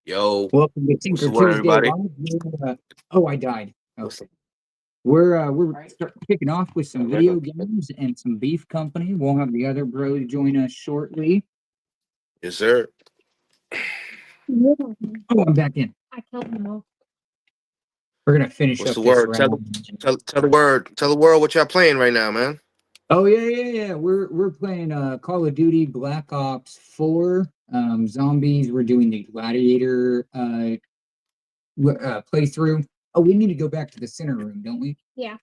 Yo, Welcome to what's Tinker the word, Tuesday everybody? Live. Oh, I died. What's Okay. We're kicking off with some the video games and some beef company. We'll have the other bros join us shortly. Yes, sir. Oh, I'm back in. I killed him all. We're gonna finish What's up the this word? Tell, round. tell the word. Tell the world what y'all playing right now, man. Oh yeah. We're playing Call of Duty Black Ops 4. Zombies. We're doing the Gladiator playthrough. Oh, we need to go back to the center room, don't we? Yeah.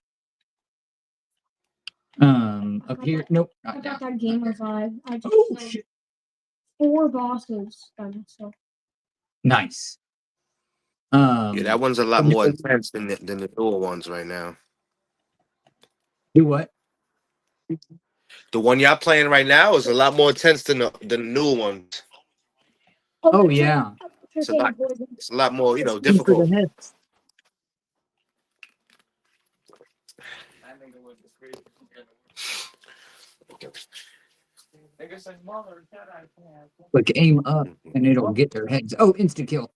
Up here. Nope. I Not got down. that gamer vibe. I just Oh killed shit. 4 bosses by myself. Nice. Yeah, that one's a lot you more know- intense than the newer ones right now. Do what? The one y'all playing right now is a lot more intense than the newer ones. Oh yeah. It's a lot. It's a lot more, For difficult. the heads. Like aim up and it'll get their heads. Oh, insta kill.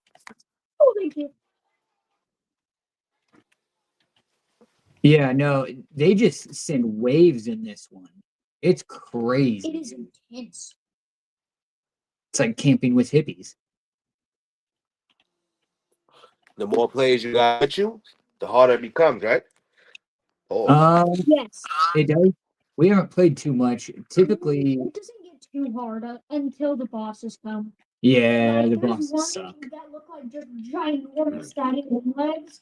Oh, thank you. Yeah, no, they just send waves in this one. It's crazy. It is intense. It's like camping with hippies. The more players you got with you, the harder it becomes, right? Oh, Yes. It does. We haven't played too much. Typically, It doesn't get too hard until the bosses come. yeah, the there's bosses one suck. that look like just ginormous standing legs.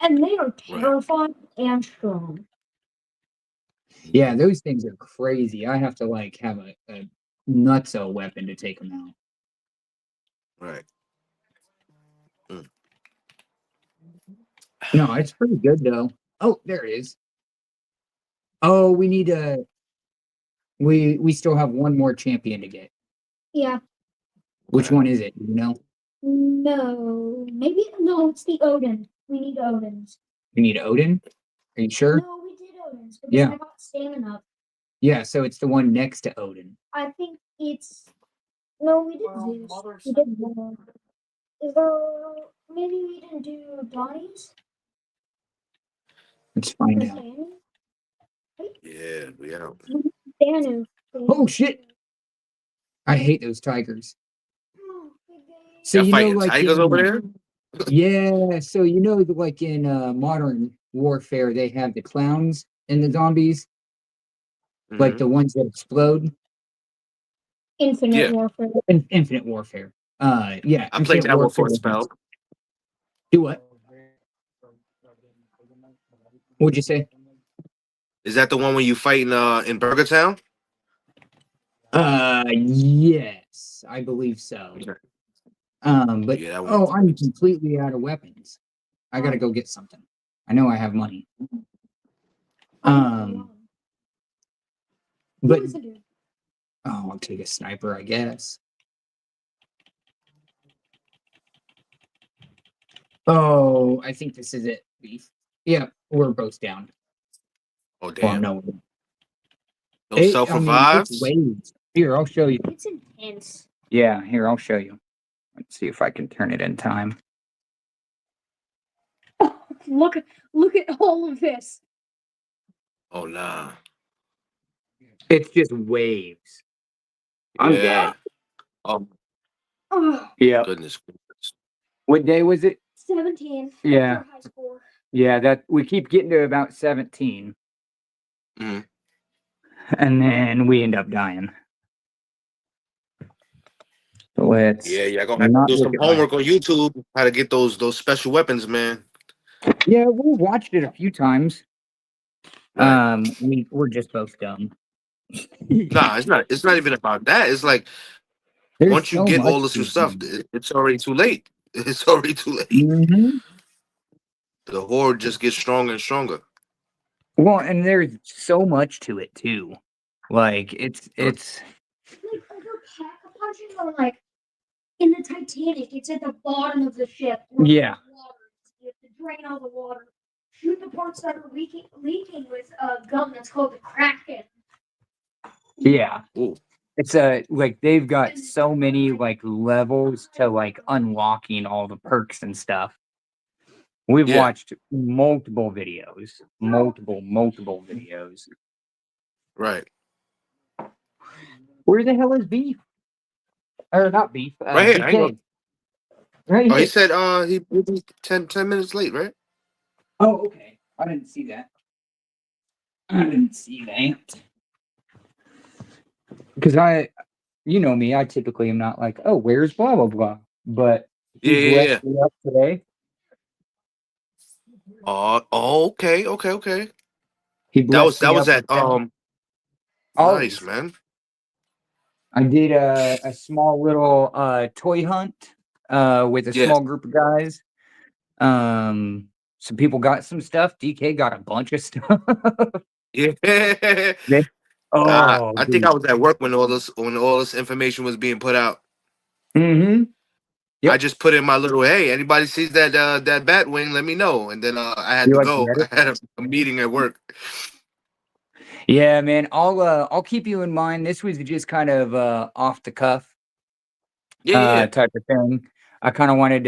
And they are terrifying and strong. Yeah, those things are crazy. I have to like have a nutso weapon to take them out. right. No, it's pretty good though. Oh, there it is. Oh, we need a. We still have one more champion to get. Yeah. Which one is it? You know? No. Maybe no, it's the Odin. We need Odins. You need Odin? Are you sure? No, we did Odins because Yeah. I got stamina. Yeah, so it's the one next to Odin. I think it's no, we did Zeus. We did one. Is there maybe we didn't do Donnie's? Let's find out. Yeah, we out. Danu. Oh shit! I hate those tigers. So Y'all you know, fighting like tigers in, over there? yeah, so you know, like in modern warfare, they have the clowns and the zombies, like the ones that explode. Infinite Warfare. Infinite Warfare. Yeah. I played Infinite that one for Warfare. a spell. Do what? What'd you say? Is that the one when you fighting in Burger Town? Yes, I believe so. But Yeah, that one. I'm completely out of weapons. I gotta go get something. I know I have money. But I'll take a sniper, I guess. Oh, I think this is it, Beef. Yeah, we're both down. Oh damn! Well, No self revives. It's waves. Here, I'll show you. It's intense. Yeah, here, I'll show you. Let's see if I can turn it in time. Oh, look at all of this. Oh nah. It's just waves. I'm dead. Oh Yeah. goodness. What day was it? 17. Yeah. High school. Yeah, that we keep getting to about 17. Mhm. And then we end up dying. So let's Yeah, gonna have to do some homework on YouTube how to get those special weapons, man. Yeah, we watched it a few times. Right. We're just both dumb. Nah, it's not. It's not even about that. It's like There's once you so get much all this to new stuff, it. it's already too late. It's already too late. Mm-hmm. The horde just gets stronger and stronger. Well, and there's so much to it too. Like it's Like other pack punches are like in the Titanic. It's at the bottom of the ship. Yeah. You have to drain all the water. Shoot the parts that are leaking with a gun that's called the Kraken. Yeah. Ooh. It's like they've got so many like levels to like unlocking all the perks and stuff. We've Yeah. watched multiple videos, multiple videos. Right. Where the hell is Beef? Or not Beef, Right here. I ain't DK. Right Oh, he here. said he'll be 10 minutes late, right? Oh, okay. I didn't see that. I didn't see that. Because you know me, I typically am not like, oh, where's blah, blah, blah. But Yeah, he yeah, blessed yeah. me up today. Okay, okay. He That was blessed me up with at nice, Ollie's. man. I did a small little toy hunt with a Yeah. small group of guys. Some people got some stuff. DK got a bunch of stuff. Yeah. They- oh, I think I dude. was at work when all this information was being put out. Mm-hmm. I Yep. just put in my little, hey, anybody sees that bat wing, let me know. And then I had You to like go. Reddit? I had a meeting at work. Yeah, man. I'll keep you in mind. This was just kind of off the cuff Yeah. type of thing. I kind of wanted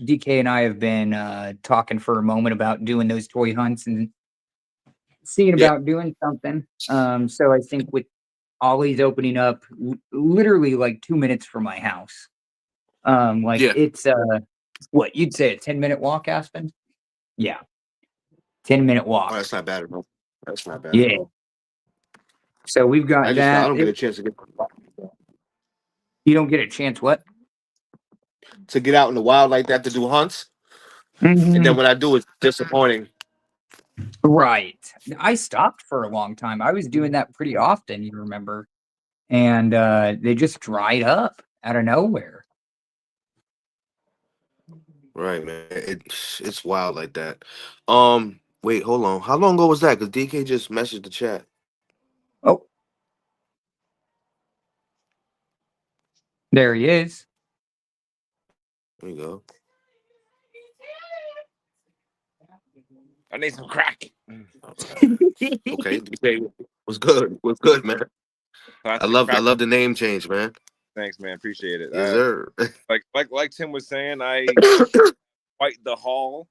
DK and I have been talking for a moment about doing those toy hunts and seeing Yeah. about doing something. So I think with Ollie's opening up literally like 2 minutes from my house. Like Yeah. it's what you'd say a 10-minute walk, Aspen? Yeah, 10-minute Oh, walk. that's not bad at all. That's not bad at Yeah. all. So we've I got just I that. don't get a chance You don't get a chance. What? to get out in the wild like that to do hunts. And then Mhm. when I do, it's disappointing. Right. I stopped for a long time. I was doing that pretty often, you remember, and they just dried up out of nowhere. Right, man. It's wild like that. Wait, hold on. How long ago was that? Because DK just messaged the chat. Oh, there he is. There you go. I need some crack. Okay, DK was good. Was good, man. Classic I crack. love the name change, man. Thanks, man. Appreciate it. Yes, sir. Like Tim was saying, I quite the haul.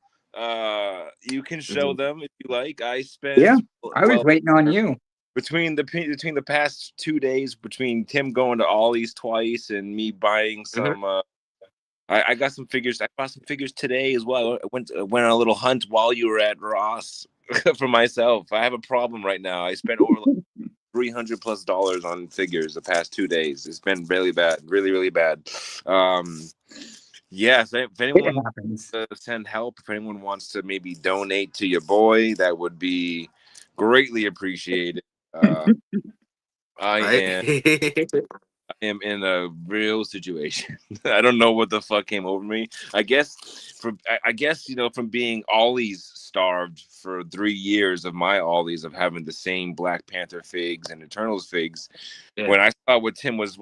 You can show Mhm. them if you like. I Yeah, spent I was waiting on you. between the past 2 days, between Tim going to Ollie's twice and me buying Mhm. some. I got some figures. I bought some figures today as well. I went on a little hunt while you were at Ross for myself. I have a problem right now. I spent over like $300+ on figures the past 2 days. It's been really bad, really bad. Yes, if It anyone happens. send help, if anyone wants to maybe donate to your boy, that would be greatly appreciated. I am Right. in a real situation. I don't know what the fuck came over me. I guess from being Ollie's starved for 3 years of my Ollie's of having the same Black Panther figs and Eternals figs. Yeah. When I saw what Tim's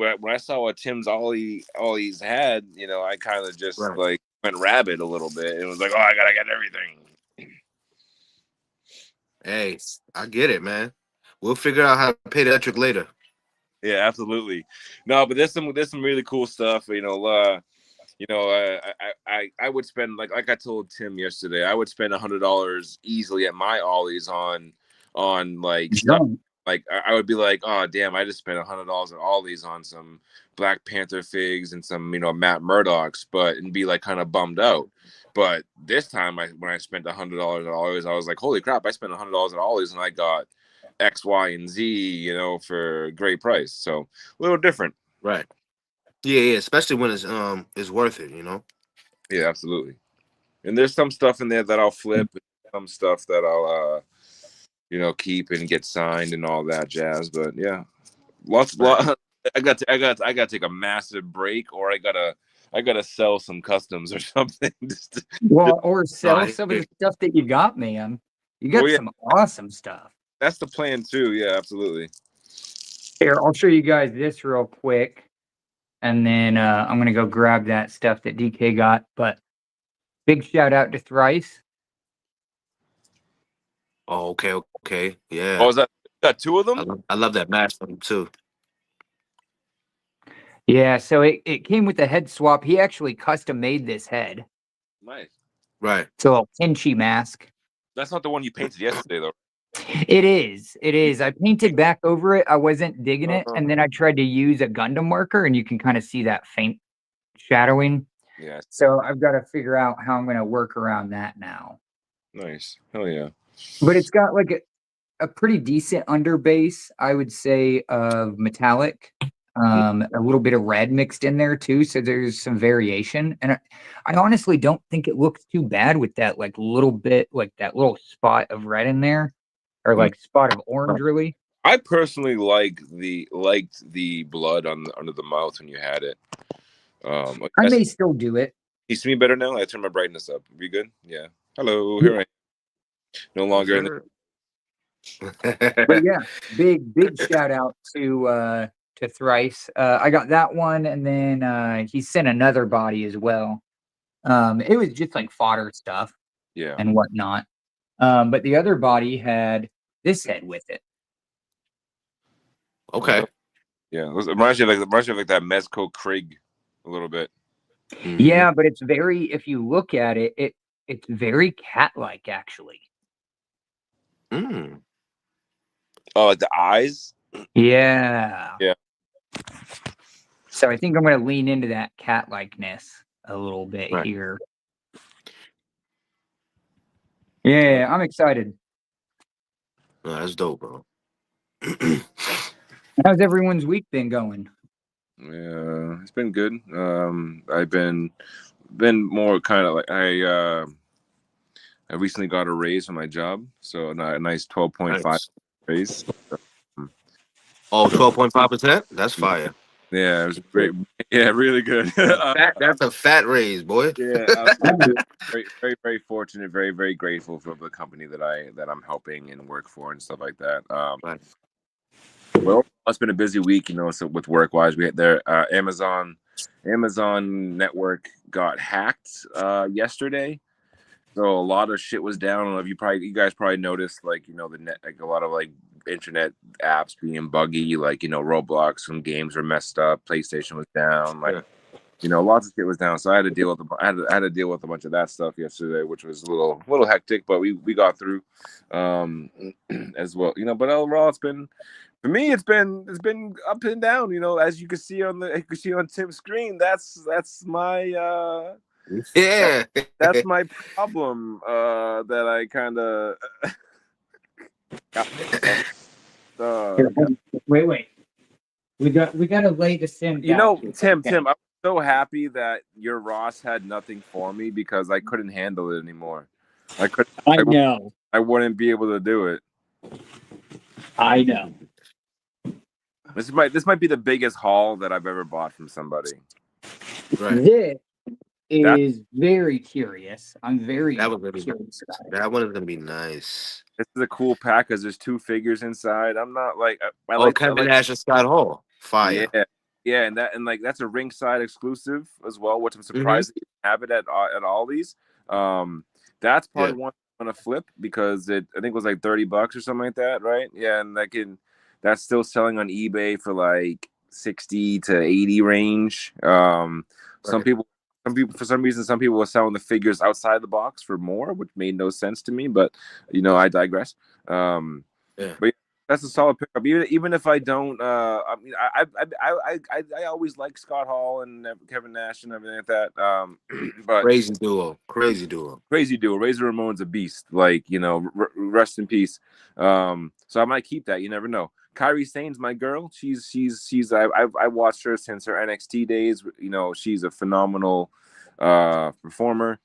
Ollie's had, I kind of just Right. like went rabid a little bit and was like, oh, I gotta get everything. Hey, I get it, man. We'll figure out how to pay the electric later. Yeah, absolutely. No, but there's some really cool stuff. I would spend like I told Tim yesterday, I would spend $100 easily at my Ollie's on like stuff. Junk. Like I would be like, oh damn, I just spent $100 at Ollie's on some Black Panther figs and some Matt Murdock's, and be like kind of bummed out. But this time, when I spent $100 at Ollie's, I was like, holy crap, I spent $100 at Ollie's and I got X, Y, and Z, for a great price. So a little different. Right. Yeah. Especially when it's worth it, Yeah, absolutely. And there's some stuff in there that I'll flip, some stuff that I'll keep and get signed and all that jazz. But yeah, lots. Right. I got to take a massive break, or I gotta sell some customs or something. Well, or No, sell some of the stuff that you got, man. You got Well, yeah, some awesome stuff. that's the plan too. Yeah, absolutely. Here, I'll show you guys this real quick, and then I'm gonna go grab that stuff that DK got. But big shout out to Thrice. Oh, okay. Oh, Yeah. is that Got two of them. I love that match from him too. Yeah, so it came with the head swap. He actually custom made this head. Nice. Right. It's a little Pinchy mask. That's not the one you painted yesterday, though. It is. It is. I painted back over it. I wasn't digging it, and then I tried to use a Gundam marker, and you can kind of see that faint shadowing. Yeah. So I've got to figure out how I'm going to work around that now. Nice. Hell yeah. But it's got like a pretty decent underbase, I would say, of metallic. A little bit of red mixed in there too, so there's some variation. And I honestly don't think it looks too bad with that like little bit, like that little spot of red in there, or like spot of orange, really. I personally liked the blood under the mouth when you had it. I may still do it. You see me better now? I turned my brightness up. We good? Yeah. Hello. Here I am. No longer in the. But yeah, big shout out to Thrice. I got that one, and then he sent another body as well. It was just like fodder stuff, Yeah, and whatnot. But the other body had this head with it. Okay. Yeah, it reminds you of like that Mezco Krieg a little bit. Mm-hmm. Yeah, but it's very. If you look at it, it's very cat-like actually. Mm. Oh, like the eyes. Yeah. Yeah. So I think I'm going to lean into that cat-likeness a little bit here. Yeah, I'm excited. Oh, that's dope, bro. How's everyone's week been going? Yeah, it's been good. I've been more kind of like I recently got a raise from my job, so a nice 12.5 raise. Oh, 12.5%? That's fire. Yeah, it was great. Yeah, really good. That's a fat raise, boy. Yeah, I'm very fortunate, very grateful for the company that I'm helping and work for and stuff like that. Well, it's been a busy week, so with work wise, we had their Amazon network got hacked yesterday. So a lot of shit was down. I don't know if you guys probably noticed, like, the net, like a lot of like internet apps being buggy, like, Roblox, some games were messed up, PlayStation was down, like, lots of shit was down. So I had to deal with I had to deal with a bunch of that stuff yesterday, which was a little hectic, but we got through as well. But overall for me, it's been up and down, as you can see on Tim's screen. That's my Yeah. that's my problem that I kind of Wait. We got to lay the sim down. Tim, I'm so happy that your Ross had nothing for me because I couldn't handle it anymore. I know. I wouldn't be able to do it. I know. This might be the biggest haul that I've ever bought from somebody. Right. This is very curious. I'm very That curious about it. That one is gonna be nice. This is a cool pack because there's 2 figures inside. I'm not like Kevin Nash and Scott Hall. Fire. Yeah, and that's a ringside exclusive as well, which I'm surprised they have it at Aldi's. That's probably one I'm gonna flip because I think it was like $30 or something like that, right? Yeah, and that's still selling on eBay for like 60 to 80 range. Some people for some reason, some people were selling the figures outside the box for more, which made no sense to me. But I digress. But that's a solid pickup. Even if I don't, I mean, I always like Scott Hall and Kevin Nash and everything like that. But crazy duo. Razor Ramon's a beast. Like, rest in peace. So I might keep that. You never know. Kairi Sane's my girl. I watched her since her NXT days. She's a phenomenal performer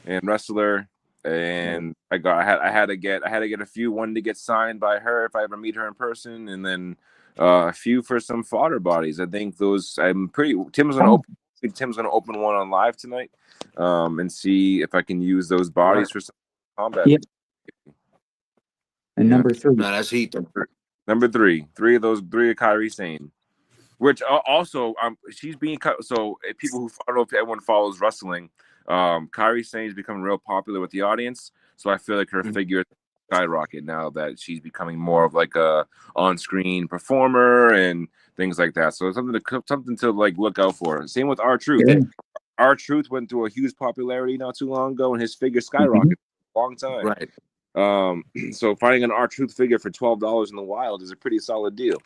and wrestler. And I had to get a few. One to get signed by her if I ever meet her in person, and then a few for some fodder bodies. I think those. Tim's gonna open one on live tonight, and see if I can use those bodies for some combat. Yep. And number 3. No, that's heat. Number 3 of those 3 of Kairi Sane, which also she's being cut. So people who I don't know if everyone follows wrestling. Kairi Sane is becoming real popular with the audience, so I feel like her figure skyrocket now that she's becoming more of like a on-screen performer and things like that. So it's something to like look out for. Same with R-Truth. Yeah. R-Truth went through a huge popularity not too long ago, and his figure Mhm. skyrocketed for a long time. Right. So finding an R-Truth figure for $12 in the wild is a pretty solid deal.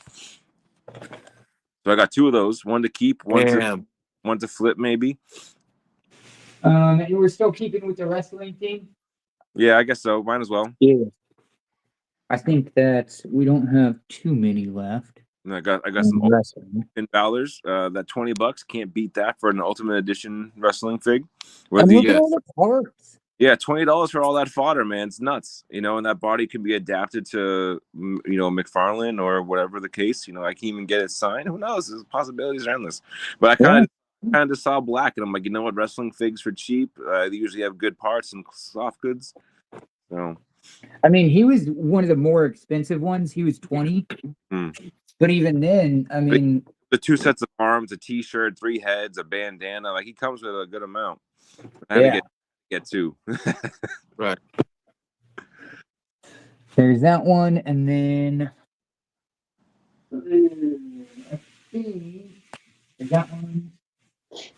So I got 2 of those, one to keep, one to flip, maybe. And we're still keeping with the wrestling theme. Yeah, I guess so. Might as well. Yeah. I think that we don't have too many left. And I got in some wrestling. Finn Balor's. That $20 can't beat that for an Ultimate Edition wrestling fig. And look at yes. all the parts. Yeah, $20 for all that fodder, man. It's nuts, you know. And that body can be adapted to, you know, McFarlane or whatever the case. You know, I can even get it signed. Who knows? The possibilities are endless. But I kind of just saw black, and I'm like, you know what? Wrestling figs for cheap. They usually have good parts and soft goods. So, I mean, he was one of the more expensive ones. He was 20. But even then, I mean, the 2 sets of arms, a T-shirt, 3 heads, a bandana. Like, he comes with a good amount. I had to get 2. Right. There's that one, and then I think there's that one.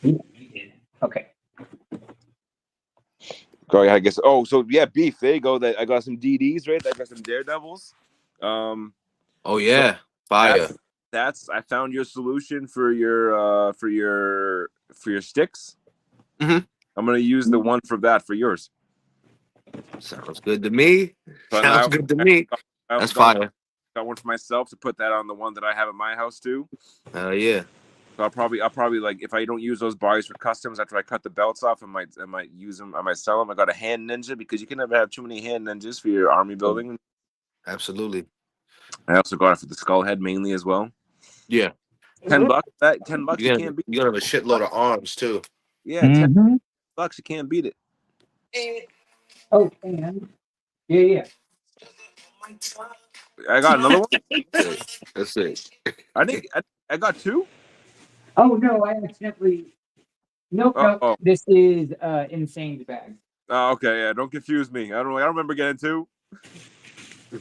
Yeah, you did. Okay. Go ahead, I guess. Oh, so yeah, beef. There you go. That I got some DDs, right? I got some Daredevils. Oh yeah, so fire. That's I found your solution for your sticks. Mhm. I'm gonna use the one for that for yours. Sounds good to me. So Sounds good to me. That's fire. Got one for myself to put that on the one that I have at my house too. Hell yeah. So I'll probably like, if I don't use those bodies for customs after I cut the belts off, I might use them. I might sell them. I got a hand ninja because you can never have too many hand ninjas for your army building. Absolutely. I also got it for the skull head mainly as well. Yeah. $10. That $10 you can't beat. You're gonna have a shitload of arms too. Yeah, $10 you can't beat it. Oh, and yeah. I got another one. That's it. I got 2. Oh no, I accidentally. Nope. Oh. This is Insane's bag. Oh, okay, yeah. Don't confuse me. I don't remember getting 2.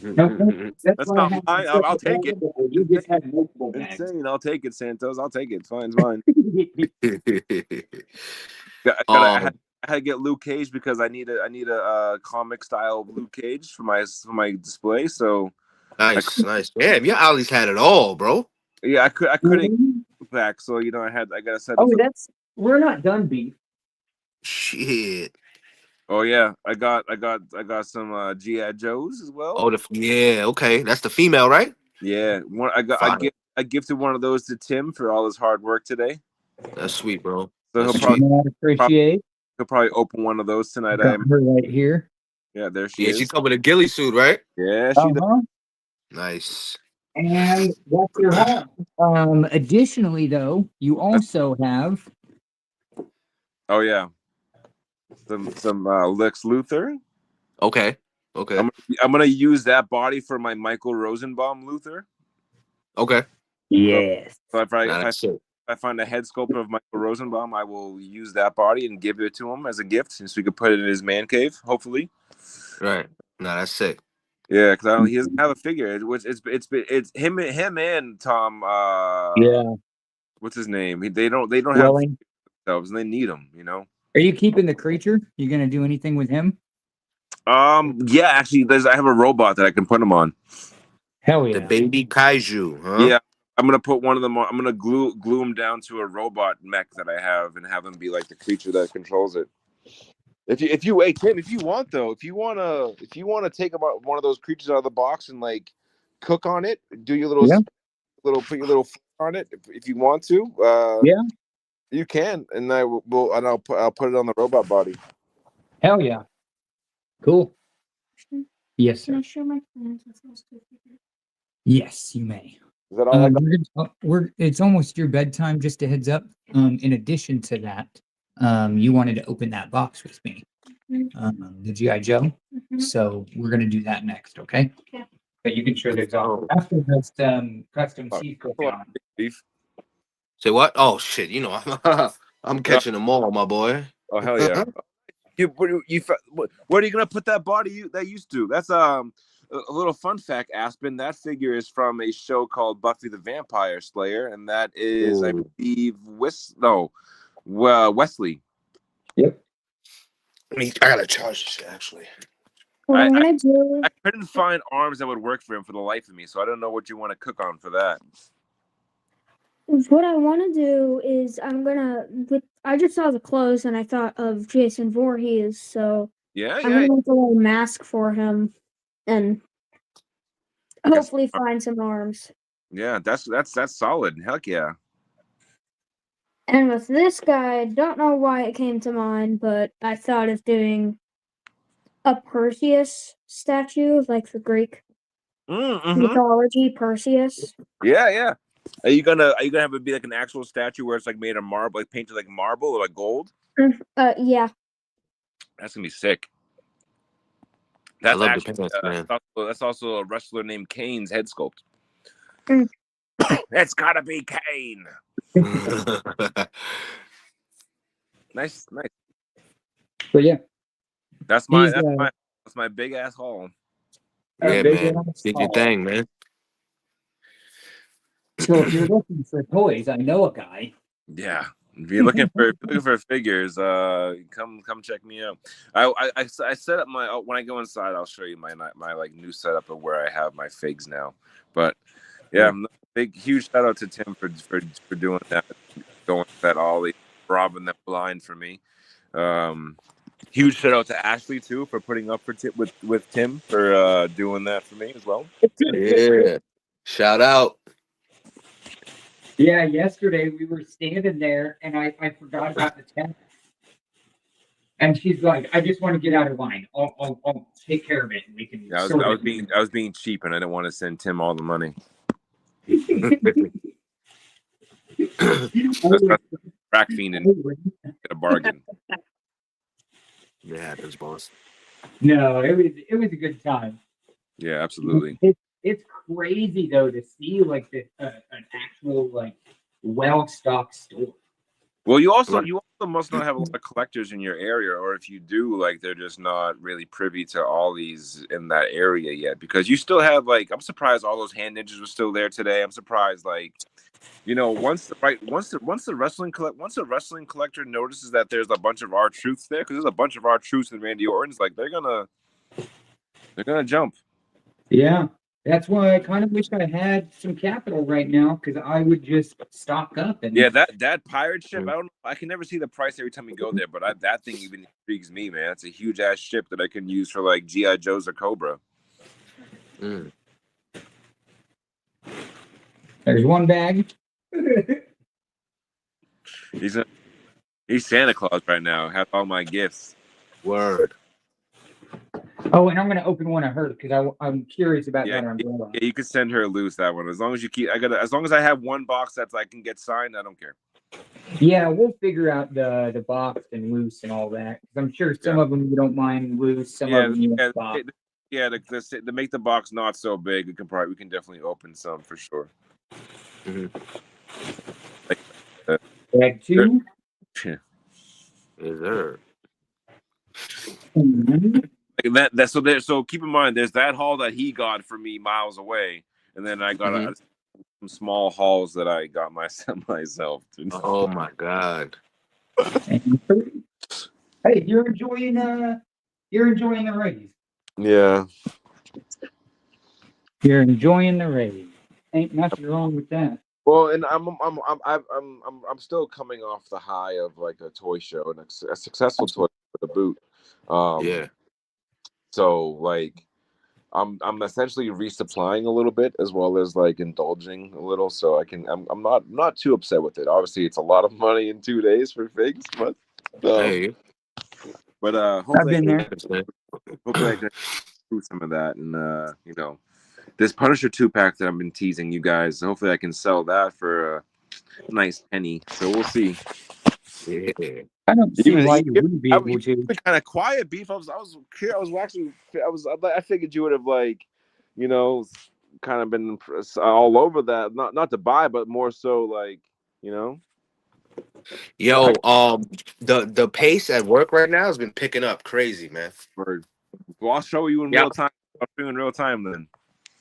Nope, That's not mine. I'll take it. You just had multiple bags. Insane. I'll take it, Santos. I'll take it. It's fine. It's fine. I had to get Luke Cage because I need a comic style Luke Cage for my display. So nice. Damn, you at least had it all, bro. Yeah, I couldn't back. So you know, I gotta set. Oh, we're not done, beef. Shit. Oh yeah, I got some G.I. Joes as well. Oh, okay. That's the female, right? Yeah, I gifted one of those to Tim for all his hard work today. That's sweet, bro. So he'll probably open one of those tonight. Got her right here. Yeah, there she is. She's coming in a ghillie suit, right? Yeah, she does. Nice. And that's your haul. Additionally, though, you also have. Oh yeah, some Lex Luthor. Okay. I'm gonna use that body for my Michael Rosenbaum Luthor. Okay. Yes. So if I find a head sculpture of Michael Rosenbaum, I will use that body and give it to him as a gift, so we could put it in his man cave, hopefully. Right. No, that's sick. Yeah, because he doesn't have a figure. It's him and Tom. What's his name? They don't have themselves, and they need them. You know. Are you keeping the creature? You gonna do anything with him? Yeah, actually, I have a robot that I can put him on. Hell yeah. The baby kaiju, huh? Yeah, I'm gonna put one of them on. I'm gonna glue him down to a robot mech that I have, and have him be like the creature that controls it. If you hey Tim, if you want to take about one of those creatures out of the box and like cook on it, do your put your little foot on it if you want to. You can, and I'll put it on the robot body. Hell yeah. Cool. Yes, sir. Can I share my plans with those 2 figures? Yes, you may. Is that all? It's almost your bedtime. Just a heads up. In addition to that, you wanted to open that box with me, the G.I. Joe. So we're gonna do that next, okay? Okay. But you can share the after this custom seat cooking on. Beef. Say what? Oh shit! You know, I'm catching them all, my boy. Oh hell yeah! Where are you gonna put that body that used to? That's a little fun fact, Aspen. That figure is from a show called Buffy the Vampire Slayer, and that is, I Ooh. believe, Wesley. Yep. I gotta charge this shit, actually. What I, I'm I gonna do I couldn't find arms that would work for him for the life of me, so I don't know what you want to cook on for that. what I want to do is I just saw the clothes and I thought of Jason Voorhees, so Yeah, I'm yeah. gonna make a little mask for him and Guess, hopefully find some arms. yeah, that's solid. Heck yeah. And with this guy, I don't know why it came to mind, but I thought of doing a Perseus statue, like the Greek Mm-hmm. mythology Perseus. Yeah, yeah. Are you gonna have it be like an actual statue where it's like made of marble, like painted like marble or like gold? Yeah. That's gonna be sick. I That's love the actually pants, man. that's also a wrestler named Kane's head sculpt. Mm. It's gotta be Kane. Nice, nice. But yeah, That's my he's that's my that's my big ass haul. a Yeah, big man. ass Did your haul. thing, man. So if you're looking for toys, I know a guy. Yeah. If you're looking for figures, come check me out. I set up my when I go inside, I'll show you my like new setup of where I have my figs now. But yeah, big huge shout out to Tim for doing that, going that ollie, robbing that blind for me. Huge shout out to Ashley too for putting up for with Tim for doing that for me as well. Yeah. Shout out. Yeah, yesterday we were standing there and I forgot about the tent. And she's like, I just want to get out of line. I'll take care of it and we can Yeah, sort I was being cheap and I didn't want to send Tim all the money. it. That's not crack fiend and get a bargain. Yeah, that's boss. No, it was a good time. Yeah, absolutely. It's crazy though to see like an actual like well stocked store. Well, you also Right. must not have a lot of collectors in your area, or if you do, like they're just not really privy to all these in that area yet. Because you still have like, I'm surprised all those hand ninjas were still there today. I'm surprised, like, once the wrestling collector notices that there's a bunch of our truths there, because there's a bunch of our truths in Randy Orton's, like they're gonna jump. Yeah. That's why I kind of wish I had some capital right now because I would just stock up and Yeah, that pirate ship. I don't know. I can never see the price every time we go there, but that thing even intrigues me, man. It's a huge ass ship that I can use for like GI Joes or Cobra. Mm. there's one bag. He's Santa Claus right now. Have all my gifts. Word. Oh, and I'm gonna open one of hers because I'm curious about Yeah, that umbrella. yeah, you can send her loose that one as long as you keep. As long as I have one box that I can get signed. I don't care. Yeah, we'll figure out the box and loose and all that. 'Cause I'm sure some of them you don't mind loose, some of them you want box. To make the box not so big, we can definitely open some for sure. Mm-hmm. Like, Bag two. Is there? Mhm. So keep in mind, there's that haul that he got for me miles away, and then I got some small hauls that I got myself. Oh my God. Hey, you're enjoying the raise. Yeah. You're enjoying the raise. Ain't nothing wrong with that. Well, and I'm still coming off the high of like a toy show and a successful toy for the boot. Yeah. So like I'm essentially resupplying a little bit as well as like indulging a little, so I'm not too upset with it. Obviously, it's a lot of money in 2 days for figs, but Hey. I've hopefully been there. hopefully I can do some of that, and this Punisher 2-pack that I've been teasing you guys. Hopefully, I can sell that for a nice penny. So we'll see. Yeah. I don't see why you wouldn't be able to. Kind of quiet, Beef. I figured you would have kind of been all over that. Not to buy, but more so like. Yo, the pace at work right now has been picking up crazy, man. Word. Well, I'll show you in Yeah, real time. I'll show you in real time then.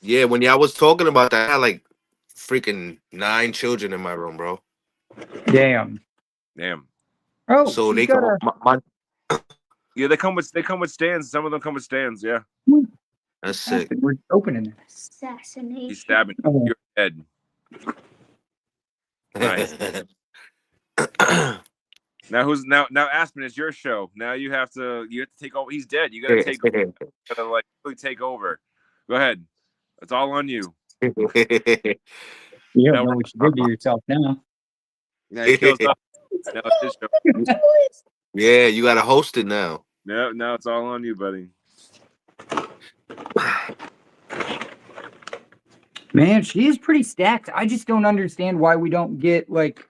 yeah. When y'all was talking about that, I had like freaking 9 children in my room, bro. Damn. Damn. Oh, So she's they got come. My Yeah, they come with stands. Some of them come with stands. Yeah. that's sick. We're opening it. He's Assassination. stabbing. Oh. You're dead. Nice. Now Aspen, it's your show. Now you have to take over. He's dead. You gotta take over. You gotta like really take over. Go ahead. It's all on you. You don't Now know what you did to yourself now. he kills up. Now it's his show. Yeah, you gotta host it now. No, now it's all on you, buddy. Man, she is pretty stacked. I just don't understand why we don't get like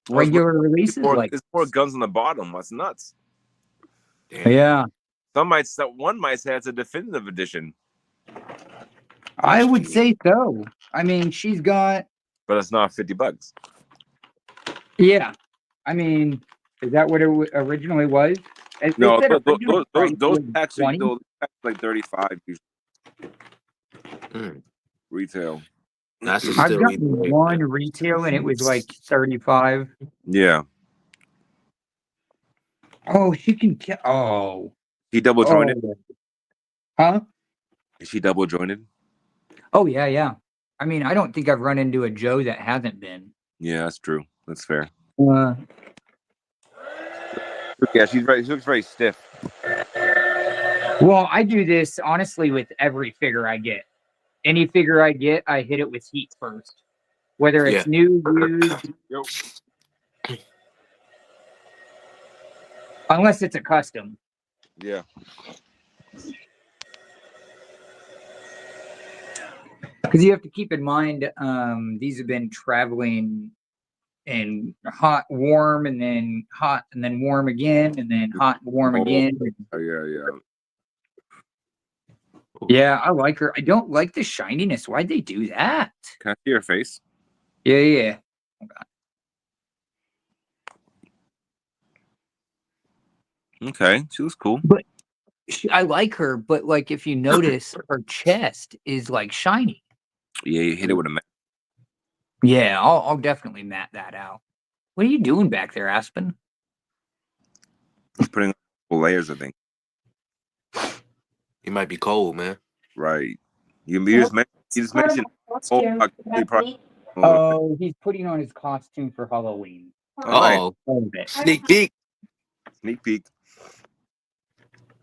regular releases. Like, There's more guns on the bottom. That's nuts. Damn. yeah, One might say it's a definitive edition, I would say so. I mean, she's got, but it's not $50. yeah. I mean, is that what it originally was? They No, said original price those was actually 20. like 35 usually Mm, retail. that's a I've still got either way, one man. retail and it was like 35. Yeah, Oh, she can. Oh, he double jointed. huh? Is she double jointed? Oh yeah, yeah. I mean, I don't think I've run into a Joe that hasn't been. Yeah, that's true. That's fair. Uh, Yeah, she looks very stiff. well, I do this honestly with every figure I get. Any figure I get, I hit it with heat first, whether it's Yeah. new, used, Yo. unless it's a custom. Yeah. Because you have to keep in mind, these have been traveling in hot, warm, and then hot, and then warm again, and then hot and warm again. Oh, yeah. Yeah, I like her. I don't like the shininess. Why'd they do that? Can I see her face? Yeah. Okay, she looks cool. But I like her, but like if you notice, her chest is like shiny. Yeah, you hit it with a mat. Yeah, I'll definitely mat that out. What are you doing back there, Aspen? He's putting on couple layers, I think. You might be cold, man. Right. You just mentioned. Oh, he's putting on his costume for Halloween. Oh, sneak peek. Sneak peek.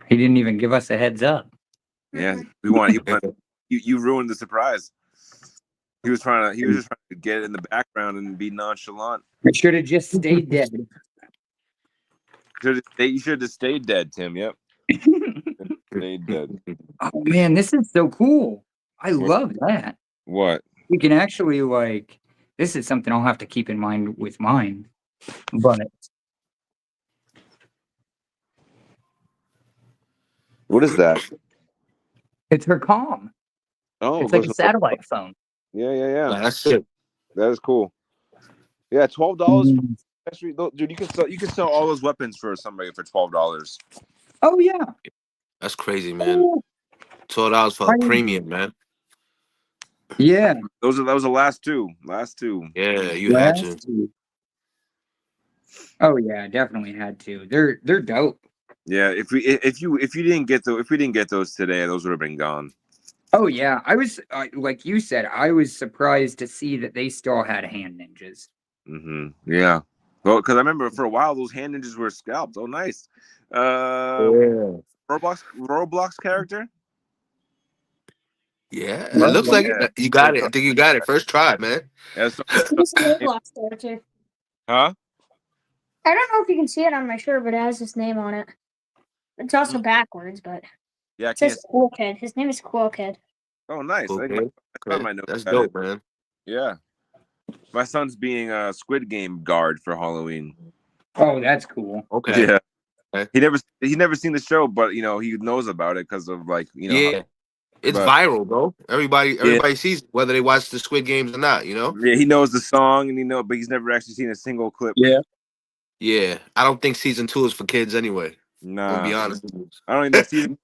He didn't even give us a heads up. Yeah, you ruined the surprise. He was just trying to get it in the background and be nonchalant. I should have just stayed dead. You should have stayed dead, Tim. Yep. Stayed dead. Oh man, this is so cool. I love that. What? You can actually like, this is something I'll have to keep in mind with mine. But What is that? it's her comm. Oh, It's like a satellite phone. Yeah. That's it. That is cool. Yeah, $12. Dude, you can sell all those weapons for somebody for $12. Oh yeah. That's crazy, man. $12 for a premium, man. Yeah. That was the last two. Yeah, you had to. Oh yeah, definitely had to. They're dope. Yeah, if we didn't get those today, those would have been gone. Oh yeah, I was like you said, I was surprised to see that they still had hand ninjas. Mm-hmm. Yeah. Well, because I remember for a while those hand ninjas were scalped. Oh, nice. Roblox character. Yeah, it looks like it. You got it. I think you got it. First try, man. Yeah, so, It's a Roblox character. huh? I don't know if you can see it on my shirt, but it has his name on it. It's also backwards, but Yeah, it says Cool Kid. His name is Cool Kid. Oh, nice. Okay. I might know That's about dope, it. man. Yeah. My son's being a Squid Game guard for Halloween. Oh, that's cool. Okay. Yeah. Okay. He never seen the show, but he knows about it because of Yeah. It's viral, bro. Everybody sees it, whether they watch the Squid Games or not, Yeah, he knows the song but he's never actually seen a single clip. Yeah. Yeah, I don't think season 2 is for kids anyway. I'm gonna be Nah, honest. I don't even know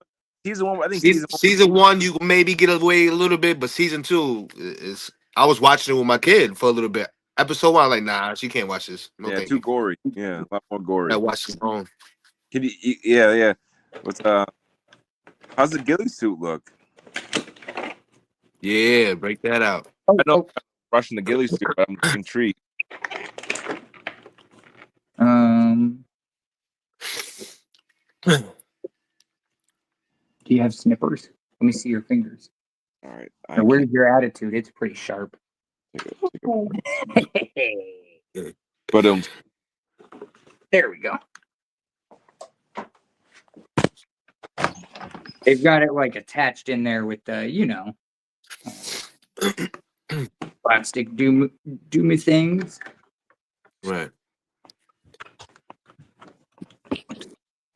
season one. I think season one. Season 1, you can maybe get away a little bit, but season 2 is. I was watching it with my kid for a little bit. Episode 1, I'm like, nah, she can't watch this. No, Yeah, thank too you. gory. Yeah, a lot more I gory. watch it on. Can you? Yeah, yeah. What's How's the ghillie suit look? Yeah, break that out. I Oh, know oh, I'm rushing the ghillie suit, but I'm intrigued. um, do you have snippers? Let me see your fingers. All right, Or where's your attitude? It's pretty sharp. But There we go. They've got it like attached in there with the, plastic doomy things. Right.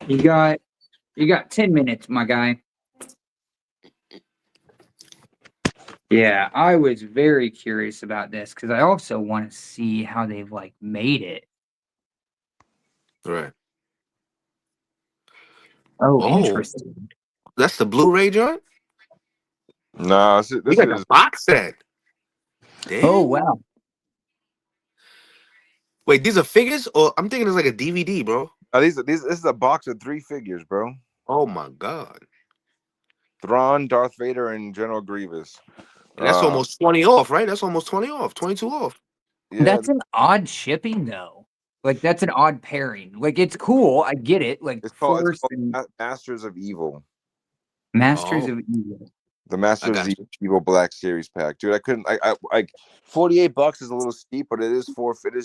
You got 10 minutes, my guy. Yeah, I was very curious about this because I also want to see how they've like made it. Right. Oh, Oh, interesting. that's the Blu-ray joint? nah, You this got the is box set. Damn. Oh wow. Wait, these are figures? Or I'm thinking it's like a DVD, bro. these. This is a box of 3 figures, bro. Oh my god. Thrawn, Darth Vader, and General Grievous. And that's almost 20 off, right? That's almost 20 off, 22 off. Yeah, That's an odd shipping though. Like that's an odd pairing. Like it's cool. I get it. Like it's Force called and Masters of Evil. Masters Oh, of Evil. The I Masters of got you. Evil Black Series pack, dude. I couldn't. I like $48 is a little steep, but it is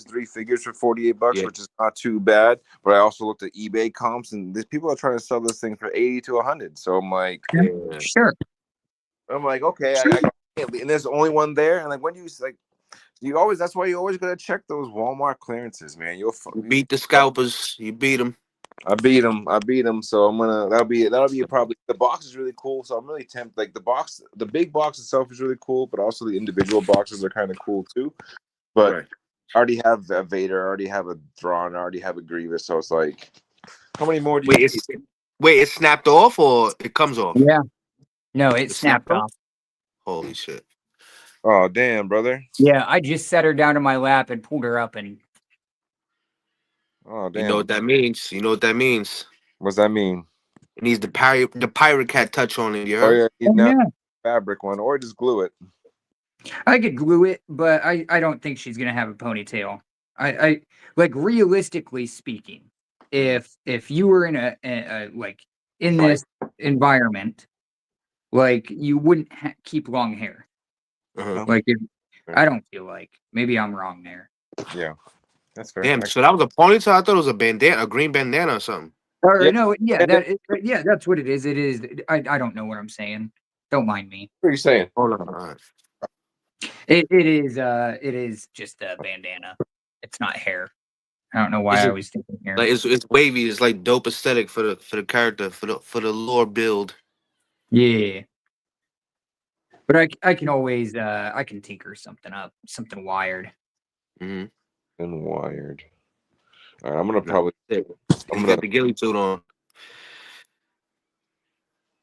3 figures for $48, Yeah. which is not too bad. But I also looked at eBay comps, and these people are trying to sell this thing for 80 to 100. So Yeah. Sure. I'm like, okay, Sure. I can't. And there's only one there, and like when you like, you always. That's why you always gotta check those Walmart clearances, man. You beat the scalpers. You beat them. I beat him. I beat him. So I'm gonna. That'll be probably. The box is really cool. So I'm really tempted. Like the big box itself is really cool, but also the individual boxes are kind of cool too. But Right. I already have a Vader. I already have a Thrawn. I already have a Grievous. So it's like, how many more do you Wait, need? it's snapped off or it comes off? Yeah. No, it It's snapped off. Holy shit. Oh damn, brother. Yeah, I just set her down in my lap and pulled her up and Oh You know damn. what that means? You know what that means? What's that mean? It needs the pirate cat touch on it, you Oh heard? yeah, he's oh now yeah. fabric one, or just glue it. I could glue it, but I don't think she's gonna have a ponytail. I like realistically speaking, if you were in a like in this environment, like you wouldn't keep long hair. Uh-huh. Like I don't feel like maybe I'm wrong there. Yeah, that's fair. Damn, so that was a ponytail? I thought it was a bandana, a green bandana or something. Or Yeah, no, yeah, and yeah, that's what it is. It is. I don't know what I'm saying. Don't mind me. what are you saying? Hold on. All right. It is just a bandana. It's not hair. I don't know It's why I just was thinking hair. like it's wavy. It's like dope aesthetic for the character for the lore build. Yeah. But I can always I can tinker something up, something wired. Mm-hmm. And wired. All right, I'm gonna probably. He I'm gonna. got the ghillie suit on.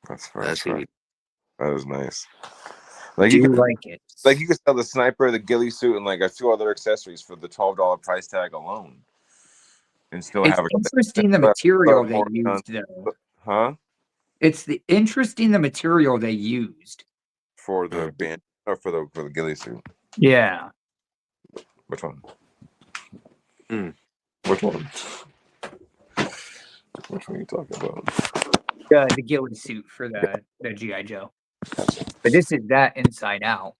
That's fair. That's it. That is nice. I Like you do could, like it. like you could sell the sniper, the ghillie suit, and like a few other accessories for the $12 price tag alone, and still It's have interesting the a material they more used though. huh? It's interesting the material they used. For the band or for the ghillie suit. Yeah. Which one? Mm. Which one? Which one are you talking about? The ghillie suit for the G.I. Joe. But this is that inside out.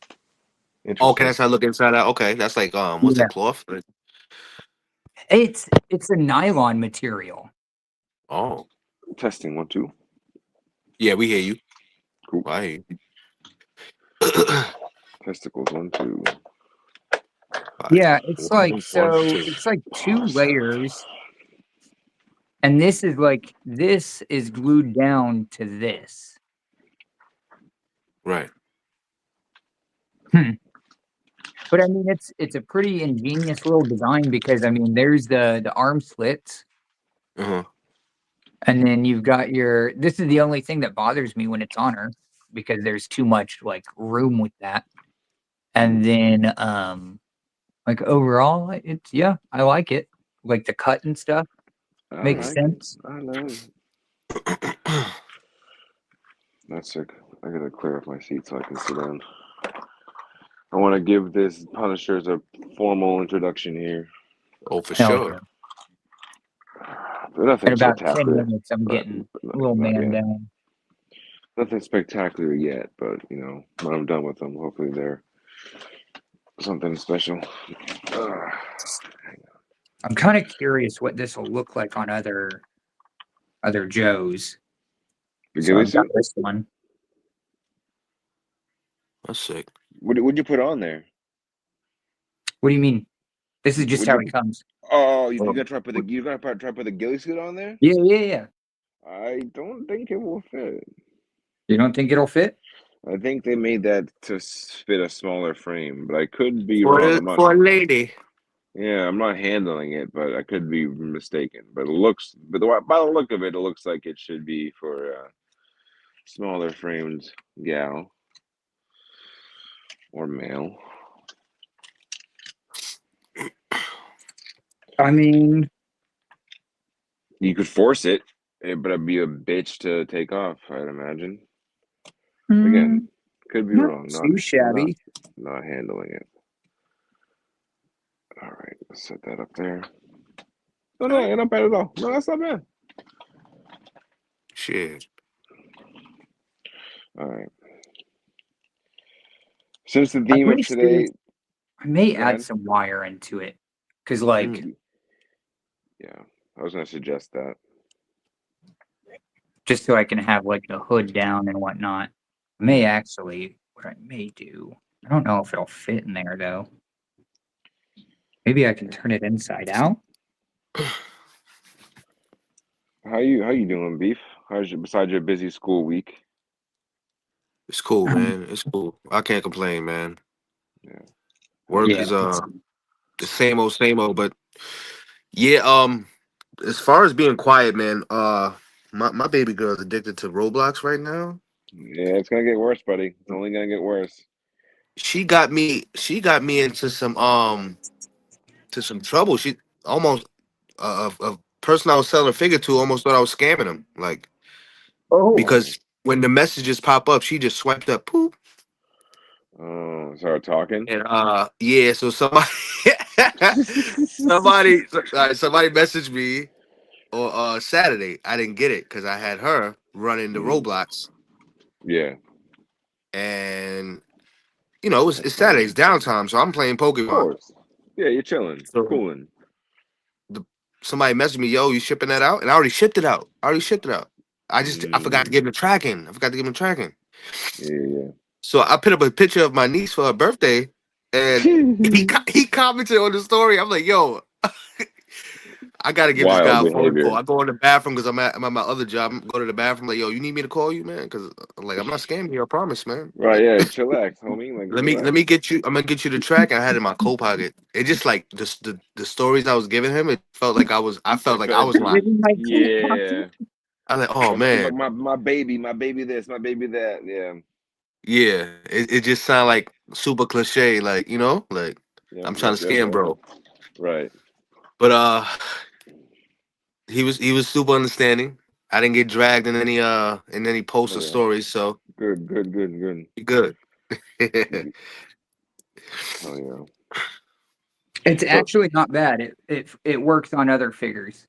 Oh, Interesting. can I start look inside out? Okay, that's like what's Yeah. that cloth? It's a nylon material. Oh, Testing 1 2. yeah, we hear you. Cool. I hear you. Testicles 1 2. Yeah, it's like One, so two. it's like 2 layers. And this is glued down to this. Right. But I mean, it's a pretty ingenious little design because I mean, there's the arm slits, Uh-huh. and then you've got your. This is the only thing that bothers me when it's on her because there's too much like room with that. And then like overall, it's yeah, I like it. Like the cut and stuff I makes like it. sense. I love it. That's sick. I gotta clear off my seat so I can sit down. I want to give this Punishers a formal introduction here. Oh, for Hell sure. yeah! But In nothing about 10 spectacular. minutes, I'm But, getting but a little not man yet. down. Nothing spectacular yet. But you know, when I'm done with them, hopefully they're something special. I'm kind of curious what this will look like on other Joes. The So ghillie I've got suit? this one. That's sick. What'd you put on there? What do you mean? This is just What'd how you? it comes. Oh, you Oh, gonna try put the you gonna try put the ghillie suit on there? Yeah, yeah, yeah. I don't think it will fit. You don't think it'll fit? I think they made that to fit a smaller frame, but I could be for wrong. the for a lady. Yeah, I'm not handling it, but I could be mistaken. But by the look of it, it looks like it should be for a smaller framed gal or male. I mean, You could force it, but it'd be a bitch to take off, I'd imagine. mm, Again, could be not wrong. too shabby. Not handling it. All right, let's set that up there. No, not bad at all. No, that's not bad. Shit. All right. Since the I theme of may still, today, I may go add ahead. some wire into it because, like, Mm. Yeah, I was gonna suggest that. just so I can have like the hood down and whatnot. I may actually, what I may do. I don't know if it'll fit in there though. Maybe I can turn it inside out. How you doing, Beef? Besides your busy school week? It's cool, man. It's cool. I can't complain, man. Yeah, hell Work Yeah. is yeah. the same old, but yeah, as far as being quiet, man, my baby girl is addicted to Roblox right now. Yeah, it's gonna get worse, buddy. It's only gonna get worse. She got me into some to some trouble. She almost a person I was selling a figure to almost thought I was scamming him. Like Oh, Oh, because when the messages pop up, she just swiped up poop. oh, start talking. And yeah, so somebody somebody messaged me on Saturday. I didn't get it because I had her running the Mm, Roblox, yeah, and you know that's it's funny. Saturday, it's downtime, so I'm playing Of Pokemon. course. Yeah, you're chilling, So cooling. the, somebody messaged me, "Yo, you shipping that out?" And I already shipped it out. I forgot to Mm, give him the tracking. I forgot to give him the tracking. yeah, So I put up a picture of my niece for her birthday, and yeah. he commented on the story. I'm like, "Yo, I gotta give this Wild guy a phone call." behavior. I go in the bathroom because I'm at my other job. I'm go to the bathroom like, "Yo, you need me to call you, man?" Because like I'm not scamming you. I promise, man. Right, Like yeah, chillax, homie. Like, let relax. me get you. I'm gonna get you the track. I had it in my coat pocket. It just like the stories I was giving him. It felt like I felt It like felt, I was lying. in my coat pocket. yeah. I was like, oh man, My baby this, my baby that. Yeah, yeah. It just sounded like super cliche. Like like yep, I'm trying yep, to yep. scam, bro. Right. But he was super understanding. I didn't get dragged in any posts Oh or yeah. stories, so Good, good, good, good. he good. Oh yeah. It's But actually not bad. It works on other figures.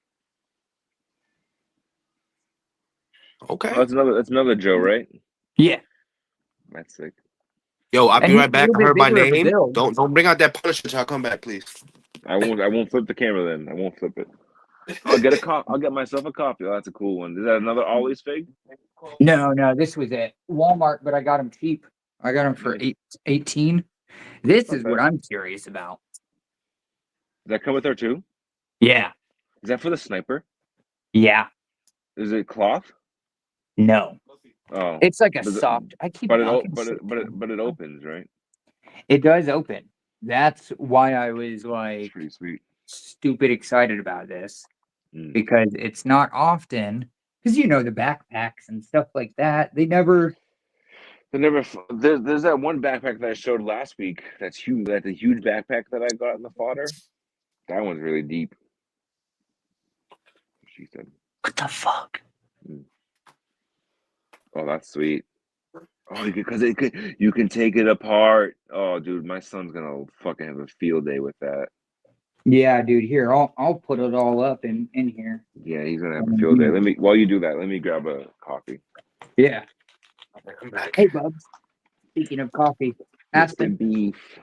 Oh, okay. that's another Joe, right? Yeah, That's sick. Yo, I'll and be he's right a back. little I bit heard my bigger of a name. build. Don't bring out that Punisher till I come back, please. I won't flip the camera then. I won't flip it. I'll get myself a copy. Oh, that's a cool one. Is that another Ollie's fig? No, this was at Walmart, but I got him cheap. I got him for Nice. 18. This is Okay. what I'm curious about. Does that come with her too? Yeah, Is that for the sniper? yeah, Is it cloth? no. Oh, It's like a but soft. I keep but knocking but shit. it opens, right? It does open. That's why I was It's like pretty sweet. stupid excited about this Mm. because it's not often because you know the backpacks and stuff like that. They never. There's that one backpack that I showed last week. That's huge. That's a huge backpack that I got in the fodder. That one's really deep. She said. What the fuck? Mm. Oh, that's sweet. Oh, you can take it apart. Oh, dude, my son's gonna fucking have a field day with that. Yeah, dude. Here, I'll put it all up in here. Yeah, he's gonna have a field day. While you do that, let me grab a coffee. Yeah. I'm back. Hey, Bubs. Speaking of coffee, Mr. Aspen, Beef.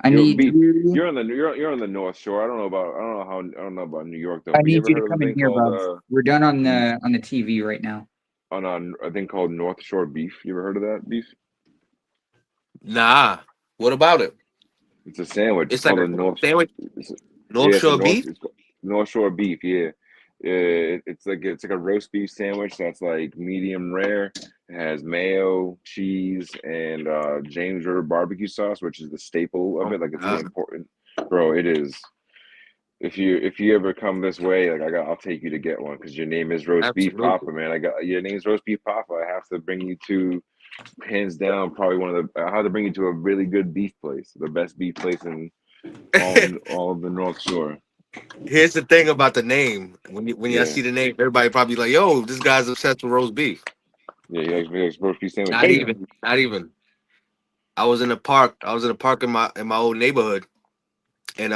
I need Beef. you. You're on the North Shore. I don't know about New York though. I But you need ever you to heard of a come in thing here, called Bubs. We're done on the TV right now. on a thing called North Shore beef? You ever heard of that beef? Nah. What about it? It's a sandwich. It's It's like called a a North. sandwich. It's, North yeah, it's a Shore North. beef. It's called North Shore beef. Yeah, it's like a roast beef sandwich that's like medium rare. It has mayo, cheese, and James River barbecue sauce, which is the staple of Oh it. Like my it's the god. important. Bro, it is. If you ever come this way, like I'll take you to get one because your name is Roast Beef Absolutely. Papa, man. I got your name's Roast Beef Papa. I have to bring you to hands down probably one of the. I have to bring you to a really good beef place, the best beef place in all of the North Shore. Here's the thing about the name. When you Yeah, see the name, everybody probably like, "Yo, this guy's obsessed with roast beef." yeah, he likes roast beef Not sandwiches. Yeah. even. Not even. I was in a park. I was in a park in my old neighborhood, and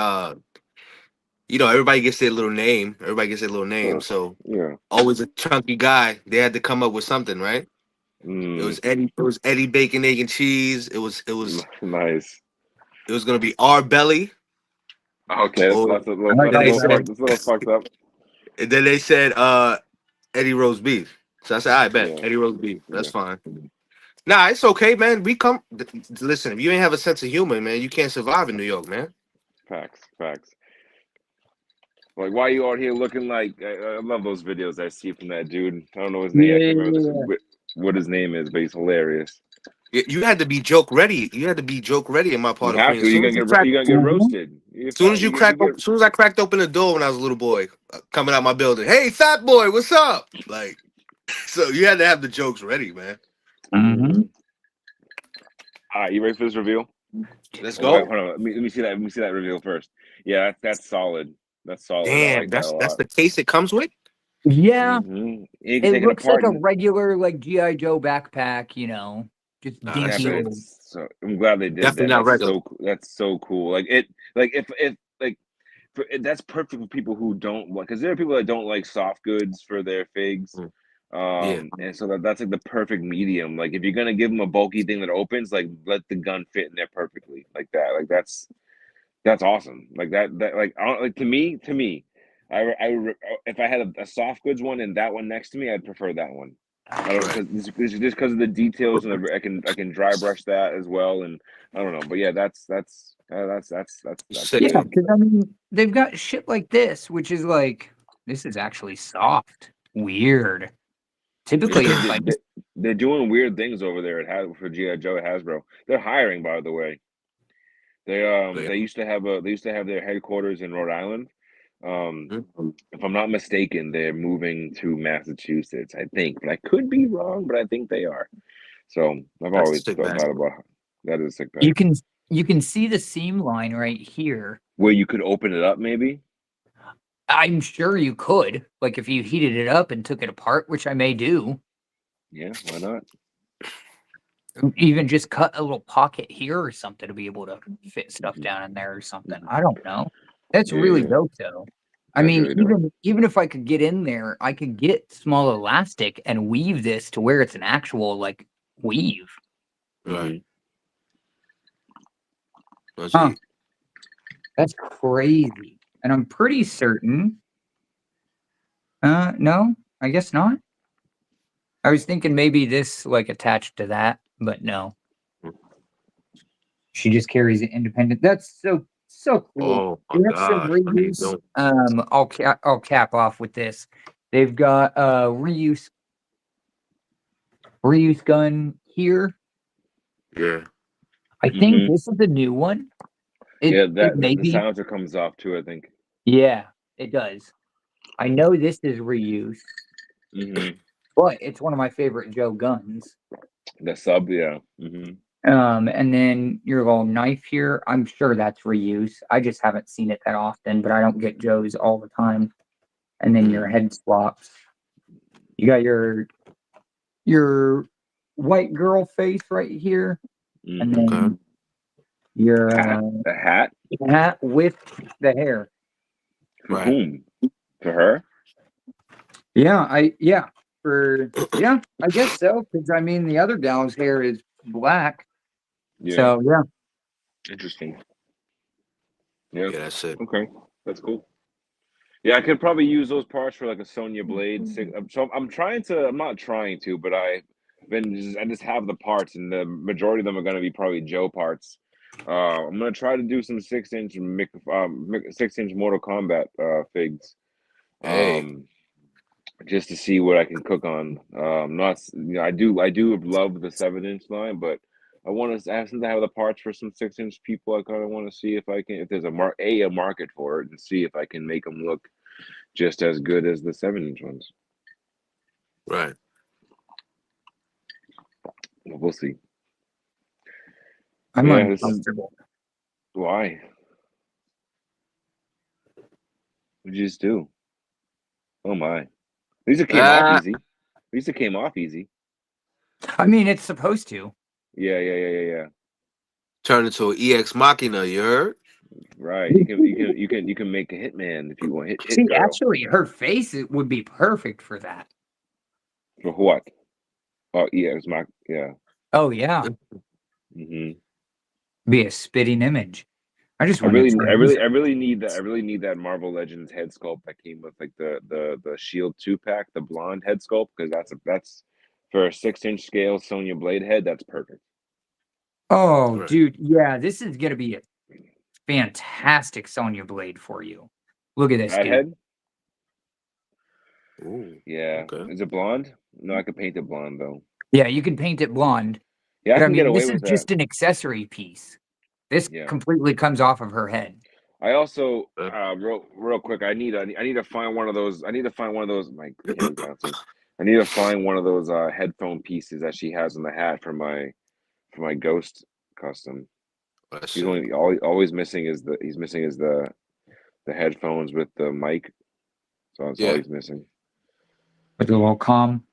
everybody gets their little name. Everybody gets their little Of name. course. So Yeah. always a chunky guy. They had to come up with something, right? It Mm, was Eddie. It was Eddie Bacon, Egg and Cheese. nice. It was gonna be our belly, Okay, or I like that's a then they our little belly. said, fucked. That's a little fucked up. and then they said Eddie roast beef. So I said, I bet Yeah, Eddie roast beef. That's yeah. fine. Nah, it's okay, man. Listen, if you ain't have a sense of humor, man, you can't survive in New York, man. Facts, facts. Like, why you out here looking like? I love those videos I see from that dude. I don't know his name. I can't remember Yeah. what his name is, but he's hilarious. You had to be joke ready. You had to be joke ready in my You part of have Queens. to. You gonna get Mhm. roasted. Soon as you You get. as soon as I cracked open the door when I was a little boy, coming out my building, hey, fat boy, what's up? Like, so you had to have the jokes ready, man. Mhm. All right, you ready for this reveal? Let's Oh, wait, go. hold on. Let me see that. Let me see that reveal first. Yeah, that's solid. That's solid. I Damn, like that a that's lot. the case it comes with. Yeah, You can it take it looks like apart. a regular like GI Joe backpack, just Nah, that's dinky it. old. So I'm glad they did Definitely that. not regular. That's so cool. Like it. Like if like that's perfect for people who don't like, because there are people that don't like soft goods for their figs. Mm. Yeah, And so that's like the perfect medium. Like if you're gonna give them a bulky thing that opens, like let the gun fit in there perfectly, like that. Like that's awesome. Like that like I don't, like to me, if I had a soft goods one and that one next to me, I'd prefer that one. I don't right. because it's just because of the details and I can dry brush that as well, and I don't know, but yeah, that's Sick. Yeah, sick. because I mean they've got shit like this, which is like this is actually soft. Weird. Typically, it's like They're doing weird things over there at for GI Joe at Hasbro. They're hiring, by the way. Yeah. They used to have their headquarters in Rhode Island. Um, Mhm. if I'm not mistaken, they're moving to Massachusetts, I think, but I could be wrong, but I think they are. So I've That's a always sick thought bag. about that is a sick you pack. can you can see the seam line right here. Where you could open it up, maybe. I'm sure you could, like if you heated it up and took it apart, which I may do. Yeah, why not? Even just cut a little pocket here or something to be able to fit stuff Mhm, down in there or something. mhm. I don't know. That's Yeah, really yeah, dope though. I that's mean, really dope. even if I could get in there, I could get small elastic and weave this to where it's an actual like weave. Right. Hmm. Let's Huh. see. That's crazy. And I'm pretty certain. No, I guess not. I was thinking maybe this like attached to that, but no. She just carries it independent. That's so cool. Oh my They have some gosh. What are you reuse. doing? I'll cap off with this. They've got reuse gun here. Yeah. I think Hmm. this is the new one. Yeah, It that may the be. silencer comes off too, I think. Yeah, it does. I know this is reuse, Mm-hmm. but it's one of my favorite Joe guns. The sub, yeah. Mm-hmm. And then your little knife here, I'm sure that's reuse. I just haven't seen it that often, but I don't get Joe's all the time. And then your head swaps. You got your white girl face right here, and Mm-hmm. Okay. then your Hat, a hat hat with the hair. for Right. whom? For her? I guess so. Because I mean, the other gal's hair is black, Yeah, so yeah. interesting. Yeah, Yeah, that's it. okay, that's cool. Yeah, I could probably use those parts for like a Sonya Blade. So I'm trying to. I'm not trying to, but I just have the parts, and the majority of them are going to be probably Joe parts. I'm gonna try to do some 6-inch 6-inch Mortal Kombat figs. Hey, Um, just to see what I can cook on. Not I do love the 7-inch line, but I want to have since I have the parts for some 6-inch people. I kind of want to see if I can if there's a market for it and see if I can make them look just as good as the 7-inch ones. right. We'll see. I'm Yeah, this is uncomfortable. why. What'd you just do? Oh my! These came off Ah, easy. These came off easy. I mean, it's supposed to. Yeah. turned into an EX Machina, you heard? Right. You can make a hitman if you want hit See, girl. actually, her face it would be perfect for that. For what? Oh yeah, it's my yeah. Oh yeah, Hmm. be a spitting image. I just I want to really, try I these really, I out. really need that. I really need that Marvel Legends head sculpt that came with like the Shield 2-pack, the blonde head sculpt, because that's for a 6-inch scale Sonya Blade head. That's perfect. Oh, Right. dude, yeah, this is gonna be a fantastic Sonya Blade for you. Look at this, That dude. head, Ooh. yeah. Okay. Is it blonde? No, I could paint it blonde though. Yeah, you can paint it blonde, Yeah, I but I can get mean, away this is with that. just an accessory piece. This Yeah. completely comes off of her head. I also, Uh, real quick, I need to find one of those. I need to find one of those. My camera's bouncing. I need to find one of those headphone pieces that she has on the hat for my ghost custom. Let's He's see. only always missing is the headphones with the mic. So that's all Yeah. he's missing. With a little calm.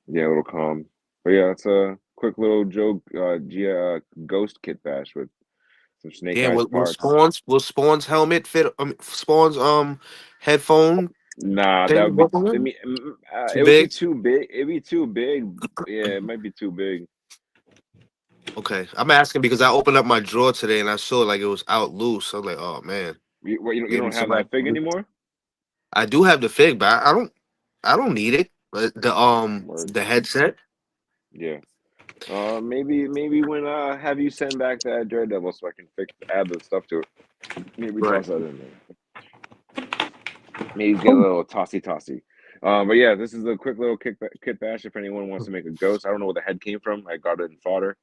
Yeah, a little calm. But yeah, it's a quick little joke. Ghost kit bash with some Snake Damn, Eyes parts. will Spawn's helmet fit Spawn's headphone Nah, that thing would be. work on I him? mean, Too it would be big? too big. It'd be too big. Yeah, it might be too big. Okay. I'm asking because I opened up my drawer today and I saw like it was out loose. I was like, oh man. You Maybe don't have somebody that fig anymore? I do have the fig, but I don't need it. But Word. the headset. Yeah. Maybe when have you send back that Daredevil so I can add the stuff to it. Maybe Right. toss that in there. Maybe get a little tossy. But yeah, this is a quick little kit bash. If anyone wants to make a ghost, I don't know where the head came from. I got it in fodder.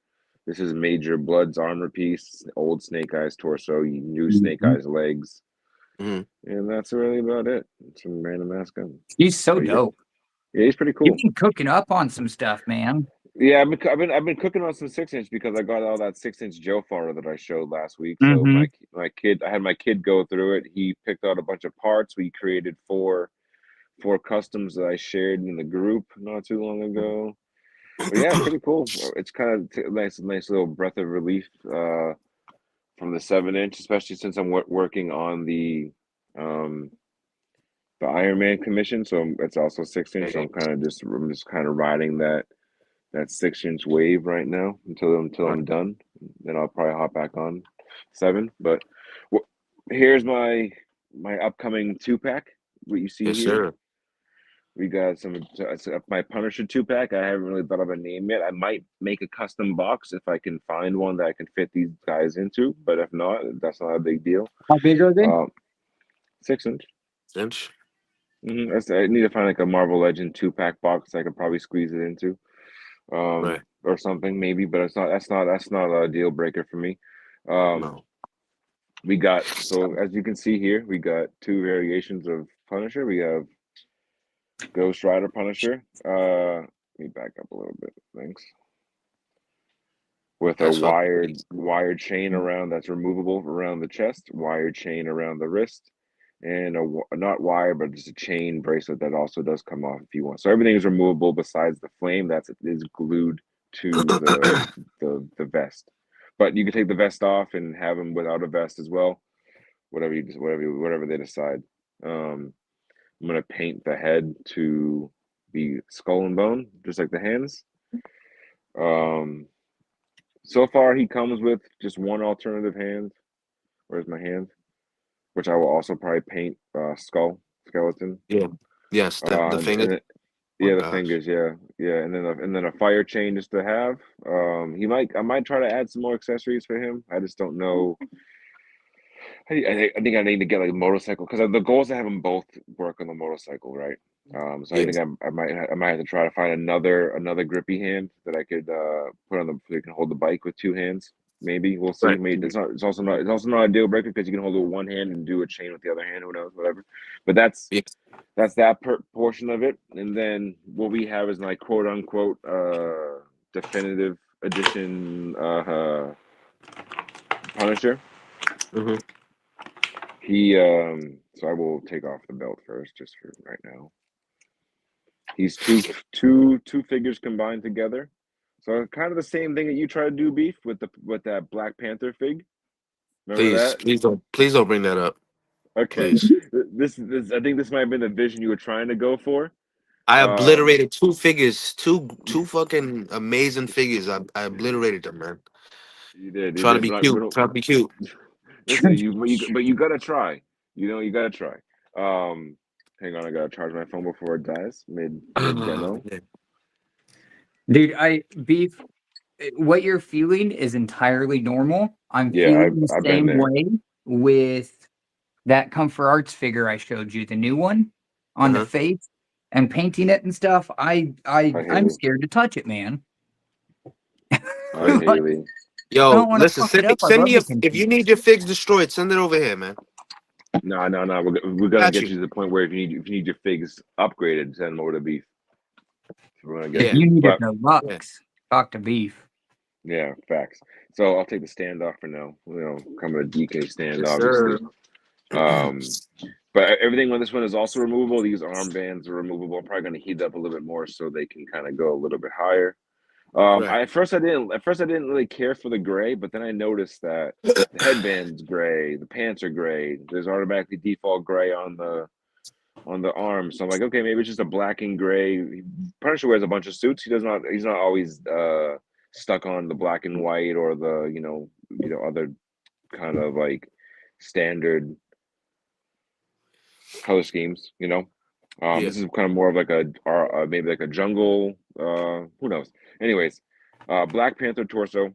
This is Major Blood's armor piece, old Snake Eyes torso, new Snake Mhm. Eyes legs, Hmm. and that's really about it. Some random ass gun. He's so But yeah, dope. yeah, he's pretty You've cool. been cooking up on some stuff, man. Yeah, I've been cooking on some 6-inch because I got all that 6-inch Joe fodder that I showed last week. So Mm-hmm. my kid, I had my kid go through it. He picked out a bunch of parts. We created four customs that I shared in the group not too long ago. But yeah, pretty cool. It's kind of nice little breath of relief from the 7-inch, especially since I'm working on the Iron Man commission. So it's also 6-inch. So Hey, I'm just kind of riding that 6-inch wave right now until right. I'm done. Then I'll probably hop back on 7. But here's my upcoming 2-pack. What you see Yes, here. sir. We got my Punisher 2-pack. I haven't really thought of a name yet. I might make a custom box if I can find one that I can fit these guys into. But if not, that's not a big deal. How big are they? 6-inch. Cinch. I need to find like a Marvel Legend 2-pack box I could probably squeeze it into, Right. or something maybe. But that's not a deal breaker for me. Um, No. We got, so as you can see here, we got two variations of Punisher. We have Ghost Rider Punisher. Let me back up a little bit. Thanks. With a That's fucking wired chain around that's removable around the chest, wired chain around the wrist, and not wire, but just a chain bracelet that also does come off if you want. So everything is removable besides the flame that is glued to the vest. But you can take the vest off and have them without a vest as well. Whatever they decide. I'm gonna paint the head to be skull and bone, just like the hands. Um, so far he comes with just one alternative hand. Where's my hand? Which I will also probably paint skeleton. yeah. Yes, the And fingers. Oh my yeah, the gosh. fingers, yeah, and then a fire chain just to have. I might try to add some more accessories for him. I just don't know. I think I need to get like a motorcycle because the goal is to have them both work on the motorcycle, right? So I Yeah. think I might have to try to find another grippy hand that I could put on the so you can hold the bike with two hands. Maybe we'll see. Right. Maybe it's also not a deal breaker because you can hold it with one hand and do a chain with the other hand. Who knows? Whatever. But Yeah. that's that portion of it. And then what we have is my quote unquote definitive edition Punisher. Hmm. He so I will take off the belt first just for right now. He's two figures combined together. So kind of the same thing that you try to do, Beef, with that Black Panther fig. Remember Please, that? please don't bring that up. Okay. Please. This I think this might have been the vision you were trying to go for. I Um obliterated two figures, two fucking amazing figures. I obliterated them, man. you Trying to did, be but we cute. don't Trying to be cute. listen, but you gotta try. You gotta try. Um Hang on, I gotta charge my phone before it dies mid Ah, demo. man. Dude, Beef, what you're feeling is entirely normal. I'm Yeah, feeling the I've been same there. way with that Comfort Arts figure I showed you, the new one on the Uh-huh. face and painting it and stuff. Hi I'm Haley. scared to touch it, man. Hi Like, Haley. I Yo, don't want to listen, fuck it up. I send love me the if concept. you need your figs destroyed, send it over here, man. No. We're gonna Got get you. you to the point where if you need your figs upgraded, send them over to beef. We're gonna If get Yeah. you you. need a But Yeah. deluxe, talk to Beef. yeah, facts. So I'll take the stand off for now. Come with a DK stand, Yes, sir. obviously. Um, but everything on this one is also removable. These armbands are removable. I'm probably gonna heat up a little bit more so they can kind of go a little bit higher. Right. At first I didn't really care for the gray, but then I noticed that the headband's gray, the pants are gray. There's automatically default gray on the arm. So I'm like, okay, maybe it's just a black and gray. Punisher wears a bunch of suits. He's not always stuck on the black and white or the other kind of like standard color schemes. Yeah. This is kind of more of like maybe like a jungle. Who knows? Anyways, Black Panther torso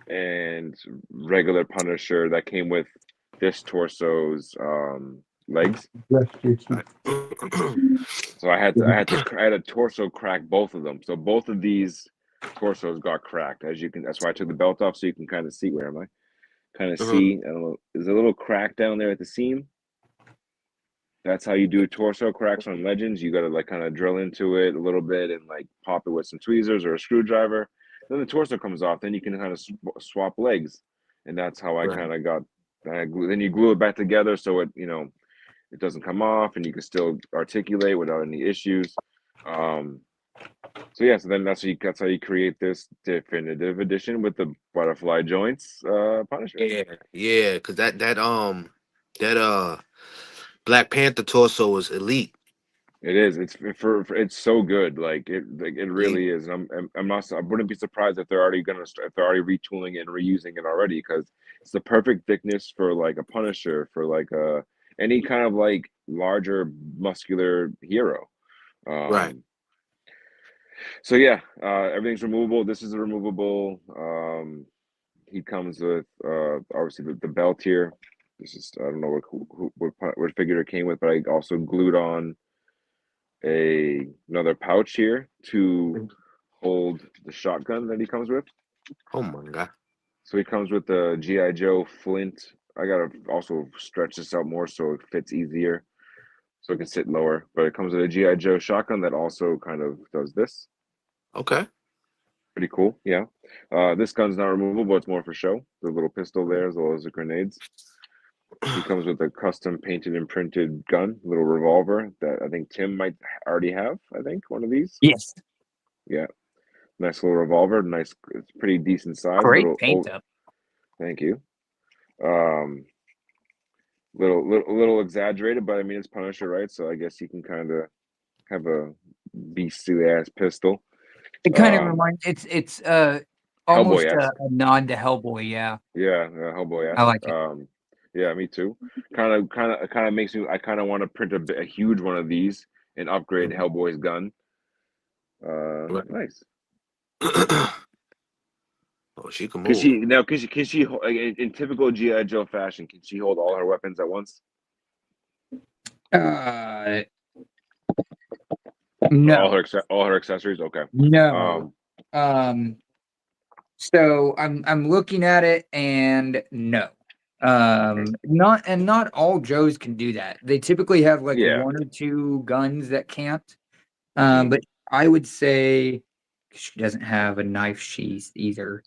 and regular Punisher that came with this torso's legs. Right. So I had a torso crack both of them. So both of these torsos got cracked. That's why I took the belt off so you can kind of see where am I? Kind of Uh-huh. see. I don't know. There's a little crack down there at the seam. That's how you do torso cracks on Legends. You got to like kind of drill into it a little bit and like pop it with some tweezers or a screwdriver. Then the torso comes off. Then you can kind of swap legs, and that's how I Right. kind of got. Then you glue it back together so it doesn't come off, and you can still articulate without any issues. Um, so yeah, so then that's how you create this definitive edition with the butterfly joints Punisher. Yeah. Yeah. Cause that Black Panther torso was elite. It is. It's so good. Like it Elite. really is. And I'm not. I wouldn't be surprised if they're already gonna start, if they're already retooling it and reusing it already because it's the perfect thickness for like a Punisher for like any kind of like larger muscular hero. Right. Um, so yeah, everything's removable. This is a removable. He comes with obviously the belt here. This is I don't know what figure it came with, but I also glued on another pouch here to hold the shotgun that he comes with. Oh my god. So he comes with the GI Joe Flint gotta also stretch this out more so it fits easier, so it can sit lower. But it comes with a GI Joe shotgun that also kind of does this. Okay. Pretty cool, yeah. This gun's not removable; it's more for show. The little pistol there, as well as the grenades. He comes with a custom painted and printed gun, little revolver that I think Tim might already have. I think one of these. Yes. Yeah, nice little revolver. Nice, it's pretty decent size. Great Little. paint Oh, up. thank you. Um, little exaggerated, but I mean it's Punisher, right? So I guess he can kind of have a beastly ass pistol. It kind of Um, reminds it's Hellboy almost esque. a nod to Hellboy, yeah. Yeah, Hellboy I esque. like it. Yeah, me too. Kind of makes me. I kind of want to print a huge one of these and upgrade Hellboy's gun. Right. Nice. Oh, she can Can move. she now? Can she like, in typical GI Joe fashion? Can she hold all her weapons at once? Uh All no. her all her accessories. Okay. No. Um. So I'm looking at it and no. Not all Joes can do that. They typically have like Yeah. one or two guns that can't. Mhm. But I would say she doesn't have a knife sheath either.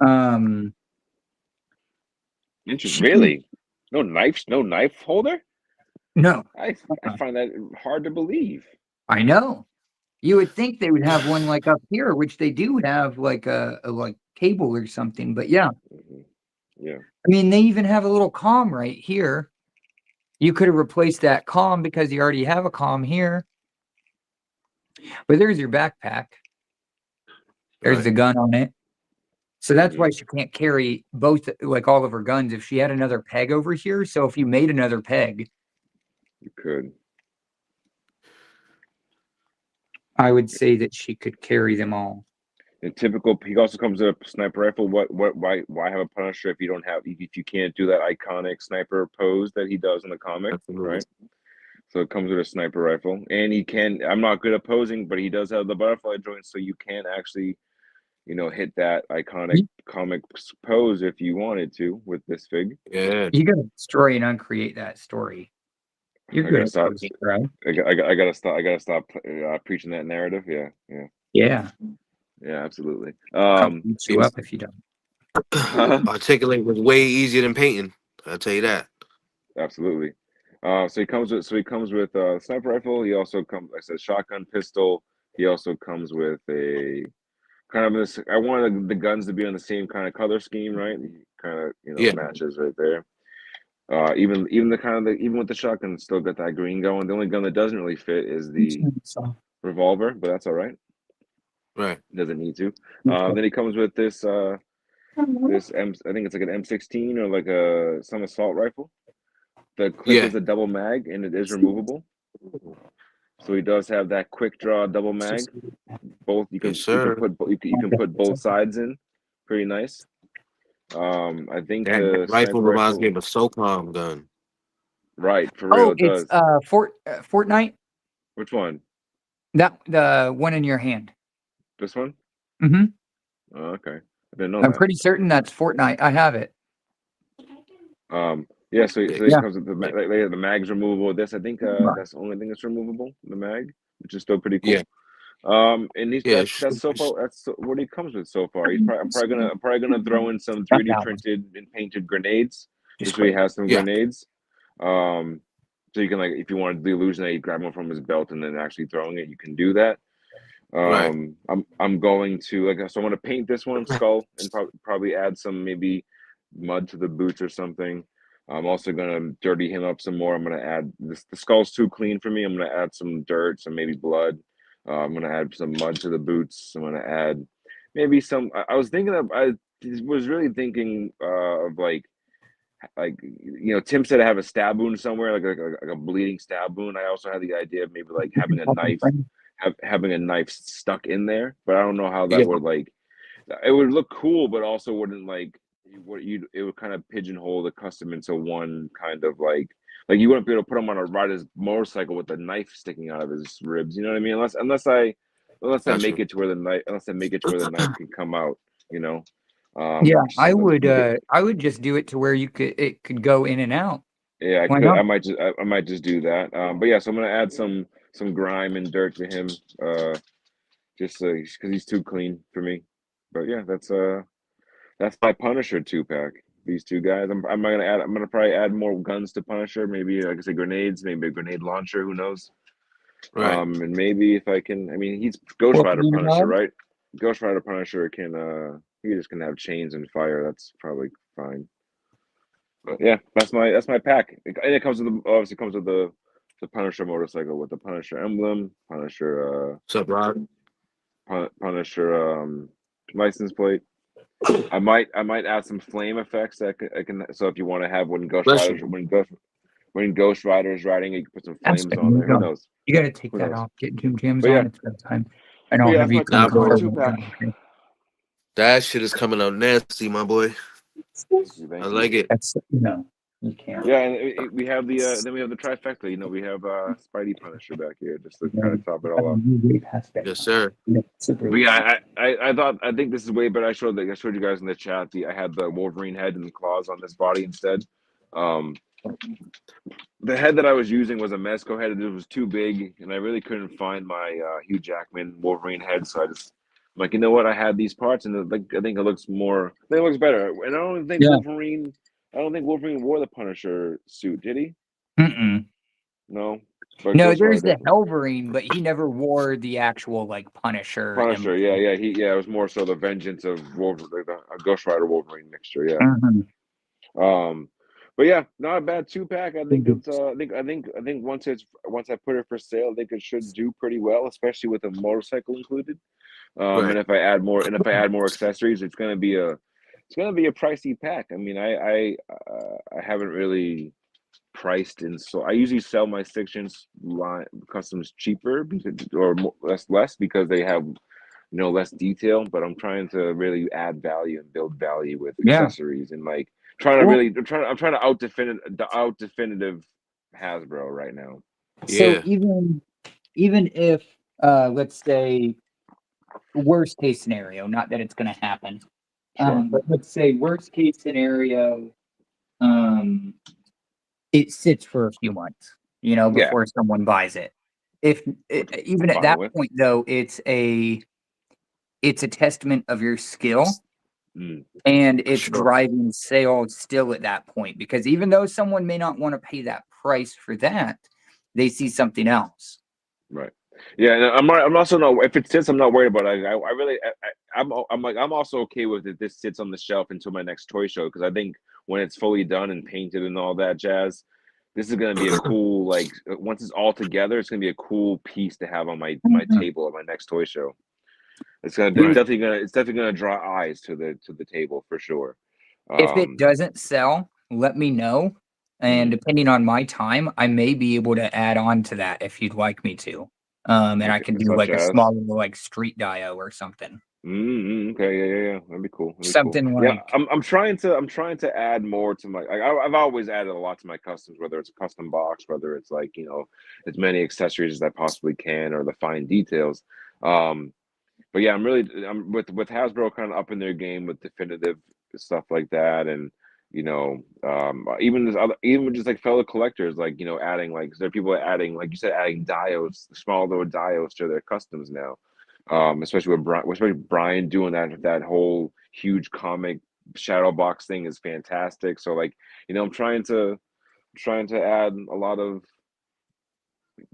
Um Interesting. she can Really? No knife. No knife holder. no. I uh-uh. find that hard to believe. I know. You would think they would have one like up here, which they do have like a like cable or something, but yeah. Mhm. Yeah. I mean, they even have a little comm right here. You could have replaced that comm because you already have a comm here. But there's your backpack. There's Right. the gun on it. So that's Mhm. why she can't carry both, like all of her guns. If she had another peg over here, so if you made another peg, You could. I would say that she could carry them all. In typical, he also comes with a sniper rifle. Why have a Punisher if you don't have, if you can't do that iconic sniper pose that he does in the comic, Absolutely. right? So it comes with a sniper rifle, and he can. I'm not good at posing, but he does have the butterfly joint, so you can actually, hit that iconic You, comic pose if you wanted to with this fig. Yeah. you gotta destroy and uncreate that story. You're I good gotta at stop. posing, bro. I gotta stop. I gotta stop preaching that narrative. Yeah, yeah, Yeah, yeah. Absolutely. I'll beat you up if you don't. Articulating is way easier than painting. I'll tell you that. Absolutely. He comes with a sniper rifle. He also comes, like I said, shotgun, pistol. He also comes with a kind of this. I wanted the guns to be on the same kind of color scheme, right? Kind of Yeah. matches right there. Even the kind of even with the shotgun, still got that green going. The only gun that doesn't really fit is the revolver, but that's all right. Right. Doesn't need to. Then he comes with this I think it's like an M16 or like some assault rifle. The clip Yeah. is a double mag and it is removable. So he does have that quick draw double mag. Both Yes, you can sir. put you can put both sides in. Pretty nice. I think That the rifle sniper reminds me rifle, of a SOCOM gun. right, for real Oh, it it's does. Fortnite. Which one? That the one in your hand. This one? Hmm. Oh, okay. I didn't know I'm that. pretty certain that's Fortnite. I have it. Yeah, so Yeah. it Yeah. comes with the Yeah. the mag's removable. This I think that's the only thing that's removable, the mag, which is still pretty Yeah. cool. And he's Yeah. that's so far. What he comes with so far. I'm probably gonna throw in some 3D That one. printed and painted grenades, just Just so he wait. has some Yeah. grenades. Um, so you can, like, if you want the illusion that you grab one from his belt and then actually throwing it, you can do that. Right. I'm going to, so I'm gonna paint this one skull and probably add some maybe mud to the boots or something. I'm also gonna dirty him up some more. I'm gonna add this. The skull's too clean for me. I'm gonna add some dirt, some maybe blood. I'm gonna add some mud to the boots. I'm gonna add maybe some. I was thinking of. I was really thinking of like Tim said I have a stab wound somewhere, like a bleeding stab wound. I also had the idea of maybe like having a knife, having a knife stuck in there, but I don't know how that Yeah. would like. It would look cool, but also wouldn't like what you. It would kind of pigeonhole the custom into one kind of like you wouldn't be able to put him on a rider's motorcycle with a knife sticking out of his ribs. You know what I mean? Unless I Gotcha. make it to where the knife can come out. You know. Yeah, Which is I would just do it to where it could go in and out. yeah, I Why could. not? I might just do that. But yeah, so I'm gonna add some grime and dirt to him. Just because he's too clean for me. But yeah, that's my Punisher 2 pack. These two guys. I'm gonna probably add more guns to Punisher. Maybe like I said, grenades. Maybe a grenade launcher. Who knows? Right. And maybe if I can. I mean, he's Ghost What Rider can you Punisher, add? right? Ghost Rider Punisher can. He just can have chains and fire. That's probably fine. But yeah, that's my pack. And it comes with obviously comes with the Punisher motorcycle with the Punisher emblem, Punisher What's up, Rod? Punisher license plate. I might add some flame effects that I can so if you want to have Bless you. When Ghost Rider is riding, you can put some That's flames good. on there. Who knows? You got to take Who that knows? off. Get Jim Jams But yeah, on. It's that time. I know. that's Have you my come Nah, that's my boy. before? 2 pack. That shit is coming out nasty, my boy. Thank you, I thank you. like it. That's no, you can't. Yeah, and we have the then we have the trifecta. You know, we have Spidey Punisher back here just to kind of top it all off. You way past Yes, bedtime. sir. Super But late. yeah, I think this is way better. I showed you guys in the chat. I had the Wolverine head and the claws on this body instead. Um, the head that I was using was a Mezco head. It was too big, and I really couldn't find my Hugh Jackman Wolverine head. So I'm like, you know what? I had these parts, and I think it looks more. I think it looks better. And Yeah. I don't think Wolverine wore the Punisher suit. Did he? Mm-mm. No. But No, Ghost Rider there's the definitely. Helverine, but he never wore the actual like Punisher Punisher, emblem. yeah. It was more so the vengeance of Wolverine, like the Ghost Rider Wolverine mixture. Yeah. Mhm. But yeah, not a bad 2 pack. I think Mhm. it's I think once I put it for sale, I think it should do pretty well, especially with a motorcycle included. Right. And if I add more accessories, it's gonna be a pricey pack. I mean, I haven't really priced in, so I usually sell my sections line customs cheaper because or less because they have less detail, but I'm trying to really add value and build value with Yeah. accessories and like Well, I'm trying to out definitive Hasbro right now. so Yeah. even if let's say worst case scenario, not that it's going to happen, Sure. but let's say worst case scenario, um, it sits for a few months, Yeah, before someone buys it. If which even I'm at fine that with. point though, it's a testament of your skill Mm, and it's Sure. driving sales still at that point because even though someone may not want to pay that price for that, they see something else. right. Yeah, and I'm also not if it sits, I'm not worried about it. I really I'm like I'm also okay with it. This sits on the shelf until my next toy show because I think when it's fully done and painted and all that jazz, this is gonna be a cool once it's all together, it's gonna be a cool piece to have on my Mhm. table at my next toy show. Right. It's definitely gonna draw eyes to the table for sure. If it Um, doesn't sell, let me know. And mhm. depending on my time, I may be able to add on to that if you'd like me to. And I Okay, can do such like a as. small little like street dio or something. Okay, yeah. That'd be cool. That'd be cool. Something Yeah, like I'm trying to add more to my. I've always added a lot to my customs, whether it's a custom box, whether it's like as many accessories as I possibly can, or the fine details. Um, but yeah, I'm with Hasbro kind of up in their game with definitive stuff like that, and even with just like fellow collectors, like adding like 'cause there are people adding like you said, adding dios, small little dios to their customs now. Especially Brian doing that whole huge comic shadow box thing is fantastic. So like I'm trying to add a lot of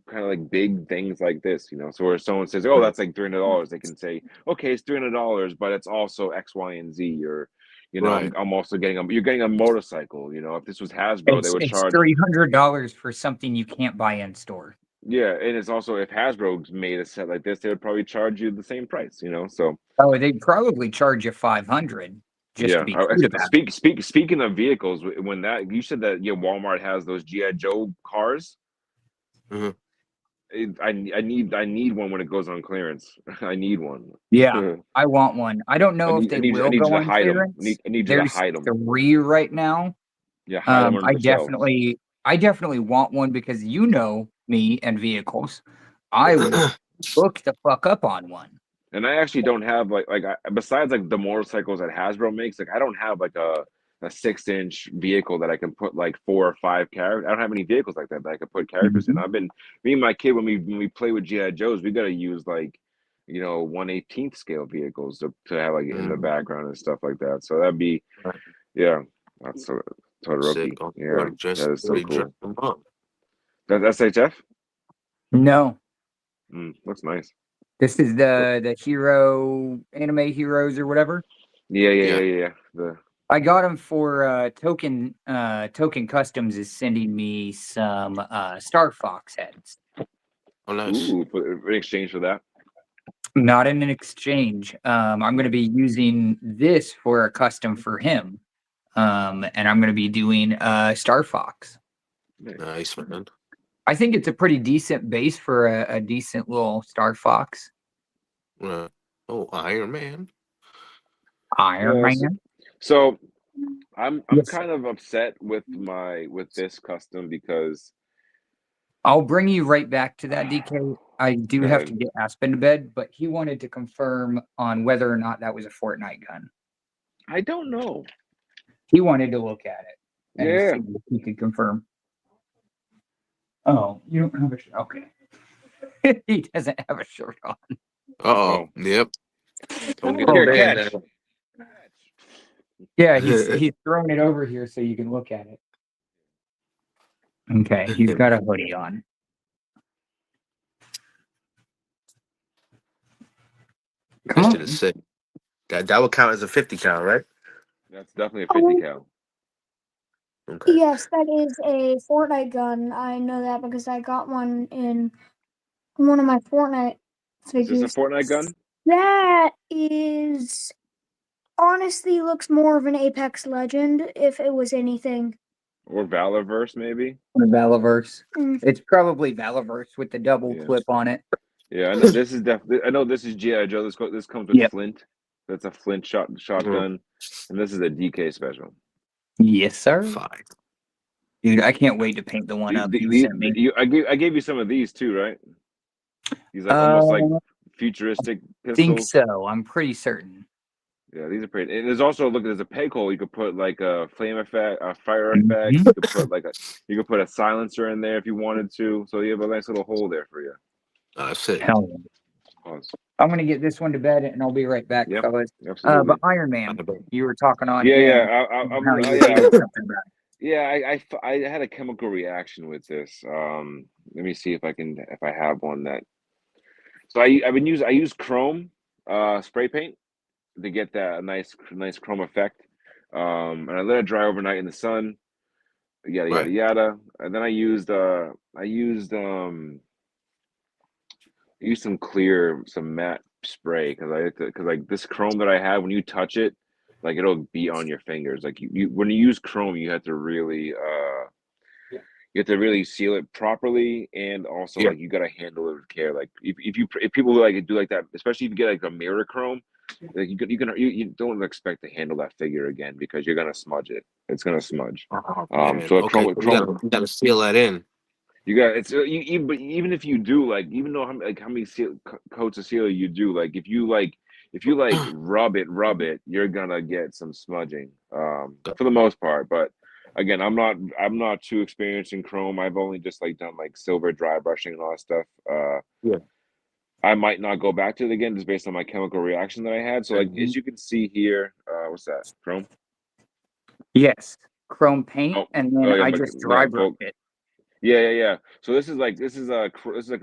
kind of like big things like this, so where someone says, oh, Right. that's like $300, they can say, okay, it's $300, but it's also X, Y, and Z. Or Right. I'm also getting you're getting a motorcycle. If this was Hasbro, they would it's charge. $300 for something you can't buy in store. Yeah, and it's also if Hasbro made a set like this, they would probably charge you the same price. So Oh, they'd probably charge you 500 just to yeah. be cute about it. Speaking of vehicles, when that you said that Walmart has those GI Joe cars. Mhm. I need one when it goes on clearance. I need one. Yeah, I want one. I don't know if they I will need you go to on hide them. clearance. I need you to There's hide them. 3 right now. Yeah, hide them under I the shelves. definitely want one because me and vehicles. I will hook the fuck up on one. And I actually don't have besides like the motorcycles that Hasbro makes, like I don't have like a 6-inch vehicle that I can put like 4 or 5 characters. I don't have any vehicles like that I could put characters in. Mhm. I've been me and my kid when we play with GI Joes, we gotta use like 1/18th scale vehicles to have like in the Mm, background and stuff like that. So that'd be right. yeah, that's so Sick. Todoroki. Oh, you Yeah, that is so already cool. dressed them up. That's SHF. No, Looks nice. this is the hero anime heroes or whatever. Yeah, yeah, Yeah. yeah, yeah. The I got them for Token Customs is sending me some Star Fox heads. Oh, nice. ooh, in exchange for that. Not in an exchange. I'm going to be using this for a custom for him. And I'm going to be doing Star Fox. Nice. Nice, man. I think it's a pretty decent base for a decent little Star Fox. Oh, Iron Man. Iron Yeah, Man. so I'm Yes, sir. kind of upset with this custom because I'll bring you right back to that, DK. I do go have to ahead. get Aspen to bed, but he wanted to confirm on whether or not that was a Fortnite gun. I don't know. He wanted to look at it and Yeah. see if he could confirm. Oh, you don't have a shirt. Okay. He doesn't have a shirt on. Uh-oh. Oh, Yep. Don't get Oh, him here, banned catch. now. yeah, he's throwing it over here so you can look at it. Okay, he's got a hoodie on. Come That shit on. is sick. That would count as a 50 count, right? That's definitely a 50 Oh, cal. Okay. yes, that is a Fortnite gun. I know that because I got one in one of my Fortnite Is this a figures. Fortnite gun That is honestly looks more of an Apex Legend if it was anything. or Valorverse maybe? The Valaverse. Mm. It's probably Valaverse with the double Yeah. clip on it. Yeah, I know this is definitely. I know this is GI Joe. This comes with Yep. Flint. That's a Flint shotgun, and this is a DK special. Yes, sir. Fine. Dude, I can't wait to paint the one up you sent me. I gave you some of these too, right? These like almost like futuristic Think pistols. so. I'm pretty certain. Yeah, these are pretty. And there's also there's a peg hole. You could put like a flame effect, a fire effect. Mhm. You could put a silencer in there if you wanted to. So you have a nice little hole there for you. Sick. Hell yeah. Pause. I'm gonna get this one to bed and I'll be right back, Yep, fellas. absolutely. But Iron Man, you were talking on Yeah, him. yeah. How you were doing something about it. Yeah. I had a chemical reaction with this. Let me see if I have one that. So I use chrome, spray paint to get that nice chrome effect. And I let it dry overnight in the sun. Yada yada Right. yada. And then I used some matte spray because like this chrome that I have, when you touch it, like it'll be on your fingers. Like you when you use chrome, you have to really seal it properly, and also Yeah. like you gotta handle it with care. Like if people like do like that, especially if you get like a mirror chrome, like you don't expect to handle that figure again because you're gonna smudge it. It's gonna smudge. Oh, man. So a Okay. chrome You gotta seal that in. you got it's but even if you do like even though how many coats of sealer you do if you like rub it you're gonna get some smudging for the most part. But again, I'm not too experienced in chrome. I've only just like done like silver dry brushing and all that stuff. Yeah. I might not go back to it again just based on my chemical reaction that I had. So like Mhm. as you can see here, what's that, chrome? Yes, chrome paint, Oh, and then yeah, I but just yeah, dry brushed it. Yeah. So this is like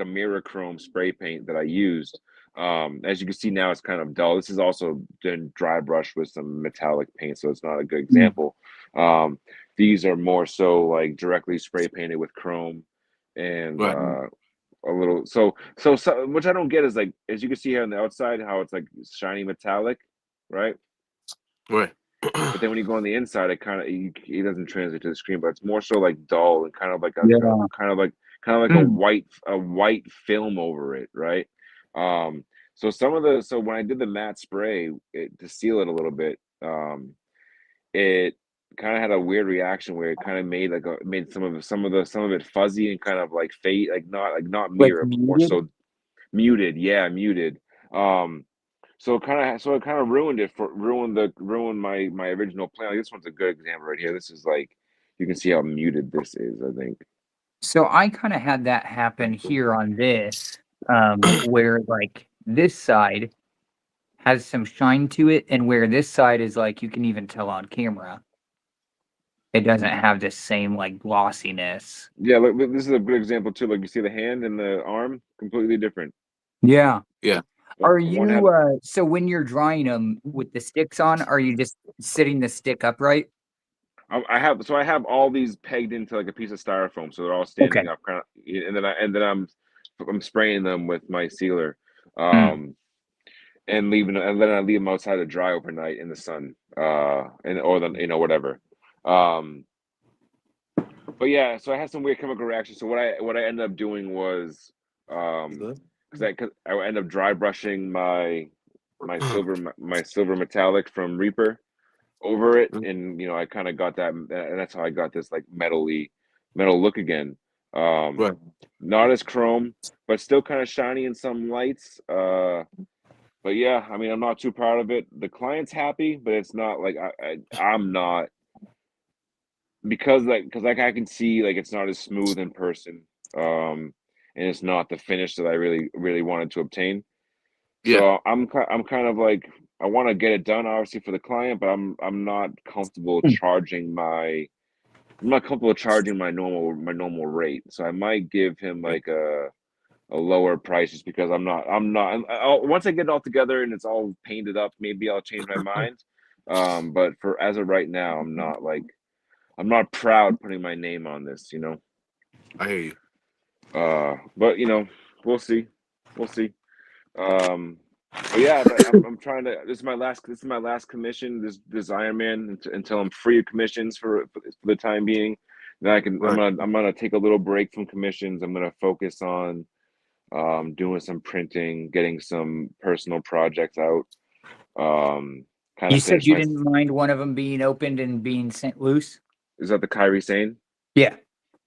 a mirror chrome spray paint that I used. As you can see now, it's kind of dull. This is also been dry brushed with some metallic paint, so it's not a good Mm. example. These are more so like directly spray painted with chrome and Right. a little. So which I don't get is like as you can see here on the outside, how it's like shiny metallic, right? Right. But then when you go on the inside, it doesn't translate to the screen, but it's more so like dull and kind of like Yeah. a Mm. white film over it, right? So when I did the matte spray to seal it a little bit, it kind of had a weird reaction where it kind of made some of it fuzzy and kind of like fade, like not Like mirror, but more muted. so muted. Yeah, muted. Um, So it kind of ruined my original plan. Like, this one's a good example right here. This is like, you can see how muted this is, I think. So I kind of had that happen here on this, where like this side has some shine to it, and where this side is like you can even tell on camera, it doesn't have this same like glossiness. Yeah, look, this is a good example too. Like, you see the hand and the arm, completely different. Yeah. Yeah. Are One had you so when you're drying them with the sticks on, are you just sitting the stick upright? I have all these pegged into like a piece of styrofoam, so they're all Okay. standing up, kind of, and then I'm spraying them with my sealer, Mm. and then I leave them outside to dry overnight in the sun, and or then whatever, um, but yeah, so I had some weird chemical reactions. So what I ended up doing was, You um, good? because I ended up dry brushing my silver metallic from Reaper over it, Mm, and I kind of got that, and that's how I got this like metal look again. Um, right. Not as chrome, but still kind of shiny in some lights. But yeah, I mean, I'm not too proud of it. The client's happy, but it's not like I'm not, because like I can see like it's not as smooth in person, and it's not the finish that I really wanted to obtain. Yeah. So I'm kind of like, I want to get it done obviously for the client, but I'm not comfortable Mm. charging my normal rate. So I might give him Yeah. like a lower price, just because once I get it all together and it's all painted up, maybe I'll change my mind. But for as of right now, I'm not proud putting my name on this. I hear you. But we'll see. We'll see. Um, but yeah, but I'm trying to. This is my last commission. This Iron Man, until I'm free of commissions for the time being. Then Right. I'm gonna take a little break from commissions. I'm gonna focus on doing some printing, getting some personal projects out. Um, Kind You of said finish you my. didn't mind one of them being opened and being sent loose? Is that the Kyrie Sane? Yeah.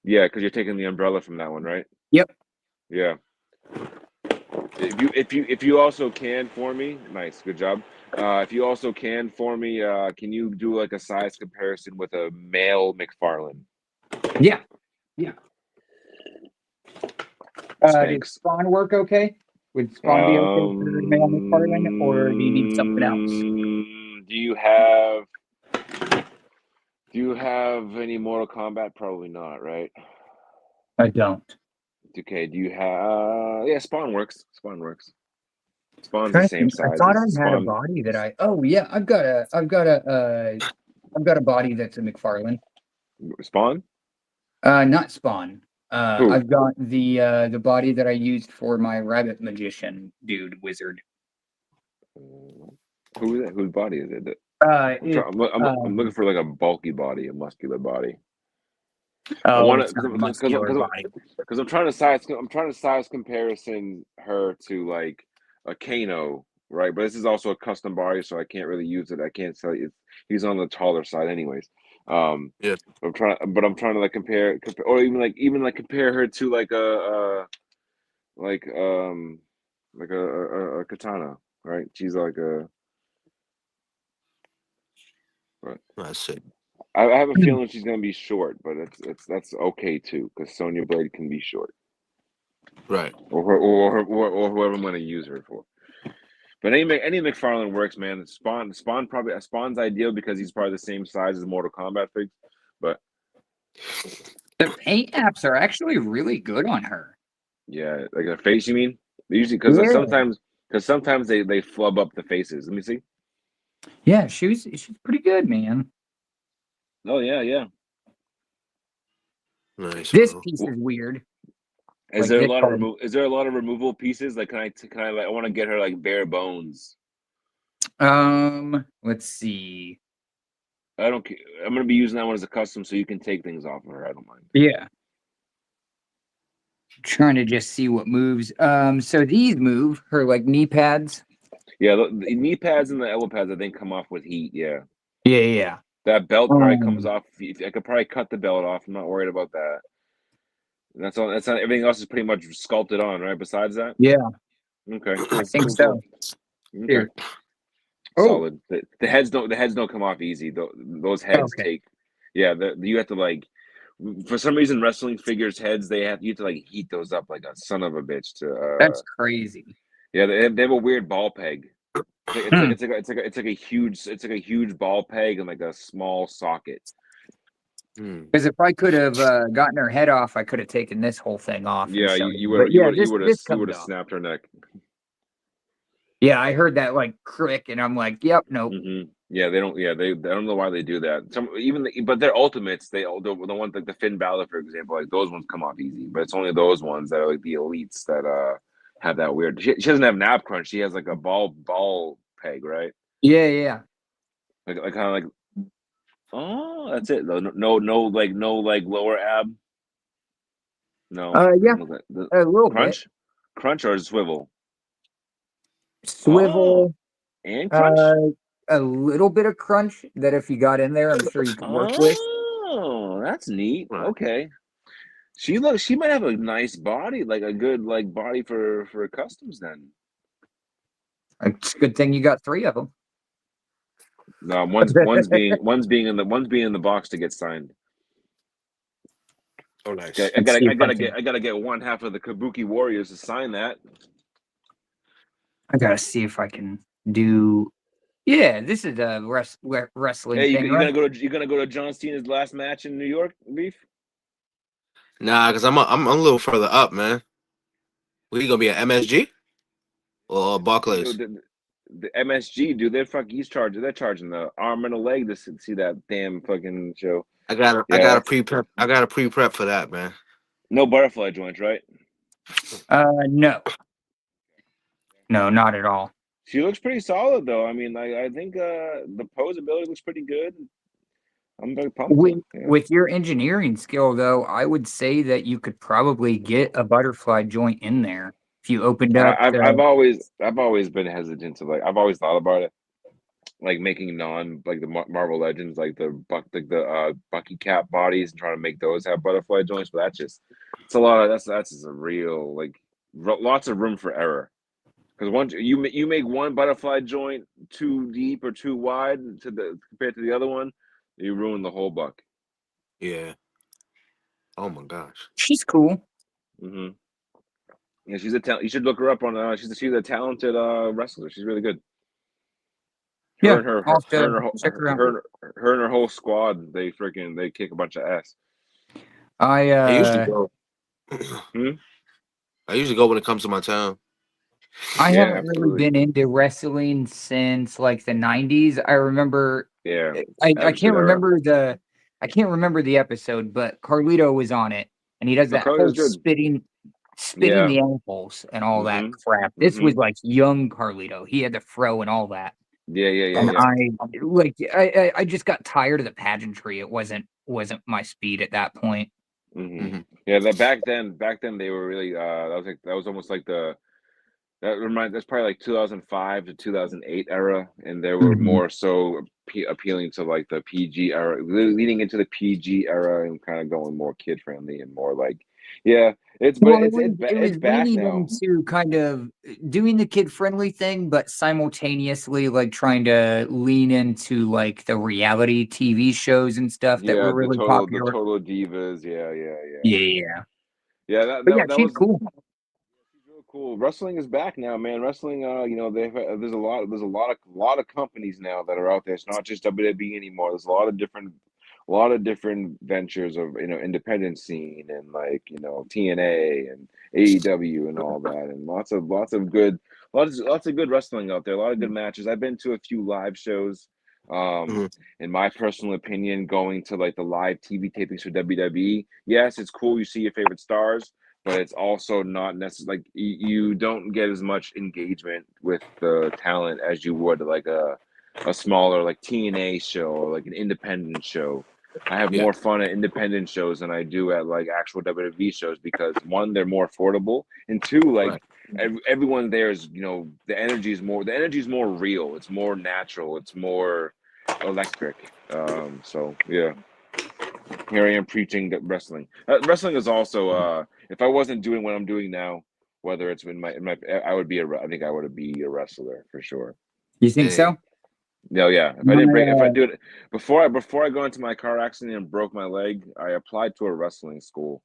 Yeah, because you're taking the umbrella from that one, right? Yep. Yeah. If you also can for me, nice, good job. If you also can for me, can you do like a size comparison with a male McFarlane? Yeah. Yeah. Did Spanx. Spawn work okay? Would Spawn be okay for male McFarlane, or do you need something else? Do you have any Mortal Kombat? Probably not, right? I don't. Okay, do you have yeah, Spawn works. Spawn works. Spawn's the Trying to same think. I size thought as I had a Spawn. body that oh yeah, I've got a body that's a McFarlane. Spawn? Not Spawn. Who? I've got the body that I used for my rabbit magician dude wizard. Who is that? Whose body is it? I'm It's trying. I'm looking for like a bulky body, a muscular body. I oh, want to it's not a muscular body. because I'm trying to size comparison her to like a Kano, right? But this is also a custom body, so I can't really use it. I can't tell you. He's on the taller side, anyways. Um, Yeah. I'm trying to like compare, or even like compare her to like like um a katana, right? She's like a. Right. I see. I have a feeling she's gonna be short, but that's okay too, because Sonya Blade can be short, Right. or whoever I'm gonna use her for. But any McFarlane works, man. Spawn's ideal because he's probably the same size as Mortal Kombat figs. But The paint apps are actually really good on her. yeah, like a face, you mean? Usually, Yeah. because sometimes they flub up the faces. Let me see. Yeah, she's pretty good, man. Oh yeah, yeah. Nice, This bro. piece is weird. Is Like there a this lot of card. Is there a lot of removable pieces? Like, can I like, I want to get her like bare bones. Let's see. I don't. I'm gonna be using that one as a custom, so you can take things off of her. I don't mind. Yeah. Trying to just see what moves. So these move her like knee pads. Yeah, the knee pads and the elbow pads, I think, come off with heat. Yeah, Yeah, yeah. that belt probably comes Um, off. I could probably cut the belt off. I'm not worried about that. And that's all. That's not, everything else is pretty much sculpted on, right? Besides that, yeah, okay, I cool, think cool, cool. so. Okay. Here. Oh, Solid. The heads don't come off easy. Those heads okay. take. Yeah, you have to like. For some reason, wrestling figures heads you have to like heat those up like a son of a bitch to. That's crazy. Yeah, they have a weird ball peg. Hmm. It's like a huge ball peg and like a small socket. Because if I could have gotten her head off, I could have taken this whole thing off and Yeah, shown you you. would But yeah, you would have this comes off. snapped her neck. Yeah, I heard that like crick, and I'm like, yep, nope. Yeah, they don't. Yeah, they. I don't know why they do that. But their ultimates, the ones like the Finn Balor, for example, like those ones come off easy. But it's only those ones that are like the elites that have that weird. She doesn't have nab crunch. She has like a ball peg, right? Yeah, yeah. Like kind of like. Oh, that's it. No like lower ab. No, Yeah, doesn't look like a little bit. crunch or swivel. Oh, Swivel, and crunch. uh, a little bit of crunch that if you got in there, I'm sure you could work with. Oh, that's neat. Right. Okay. She might have a nice body, like a good like body for customs then. It's a good thing you got 3 of them. No, one's being in the box to get signed. Oh, nice. Okay, Let's see if I can. I gotta get one half of the Kabuki Warriors to sign that. I gotta see if I can do. Yeah, this is a wrestling Hey, thing, you right? gonna go to John Cena's last match in New York, Beef? Nah, because I'm a little further up, man. We gonna be at MSG or Barclays? The MSG, dude, they're charging the arm and a leg to see that damn fucking show. I gotta Yeah, pre-prep. I gotta pre-prep for that, man. no butterfly joints, right? No, no, not at all. She looks pretty solid though. I mean, I think the pose ability looks pretty good. I'm very pumped. With your engineering skill, though, I would say that you could probably get a butterfly joint in there if you opened up. I've always been hesitant to like. I've always thought about it, like making like the Marvel Legends, like the Bucky cap bodies, and trying to make those have butterfly joints. But it's a lot of that's just a real like lots of room for error. Because once you make one butterfly joint too deep or too wide compared to the other one, you ruin the whole buck. Yeah. Oh my gosh. She's cool. Mm-hmm. Yeah, she's a talent. You should look her up on. She's a talented wrestler. She's really good. Her Yeah, and her I'll have her to and her, check her out. her and her whole squad. They kick a bunch of ass. I usually I go. Hmm? I usually go when it comes to my town. I Yeah, haven't really absolutely. been into wrestling since like the 90s. I remember Yeah, I Attitude Era. can't remember the episode, but Carlito was on it and he does No, that Carly whole was good. spitting Yeah. the ankles and all that Mm-hmm. crap. This Mm-hmm. was like young Carlito. He had the fro and all that. And Yeah. I just got tired of the pageantry. It wasn't my speed at that point. Mm-hmm. Mm-hmm. Yeah, that back then they were really that was almost like that's probably like 2005 to 2008 era, and they were Mhm. more so appealing to like the PG era, leading into the PG era, and kind of going more kid friendly and more like, yeah, Well, it it's was back leaning now. into kind of doing the kid friendly thing, but simultaneously like trying to lean into like the reality TV shows and stuff that Yeah, were really the popular. total divas. Yeah. Yeah. But yeah, That she's was cool. She's real cool. Wrestling is back now, man. Wrestling, there's a lot of companies now that are out there. It's not just WWE anymore. There's a lot of different ventures of independent scene and like TNA and AEW and all that, and lots of good wrestling out there. A lot of good matches. I've been to a few live shows. Um, Mm-hmm. in my personal opinion, going to like the live TV tapings for WWE, yes, it's cool. You see your favorite stars, but it's also not necessarily like you don't get as much engagement with the talent as you would like a smaller like TNA show or like an independent show. I have Yeah. more fun at independent shows than I do at like actual WWE shows because one, they're more affordable, and two, like Right. everyone there is the energy is more real. It's more natural. It's more electric. So yeah. Here I am preaching that wrestling. Wrestling is also if I wasn't doing what I'm doing now, whether it's in my I would be I think I would be a wrestler for sure. You think Hey, so? No, yeah. If I My, didn't break, if I do it before I go into my car accident and broke my leg, I applied to a wrestling school,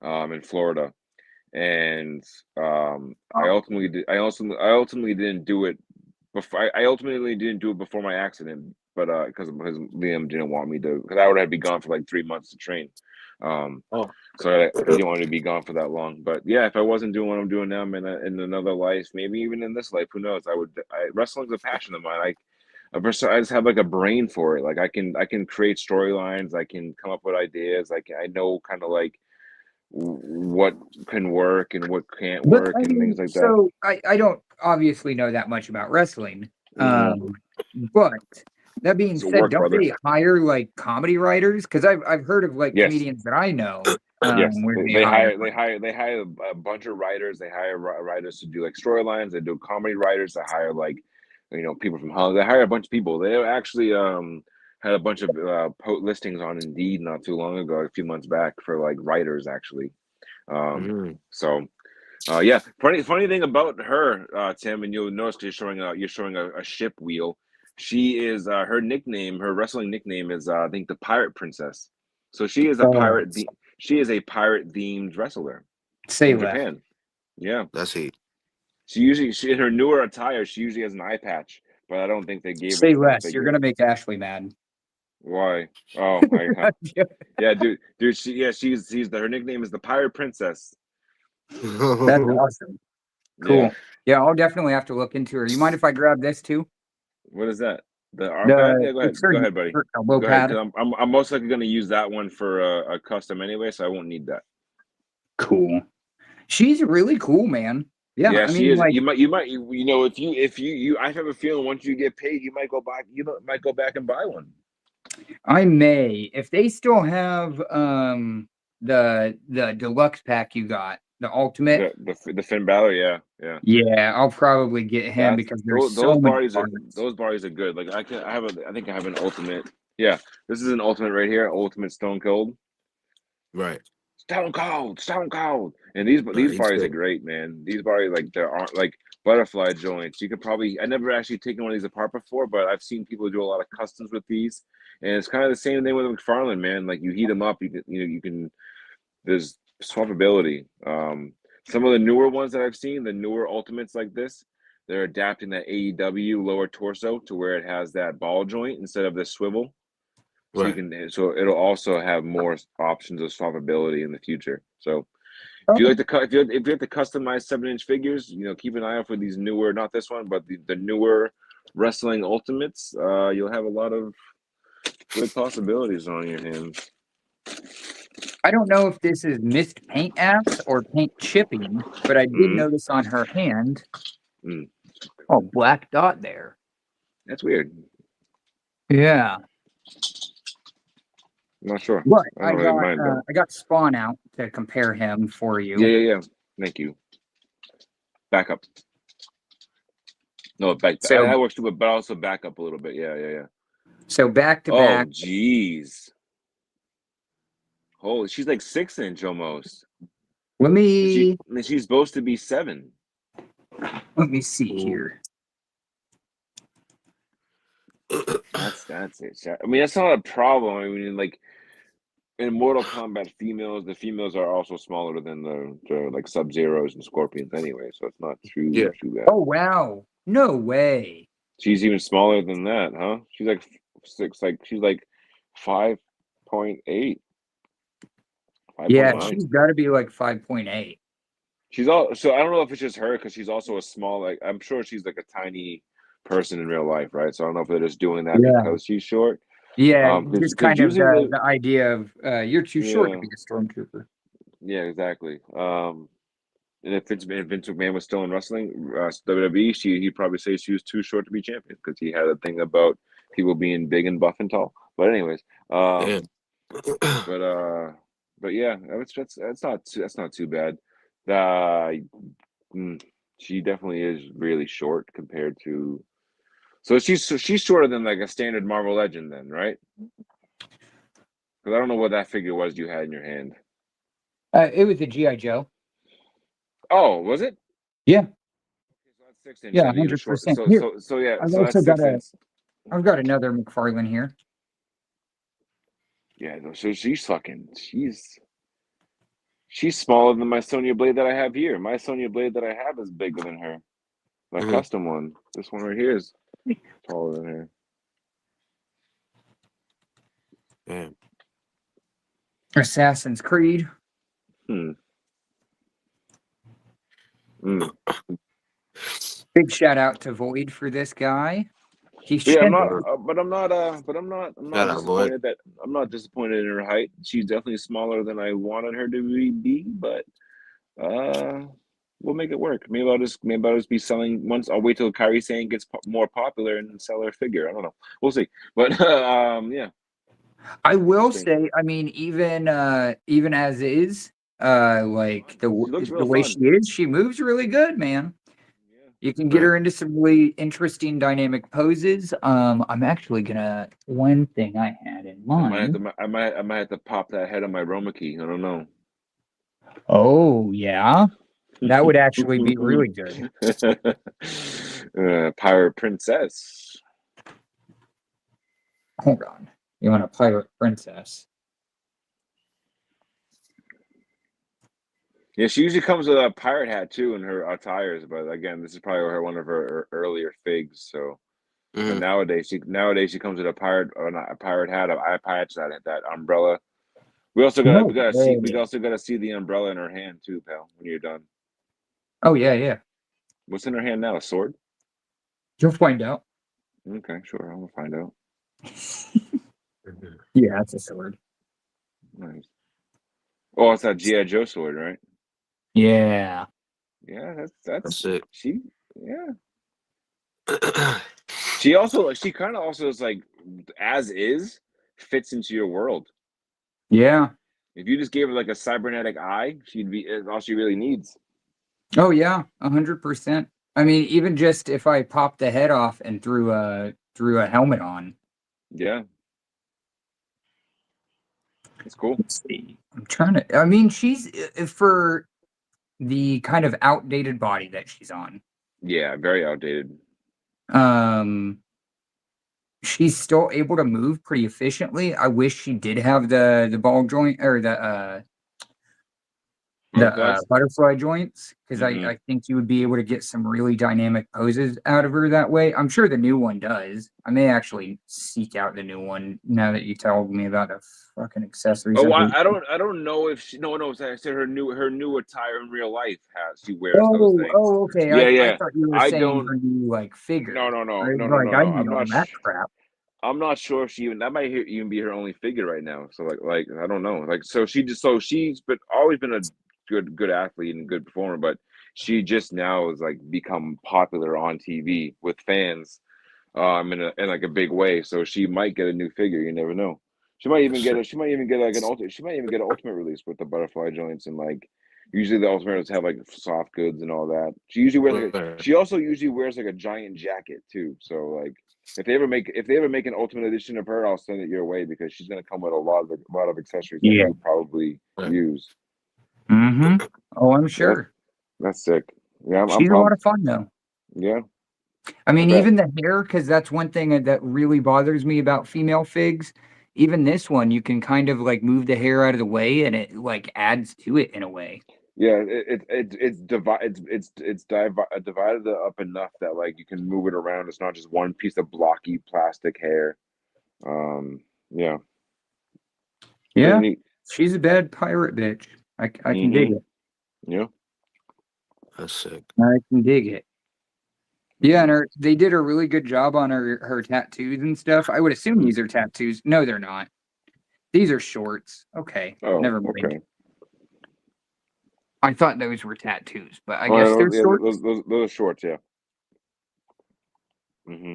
in Florida, and I ultimately didn't do it before. I ultimately didn't do it before my accident, but because Liam didn't want me to, because I would have to be gone for like 3 months to train. Um, oh, so he didn't want me to be gone for that long. But yeah, if I wasn't doing what I'm doing now, I'm in another life, maybe even in this life, who knows? Wrestling's a passion of mine. I just have like a brain for it. Like I can create storylines. I can come up with ideas. I know kind of like what can work and what can't but work I and things mean, like that. so I don't obviously know that much about wrestling. Hmm. But that being So said, work, don't brother. they hire like comedy writers? Because I've heard of like Yes. comedians that I know, Yes, where they they hire. hire a bunch of writers. They hire writers to do like storylines. They do comedy writers. They hire like, people from Hollywood. They hire a bunch of people. They actually had a bunch of listings on Indeed not too long ago, a few months back, for like writers actually. mm. So yeah, funny thing about her, Tim, and you'll notice 'cause you're showing a ship wheel. She is her wrestling nickname is I think the Pirate Princess. So Oh, she is a pirate themed wrestler say from less. Japan. Yeah, That's heat. she in her newer attire she usually has an eye patch, but I don't think they gave it Say to that less. You're figure. gonna make Ashley mad. Why? Oh, yeah, dude, her nickname is the Pirate Princess. That's awesome. Yeah, Cool. Yeah, I'll definitely have to look into her. You mind if I grab this too? what is that? The arm pad? The Yeah, it's go ahead, buddy. her elbow Go ahead, pad. because I'm most likely going to use that one for a custom anyway, so I won't need that. Cool. She's really cool, man. Yeah, Yeah, I she mean, is. like If you I have a feeling once you get paid, you might go back. Might go back and buy one. I may if they still have the deluxe pack you got, the ultimate. The Finn Balor, yeah, yeah. Yeah, I'll probably get him That's because there's so those many bodies are parts. good. Like I think I have an ultimate. Yeah, this is an ultimate right here. Ultimate Stone Cold. Right. Stone Cold, and Nah, these he's bodies are sick. great, man. These bodies like there aren't like butterfly joints. You could probably I never actually taken one of these apart before, but I've seen people do a lot of customs with these, and it's kind of the same thing with McFarlane, man. Like you heat them up, you can there's swappability. Some of the newer ones that I've seen, the newer ultimates like this, they're adapting that AEW lower torso to where it has that ball joint instead of the swivel. Right. So it'll also have more options of swappability in the future. So if you Oh, like to cut, if you have to customize 7-inch figures, keep an eye out for these newer, not this one, but the newer wrestling ultimates. You'll have a lot of good possibilities on your hands. I don't know if this is missed paint apps or paint chipping, but I did Mm, notice on her hand, mm. oh, black dot there. That's weird. Yeah, I'm not sure. but I don't really mind though. I got Spawn out to compare him for Yeah, you. yeah, yeah. Thank you. Back up. No, So that works too, but also back up a little bit. Yeah, yeah, yeah. so back to Oh, back. jeez. Holy, she's like 6-inch almost. Let And me she's supposed to be 7. see Ooh. here. That's it. I mean, that's not a problem. I mean, like in Mortal Kombat, the females are also smaller than the like Sub Zeros and Scorpions anyway, so it's not Yeah. too bad. Oh wow, no way. She's even smaller than that, huh? She's like she's like 5.8, Yeah, 5.9. she's got to be like 5.8. She's all so I don't know if it's just her because she's also a small like I'm sure she's like a tiny person in real life, right? So I don't know if they're just doing that Yeah, because she's short. yeah, just Because kind of usually the idea of you're too short to yeah, be a stormtrooper. yeah, exactly. And if Vince McMahon was still in wrestling, WWE, he'd probably say she was too short to be champion because he had a thing about people being big and buff and tall. But anyways, Damn. but uh, but yeah, that's not too bad. Uh, she definitely is really short compared to. So she's shorter than like a standard Marvel Legend, then, right? Because I don't know what that figure was you had in your hand. It was a GI Joe. Oh, was it? Yeah, So that's 6 inch. yeah, And he's a short. 100%. Here, So yeah. I've So also that's got 6 inch. I've got another McFarlane here. Yeah. No, so she's smaller than my Sonya blade that I have here. My Sonya blade that I have is bigger than her. My Mhm. custom one. This one right here is taller than her. Yeah. Assassin's Creed. Hmm. Mm. Big shout out to Void for this guy. He But yeah, sent I'm Shout not out, boy. disappointed in her height. She's definitely smaller than I wanted her to be, but uh, we'll make it work. Maybe I'll just be selling once. I'll wait till Kyrie Sane gets more popular and sell her figure. I don't know. We'll see. But yeah, I will interesting. say, I mean, even as is, like She looks the real way she fun. is, she moves really good, man. Yeah. You can get Yeah. her into some really interesting dynamic poses. I'm actually gonna one thing I had in mind. I might have to pop that head on my Roma key. I don't know. Oh yeah, that would actually be really good. Pirate Princess. Hold on, you want a pirate princess? Yeah, she usually comes with a pirate hat too in her attires, but again, this is probably one of her earlier figs. So, but Mhm. nowadays she comes with a pirate or not a pirate hat, an eye patch, that umbrella. No We way. also gotta see the umbrella in her hand too, pal. When you're done, Oh yeah, yeah. what's in her hand now? A sword? You'll find out. Okay, sure, I'm gonna find out. Mhm. Yeah, it's a sword. Nice. Oh, it's that GI Joe sword, right? Yeah. Yeah, That's it. she. Yeah, she kind of also is like as is fits into your world. Yeah. If you just gave her like a cybernetic eye, she'd be all she really needs. Oh yeah, 100%. I mean, even just if I popped the head off and threw a helmet on. Yeah, it's cool. Let's see. I'm trying to. I mean, she's for the kind of outdated body that she's on. Yeah, very outdated. Um, she's still able to move pretty efficiently. I wish she did have the ball joint or the Butterflies. butterfly joints, because Mm-hmm. I think you would be able to get some really dynamic poses out of her that way. I'm sure the new one does. I may actually seek out the new one now that you told me about the fucking accessories. Oh, I hate them. I don't know if she. No. I said her new attire in real life has she wears those Oh, things. oh, okay. Yeah, I yeah. thought you were I saying don't. her new like No, figure. no, I no, was no, no, like, no, I no. need all that crap. I'm not sure if she even that might even be her only figure right now. So like I don't know. Like so she's been always been a good athlete and good performer, but she just now has like become popular on TV with fans in like a big way. So she might get a new figure. You never know. That's it. She might even get like an ultimate. She might even get an ultimate release with the butterfly joints and like. Usually the ultimates have like soft goods and all that. Word. She also usually wears like a giant jacket too. So like if they ever make an ultimate edition of her, I'll send it your way because she's gonna come with a lot of accessories that Yeah. you probably Right. use. Mm-hmm. Oh, I'm So sure. that's sick. Yeah, I'm She's a lot pumped. of fun though. Yeah, I I mean, bet. even the hair, because that's one thing that really bothers me about female figs. Even this one, you can kind of like move the hair out of the way, and it like adds to it in a way. Yeah, divided up enough that like you can move it around. It's not just one piece of blocky plastic hair. Yeah, pretty Yeah, neat. she's a bad pirate bitch. I can dig Mm-hmm. it. Yeah. That's sick. I can dig it. Yeah, and Mm-hmm. they did a really good job on her tattoos and stuff. I would assume these are tattoos. No, they're not. These are shorts. Okay, Oh, never mind. okay. I thought those were tattoos, but I Oh, yeah, guess they're shorts. those are shorts. Yeah. Mm-hmm.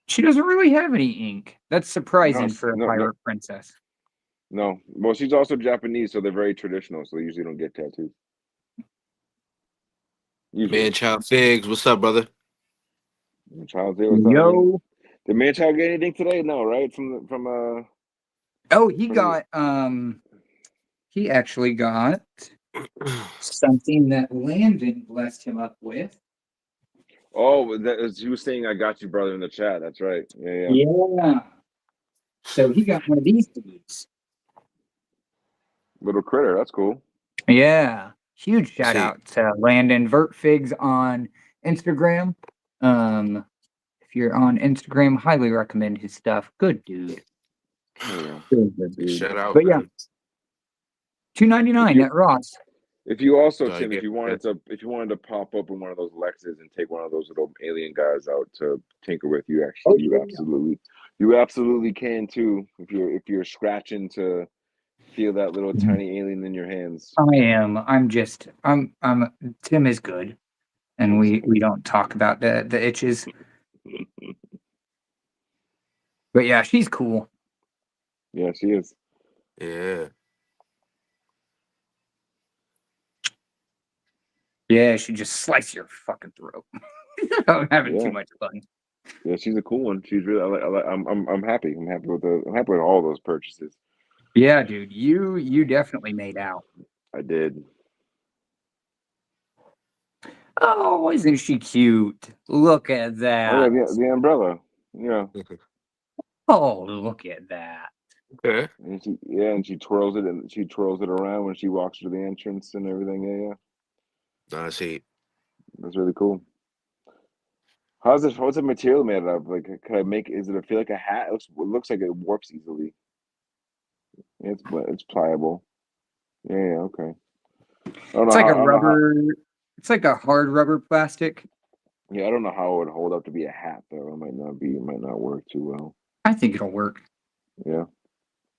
She doesn't really have any ink. That's No, surprising for a no, pirate princess. no. Well, she's also Japanese, so they're very traditional. So they usually don't get tattoos. Man, Usually. Child Figs, what's up, brother? Child Zero, what's up? Yo. Did man child get anything today? No, right? Oh, From he actually got Something that Landon blessed him up with. Oh, he was saying, "I got you, brother," in the chat. That's right. Yeah, yeah. Yeah. So he got one of these dudes. Little critter. That's cool. Yeah. Huge shout See, out to Landon Vertfigs on Instagram. If you're on Instagram, highly recommend his stuff. Good dude. Oh, yeah. Good dude. shout out, But yeah, man. If $2.99 you at Ross. if you also Gotta Tim, get if you wanted to pop open one of those Lexus and take one of those little alien guys out to tinker with, Oh, you absolutely can too. If you're scratching to feel that little yeah. tiny alien in your hands. I am. I'm Tim is good. And we don't talk about the itches. But yeah, she's cool. Yeah, she is. yeah. Yeah, she just slice your fucking throat. I'm having Yeah. too much fun. Yeah, she's a cool one. She's really. I'm happy. I'm happy with all those purchases. Yeah, dude, you definitely made out. I did. Oh, isn't she cute? Look at Oh that. yeah, the umbrella. Yeah, Oh, look at that. Okay. and she twirls it around when she walks through the entrance and everything. Yeah, yeah, Nah, see. that's really cool. What's the material made of? Like, could I make? Is it feel like a hat? It looks like it warps easily. Yeah, it's pliable. Yeah, yeah, okay. I don't It's know like how. a I don't know how. rubber. It's like a hard rubber plastic. Yeah, I don't know how it would hold up to be a hat though. It might not be. It might not work too well. I think it'll work. Yeah.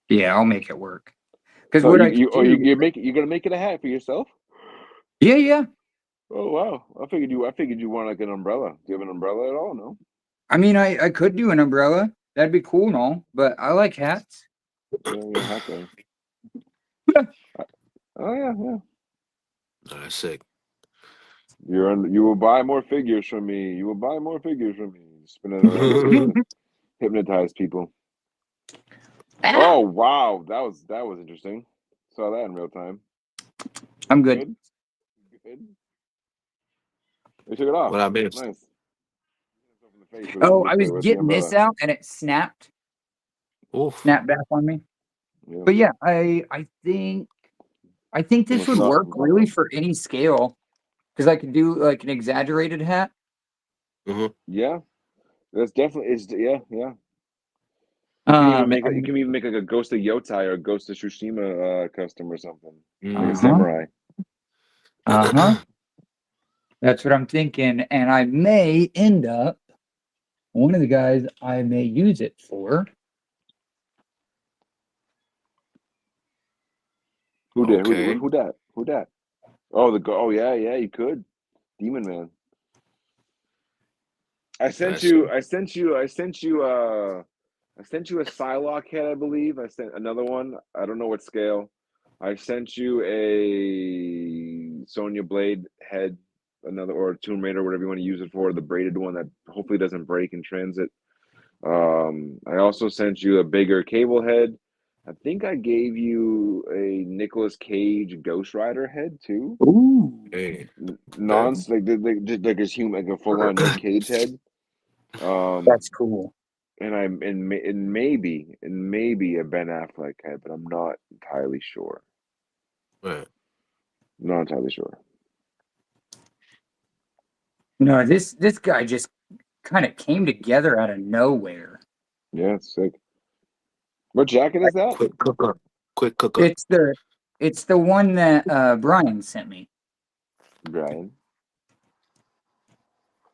Yeah, I'll make it work. Because So what I could do. you're gonna make it a hat for yourself? Yeah, yeah. Oh wow! I figured you want like an umbrella. Do you have an umbrella at all? No. I mean, I could do an umbrella. That'd be cool and all, but I like hats. Yeah, you're a hat guy. Oh yeah, yeah. Nah, that's sick. You will buy more figures from me. You will buy more figures from me. Spin it around so you can hypnotize people. Oh wow, that was interesting. Saw that in real time. I'm good. Good, good. They took it off. What I missed? Nice. In the face Oh, I with was the getting this umbrella. out and it snapped Oof. back on me. Yeah. But yeah, I think this Almost would not. work really for any scale because I could do like an exaggerated hat. Yeah, that's definitely is. Yeah, yeah. You can even make And like a Ghost of Yotai or a Ghost of Tsushima custom or something, like a uh-huh, samurai. uh-huh. That's what I'm thinking. And I may end up one of the guys I may use it for. Who did? Okay. Who that? Who that? Oh, oh yeah, yeah. You could Demon Man. I sent That's you. I sent you. I sent you. I sent you a Psylocke head, I believe. I sent another one. I don't know what scale. I sent you a Sonya Blade head, another or a Tomb Raider, whatever you want to use it for, the braided one that hopefully doesn't break in transit. I also sent you a bigger cable head. I think I gave you a Nicolas Cage Ghost Rider head too. Ooh, hey. Okay. Nonce just like his human, like a full on Nick Cage head. that's cool. And maybe a Ben Affleck head, but I'm not entirely sure. Right. Not entirely sure. No, this guy just kind of came together out of nowhere. Yeah, it's sick. What jacket is that, Quick cook up. Quick cook up. It's the one that Brian sent me. Brian?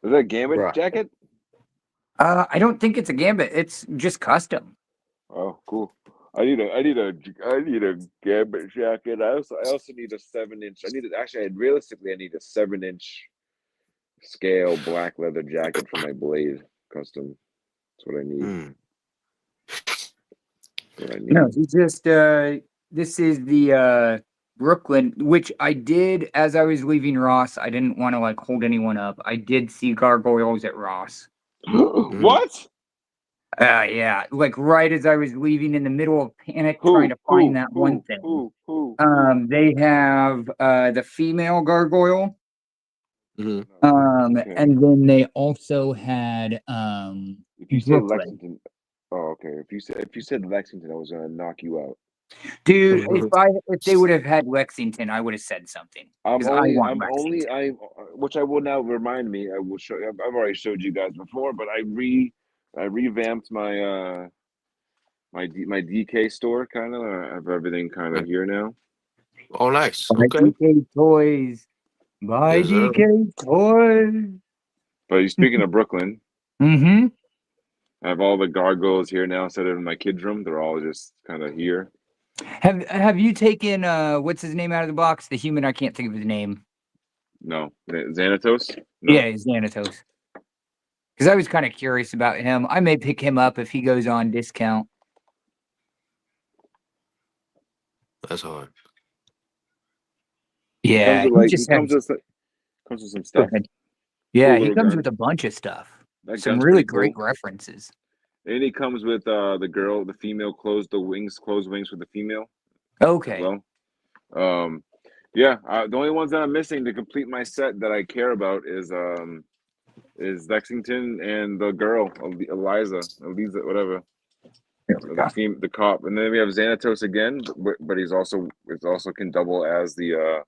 Is that a Gambit Right. jacket? I don't think it's a Gambit. It's just custom. Oh, cool. I need a Gambit jacket. I also need a 7-inch. Realistically I need a 7-inch scale black leather jacket for my Blade custom. That's what I need. Mm. That's what I No, need. he's just this is the Brooklyn, which I did as I was leaving Ross. I didn't want to like hold anyone up. I did see gargoyles at Ross. What? Yeah, like right as I was leaving in the middle of panic trying Who? to find Who? that one Who? thing. Who? Who? Who? They have the female gargoyle. Hmm. No. Okay. And then they also had If you said Brooklyn. Lexington, oh, okay. If you said Lexington, I was gonna knock you out. Dude, if they would have had Lexington, I would have said something because I want Lexington. Which I will now remind me. I will show. I've already showed you guys before, but I revamped my DK store kind of. I have everything kind of here now. Oh, nice. Buy Okay. DK toys. Buy Yes, sir. DK toys. But speaking of Brooklyn, Mm-hmm. I have all the gargoyles here now instead of in my kids' room. They're all just kind of here. Have you taken what's his name out of the box? The human, I can't think of his name. No, Xanatos. No. Yeah, he's Xanatos. Because I was kind of curious about him. I may pick him up if he goes on discount. That's hard. Yeah, Comes with he like just has. comes with some Go stuff. ahead. Yeah, Cool he little comes gun. with a bunch of stuff. That Some gun's really pretty great cool. references. And he comes with the female closed wings for the female as Okay. well. Yeah, the only ones that I'm missing to complete my set that I care about is Lexington and the girl Eliza, whatever, There we go. the cop, and then we have Xanatos again, but it also can double as the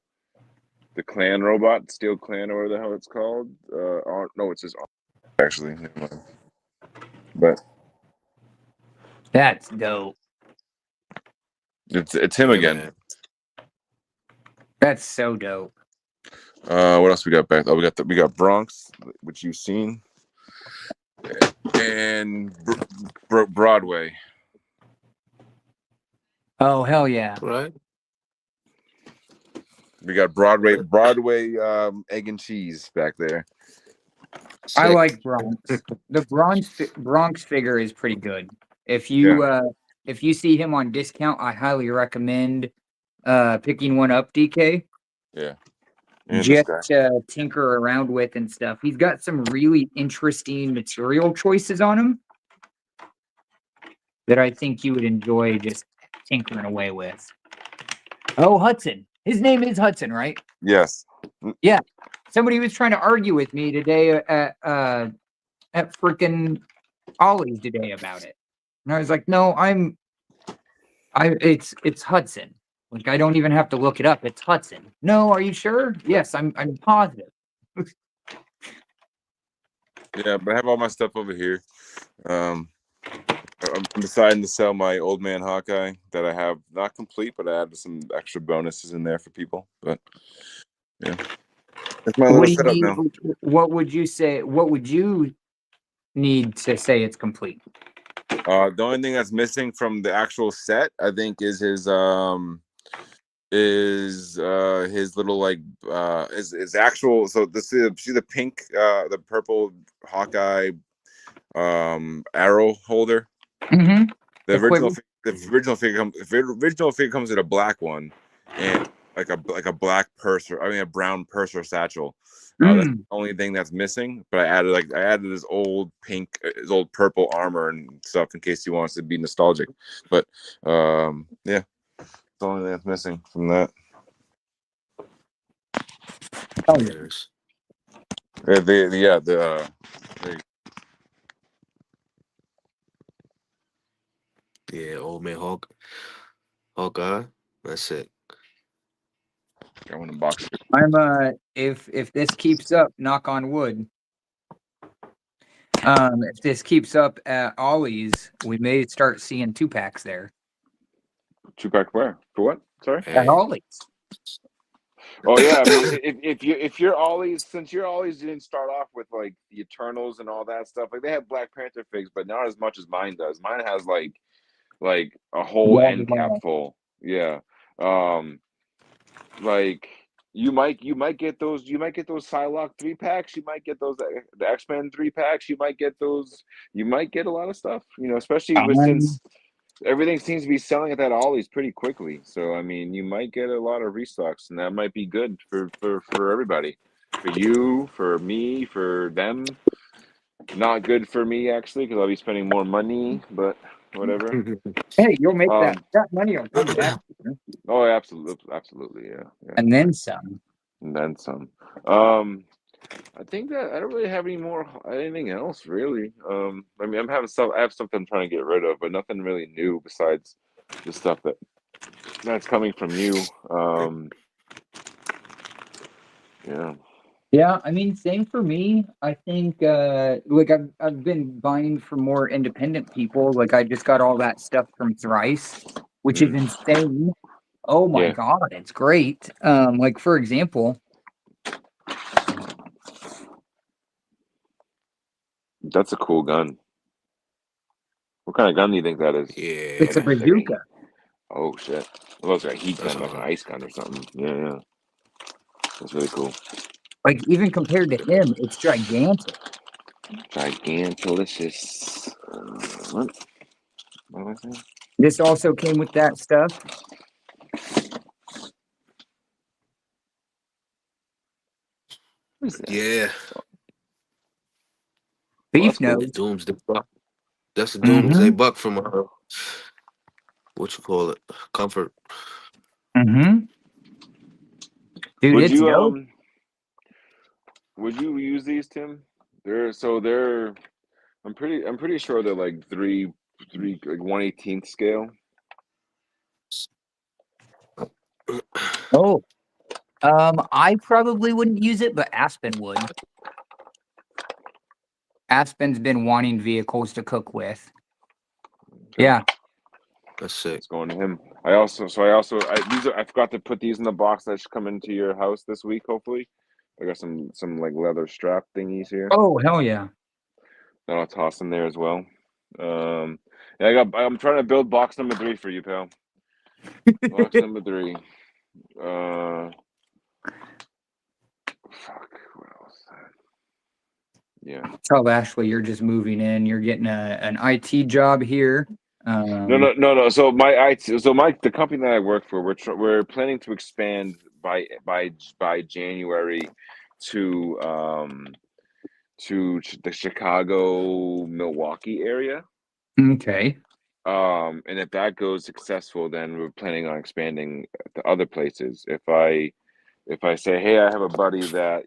clan robot, Steel Clan, or whatever the hell it's called. No, it's just actually, never mind. But That's dope. it's him Yeah, again. man. That's so dope. What else we got back? Oh, we got Bronx, which you've seen, and Broadway. Oh, hell yeah. Right. We got Broadway egg and cheese back there. I Sick. like Bronx. The Bronx figure is pretty good. If Yeah. you see him on discount, I highly recommend picking one up, DK. Yeah. And this Just guy. to tinker around with and stuff. He's got some really interesting material choices on him that I think you would enjoy just tinkering away with. Oh, Hudson. His name is Hudson, right? Yes. Yeah. Somebody was trying to argue with me today at freaking Ollie's today about it. And I was like, no, it's Hudson. Like I don't even have to look it up. It's Hudson. No, are you sure? Yes, I'm positive. Yeah, but I have all my stuff over here. I'm deciding to sell my old man Hawkeye that I have not complete, but I added some extra bonuses in there for people. But yeah, that's my little What do you setup need? now. What would you say? What would you need to say it's complete? The only thing that's missing from the actual set, I think, is his little like his actual. So this is see the pink, the purple Hawkeye arrow holder. Mm-hmm. The original figure comes with a black one and like a black purse or a brown purse or satchel. That's the only thing that's missing. But I added his old purple armor and stuff in case he wants to be nostalgic. But yeah, it's the only thing that's missing from that. Oh, Yes. Yeah, old man Hawkeye. That's it. I want to box it. I'm if this keeps up, knock on wood. If this keeps up at Ollie's, we may start seeing 2-packs there. 2-pack where? For what? Sorry. At Hey. Ollie's. Oh yeah, I mean, if you're always since you're always didn't start off with like the Eternals and all that stuff, like they have Black Panther figs, but not as much as mine does. Mine has like a whole Well, end cap full. Yeah. Like you might get those Psylocke 3-packs, you might get those the X-Men 3-packs, you might get a lot of stuff, especially since everything seems to be selling at that Ollie's pretty quickly. So I mean, you might get a lot of restocks, and that might be good for everybody, for you, for me, for them. Not good for me actually, because I'll be spending more money. But whatever. Hey, you'll make that Um. money will come back, Oh, absolutely, absolutely, yeah, yeah, and then some. and then some. Um. I think that I don't really have anything else really. I mean, I'm having stuff. I have stuff that I'm trying to get rid of, but nothing really new besides the stuff that's coming from you. Yeah. Yeah, I mean, same for me. I think like I've been buying from more independent people. Like I just got all that stuff from Thrice, which is Mm, insane. Oh my yeah, God, it's great. Like for example, that's a cool gun. What kind of gun do you think that is? Yeah, it's a Like a bazooka. oh shit, it looks like a heat that's gun, like an hard. ice gun or something. Yeah, yeah, that's really cool. Like even compared to him, it's gigantic. Gigantolicious. What? What am I saying? This also came with that stuff. What is that? Yeah, Oh, that's Beef cool. nose. Doomsday Buck. That's the Doomsday Mm-hmm. Buck from what you call it, Comfort. Mm-hmm. Dude, Would it's you dope. would you use these, Tim? They're I'm pretty sure they're like three like 1/18th scale. Oh, I probably wouldn't use it, but Aspen would. Aspen's been wanting vehicles to cook with. Okay, Yeah. That's sick. it's going to him. I forgot to put these in the box that should come into your house this week. Hopefully, I got some like leather strap thingies here Oh, hell yeah. that I'll toss in there as well. Um, yeah, I'm trying to build box number 3 for you, pal. Box number 3. Uh, fuck. What else? Yeah. Tell Ashley you're just moving in. You're getting an IT job here. No, no, no, no. The company that I work for, we're planning to expand by January to the Chicago Milwaukee area. Okay. And if that goes successful, then we're planning on expanding to other places. If I say, hey, I have a buddy that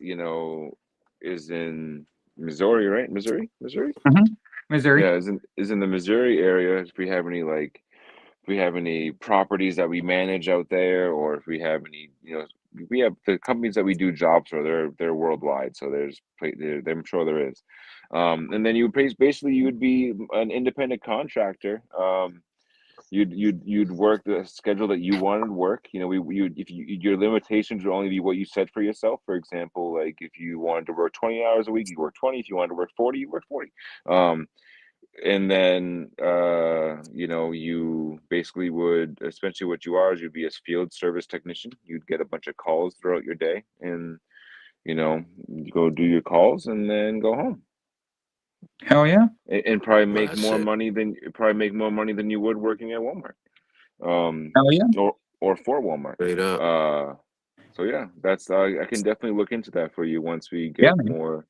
is in Missouri, right? Missouri. Mhm. Missouri. Yeah, is in the Missouri area. If we have any properties that we manage out there, or if we have any, we have the companies that we do jobs for. They're worldwide, so I'm sure there is. And then basically you would be an independent contractor. You'd work the schedule that you wanted to work. We if your limitations would only be what you set for yourself. For example, like if you wanted to work 20 hours a week, you work 20. If you wanted to work 40, you work 40. Um, and then you basically would, especially what you are, is you'd be a field service technician. You'd get a bunch of calls throughout your day, and you go do your calls and then go home, Hell yeah. and probably Well, make that's more sick. money than you would working at Walmart, Hell yeah. or for Walmart. Straight up. So yeah, that's I can definitely look into that for you once we Yeah, get man.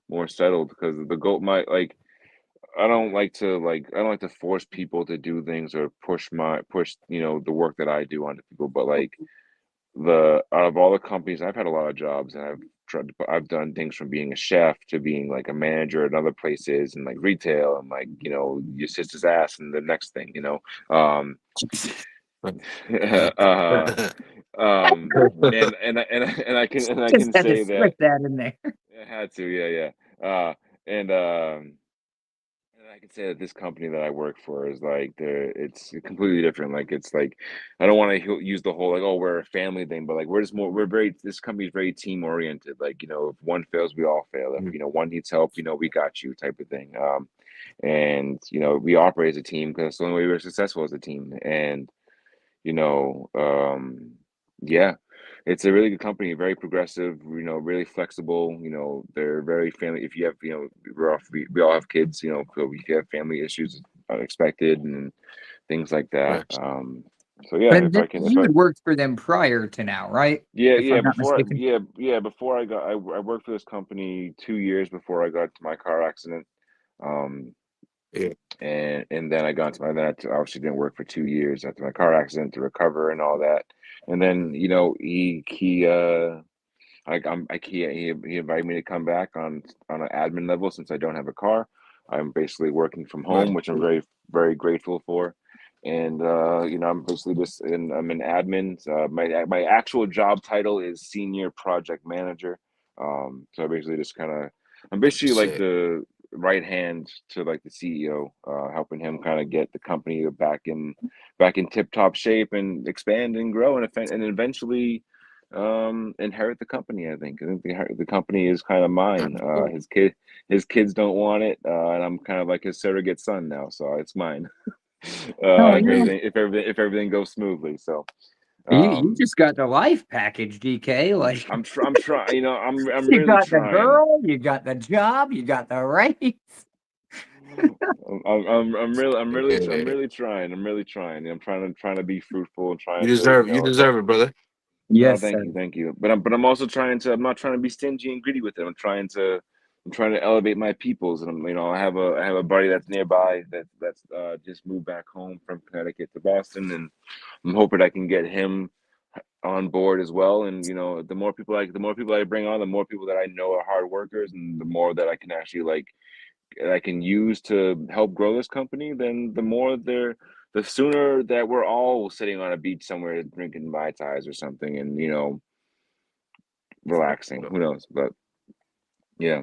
more settled, because the goal might like I don't like to force people to do things or push the work that I do onto people. But like the out of all the companies, I've had a lot of jobs, and I've done things from being a chef to being like a manager at other places, and like retail, and like your sister's ass and the next thing. Um uh and I Just can had to say that slip that in there. I had to, yeah, yeah. And I can say that this company that I work for is like it's completely different. Like it's like I don't want to use the whole like, oh, we're a family thing, but like this company is very team oriented. Like if one fails, we all fail. If one needs help, we got you type of thing. And we operate as a team because that's the only way we're successful as a team. And you know, yeah, it's a really good company, very progressive, really flexible. They're very family. If you have, we all have kids, so we have family issues unexpected and things like that. Right. So yeah, And you had worked for them prior to now, right? yeah, If yeah, I'm not mistaken. before I worked for this company 2 years before I got to my car accident. Yeah. And then I got into my that obviously didn't work for 2 years after my car accident to recover and all that. And then he invited me to come back on an admin level since I don't have a car. I'm basically working from Right. home, which I'm very very grateful for. And I'm basically I'm an admin. My actual job title is senior project manager. So I basically just kind of I'm basically like Sick. the right hand to like the CEO, helping him kind of get the company back in tip top shape and expand and grow and eventually inherit the company. I think the company is kind of mine. Absolutely. His kids don't want it, and I'm kind of like his surrogate son now, so it's mine. Oh If yeah. everything goes smoothly. So You um just got the life package, DK. Like I'm trying, I'm you really got the trying. girl, you got the job, you got the rights. I'm Yeah. really trying. I'm really trying. I'm trying to be fruitful and You trying to, deserve you deserve it, brother. no, Yes, thank sir. you, thank you. I'm also I'm not trying to be stingy and greedy with it. I'm trying to elevate my peoples, and I have a buddy that's nearby that's just moved back home from Connecticut to Boston, and I'm hoping I can get him on board as well. And the more people I bring on, the more people that I know are hard workers, and the more that I can actually I can use to help grow this company, then the sooner that we're all sitting on a beach somewhere drinking mai tais or something, and relaxing. Who knows? But yeah,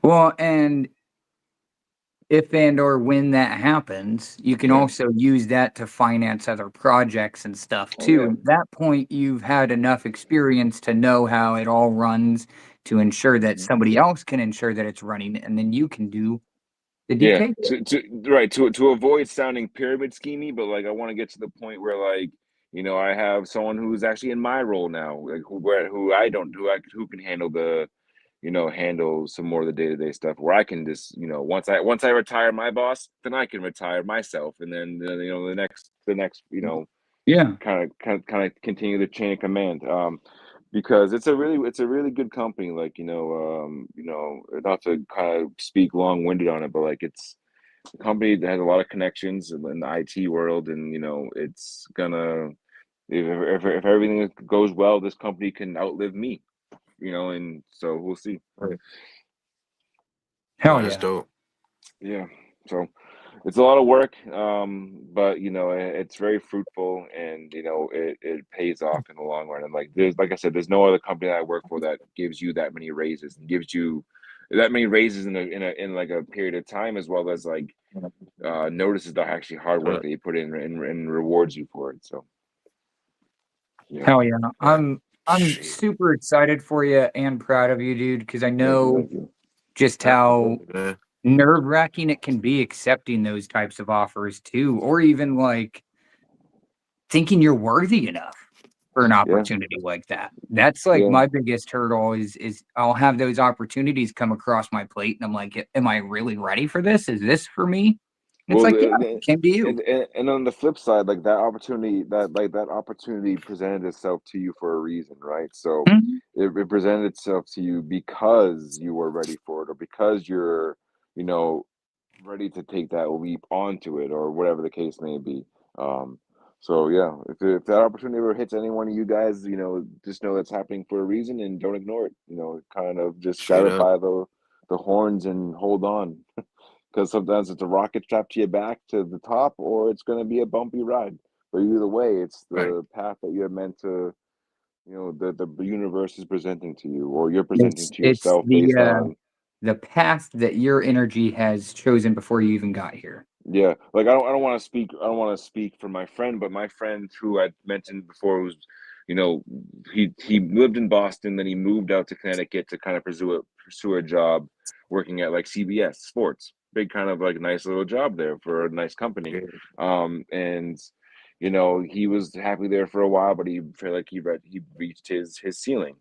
Well, and if and or when that happens, you can yeah, also use that to finance other projects and stuff oh too. yeah, And at that point, you've had enough experience to know how it all runs to ensure that hmm somebody else can ensure that it's running, and then you can do the yeah. DK. To avoid sounding pyramid schemy, but like I want to get to the point where I have someone who's actually in my role now, like who I don't who can handle handle some more of the day-to-day stuff where I can just, once I retire my boss, then I can retire myself. And then, the next, Yeah. kind of continue the chain of command. Because it's a really good company. Like, not to kind of speak long-winded on it, but like it's a company that has a lot of connections in the IT world. And, it's gonna, if everything goes well, this company can outlive me, and so we'll see. Right. Hell No, that's yeah. dope. Yeah. So it's a lot of work, but it's very fruitful, and it pays off in the long run. And like I said, there's no other company that I work for that gives you that many raises and gives you that many raises in like a period of time, as well as like notices the actually hard work Right. that you put in and rewards you for it. So yeah. Hell yeah. Right. I'm Shit. super excited for you and proud of you, dude, because I Thank you. know Thank you. just how Absolutely, man. nerve-wracking it can be accepting those types of offers too, or even like thinking you're worthy enough for an Yeah. opportunity like that. That's like Yeah. my biggest hurdle is I'll have those opportunities come across my plate and I'm like, am I really ready for this? Is this for me? And it's Well, like, yeah, it came to you. and on the flip side, like that opportunity presented itself to you for a reason, right? So Mhm. it presented itself to you because you were ready for it, or because you're, you know, ready to take that leap onto it, or whatever the case may be. Um, so yeah, if that opportunity ever hits any one of you guys, just know that's happening for a reason, and don't ignore it. Kind of just grab Straight it up. by the horns and hold on, because sometimes it's a rocket strapped to your back to the top, or it's going to be a bumpy ride. But either way, it's Right. the path that you're meant to, the universe is presenting to you, or you're presenting It's to it's yourself based on. the path that your energy has chosen before you even got here. Yeah, like I don't want to speak. I don't want to speak for my friend, but my friend who I mentioned before was, you know, he lived in Boston, then he moved out to Connecticut to kind of pursue a job working at like CBS Sports, big kind of like nice little job there for a nice company. Yeah. And he was happy there for a while, but he felt like he reached his ceiling.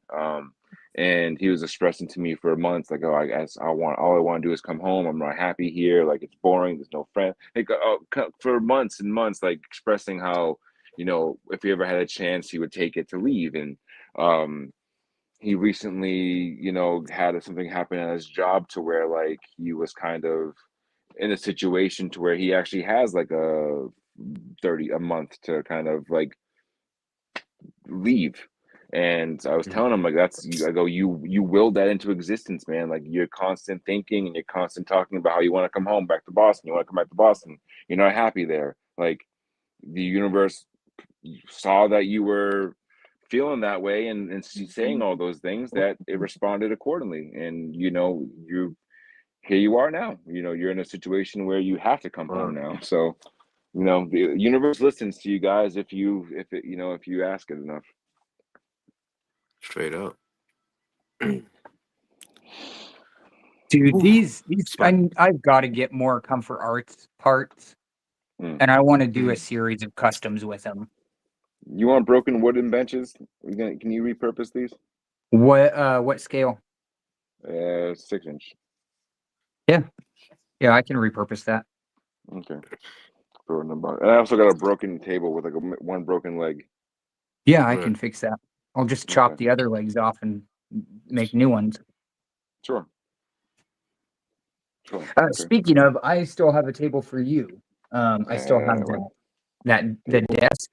And he was expressing to me for months, like, oh, I guess all I want to do is come home. I'm not happy here. Like, it's boring. There's no friend. Like, for months and months, like expressing how, if he ever had a chance, he would take it to leave. And um, he recently, had something happen at his job to where like he was kind of in a situation to where he actually has like a 30 a month to kind of like leave. And I was telling him like I go, you willed that into existence, man. Like you're constant thinking and you're constant talking about how you want to come home back to Boston. You want to come back to Boston. You're not happy there. Like the universe saw that you were feeling that way and saying all those things, that it responded accordingly. And you here you are now. You're in a situation where you have to come home now. So the universe listens to you guys if you ask it enough. Straight up. Dude, Ooh, these spot. I've got to get more Comfort Arts parts, Mm. and I want to do a series of customs with them. You want broken wooden benches? Can you repurpose these? What scale? 6-inch. Yeah, I can repurpose that. Okay. Throw it in the box. And I also got a broken table with like one broken leg. Yeah, I Right. can fix that. I'll just chop Okay. the other legs off and make new ones. Sure. Okay. Speaking of, I still have a table for you. I still have What the table? desk.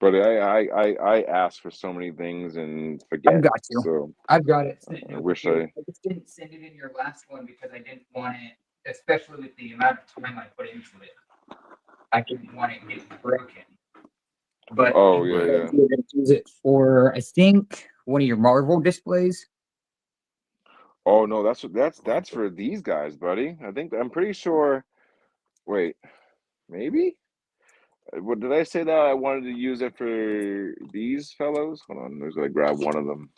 But I ask for so many things and I've forget. got you. So I've got it. I No big wish deal. I. I just didn't send it in your last one because I didn't want it, especially with the amount of time I put into it. I didn't want it getting broken. But Oh you yeah, said yeah. you were going to use it for, I think, one of your Marvel displays. Oh no, that's for these guys, buddy. I'm pretty sure. Wait, maybe. What did I say that I wanted to use it for these fellows? Hold on, I'm gonna grab one of them.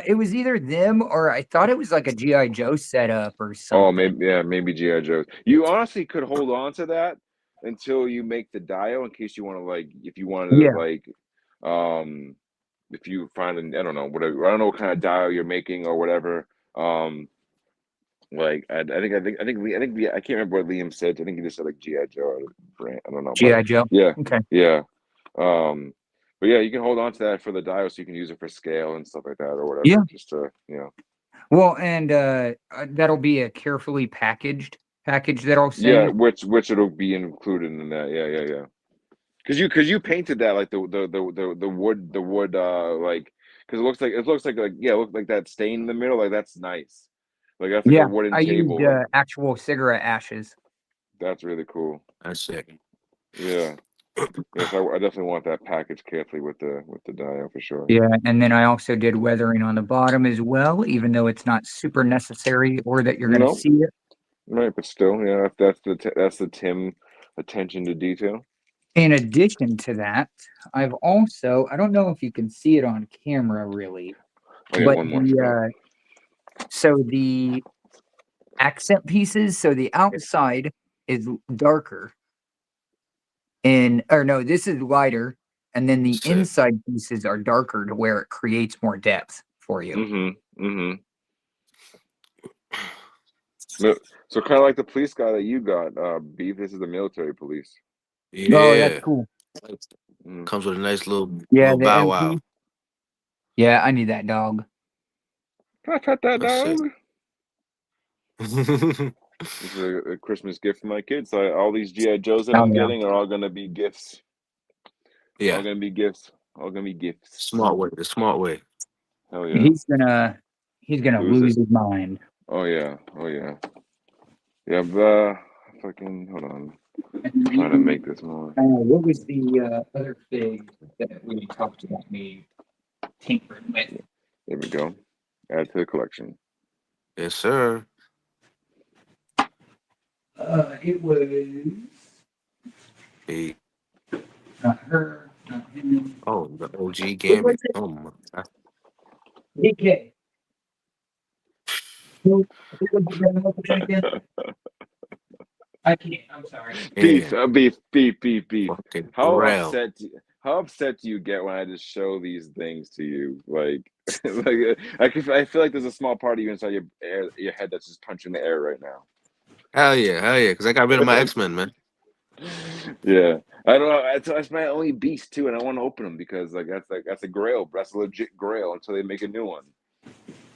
It was either them or I thought it was like a GI Joe setup or Oh, something. maybe GI Joe. You honestly could hold on to that until you make the dio in case you want to like if you wanted to Yeah, like um if you find I don't know whatever I don't know what kind of dio you're making or whatever. Like I can't remember what Liam said. I think he just said like GI Joe or brand. I don't know, but GI Joe. yeah, Okay. yeah. Um, but yeah, you can hold on to that for the dio so you can use it for scale and stuff like that or Yeah. whatever. Just to Well, and that'll be a carefully package that I'll yeah, send. which it'll be included in that. Yeah. Because you painted that like the wood like because it looks like yeah it looks like that stain in the middle like that's nice like that's like a Yeah, wooden I used table like actual cigarette ashes. that's really cool. That's sick. Yeah. Yes, I definitely want that package carefully with the dio for sure. Yeah, and then I also did weathering on the bottom as well, even though it's not super necessary or that you're going to No, see it. right, but still, yeah, that's the Tim attention to detail. In addition to that, I've also, I don't know if you can see it on camera really, I got but one more spot. the accent pieces, so the outside is darker or no, this is lighter, and then the Sick. inside pieces are darker to where it creates more depth for you. Mm-hmm. So kind of like the police guy that you got, Beef. This is the military police. Oh, that's Yeah. cool. Mm. Comes with a nice little Yeah, the bow MP. wow. Yeah, I need that dog. Can I pet that That's sick. dog? This is a Christmas gift for my kids. So all these GI Joes that Oh I'm yeah, getting are all gonna be gifts. All Yeah. gonna be gifts. All gonna be gifts. Smart way. The smart way. Hell yeah. he's gonna Lose it. lose his mind. Oh yeah. Oh yeah. Yeah. Fucking hold on. Trying to make this more. What was the other thing that we talked about me tinkering with? There we go. Add to the collection. Yes, sir. It was Hey. not her, not him. Oh, the OG What was Gambit. it? Oh my God. DK. What was the again? I can't. I'm sorry. Beef, Man, beef. fucking How Pharrell. upset? How upset do you get when I just show these things to you? Like, I feel like there's a small part of you inside your head that's just punching the air right now. Hell yeah, hell yeah. Because I got rid of my X-Men, man. Yeah, I don't know. That's my only beast too, and I want to open them because that's a grail. That's a legit grail until they make a new one.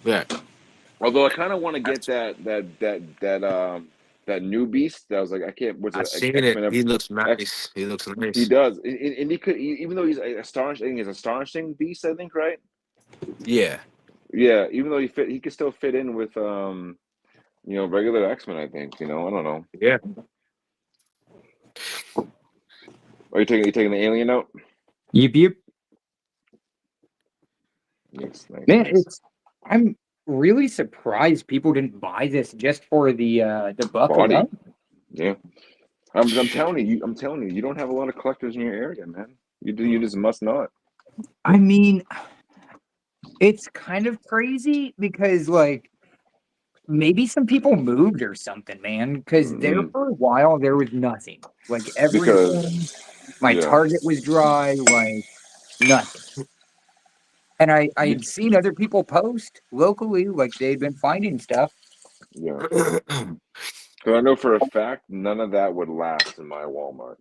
Yeah, Although I kind of want to get that new beast. That was like I can't. What's I it? seen X it. Men He looks X. nice. He looks He nice. does, and he could even though he's astonishing. I think he's astonishing beast. I think right. Yeah. Yeah, even though he could still fit in with regular X Men. I think I don't know. Yeah. Are you taking the alien out? Yep. Nice, nice, Man, nice. I'm really surprised people didn't buy this just for the buck Body. alone. Yeah, I'm telling you, you don't have a lot of collectors in your area, man. You just must not. I mean, it's kind of crazy because like maybe some people moved or something, man. Because there Mm, for a while there was nothing. Like because everything, my yeah, target was dry, like nothing. And I be, had seen other people post locally, like they'd been finding stuff. yeah. Because I know for a fact none of that would last in my Walmart.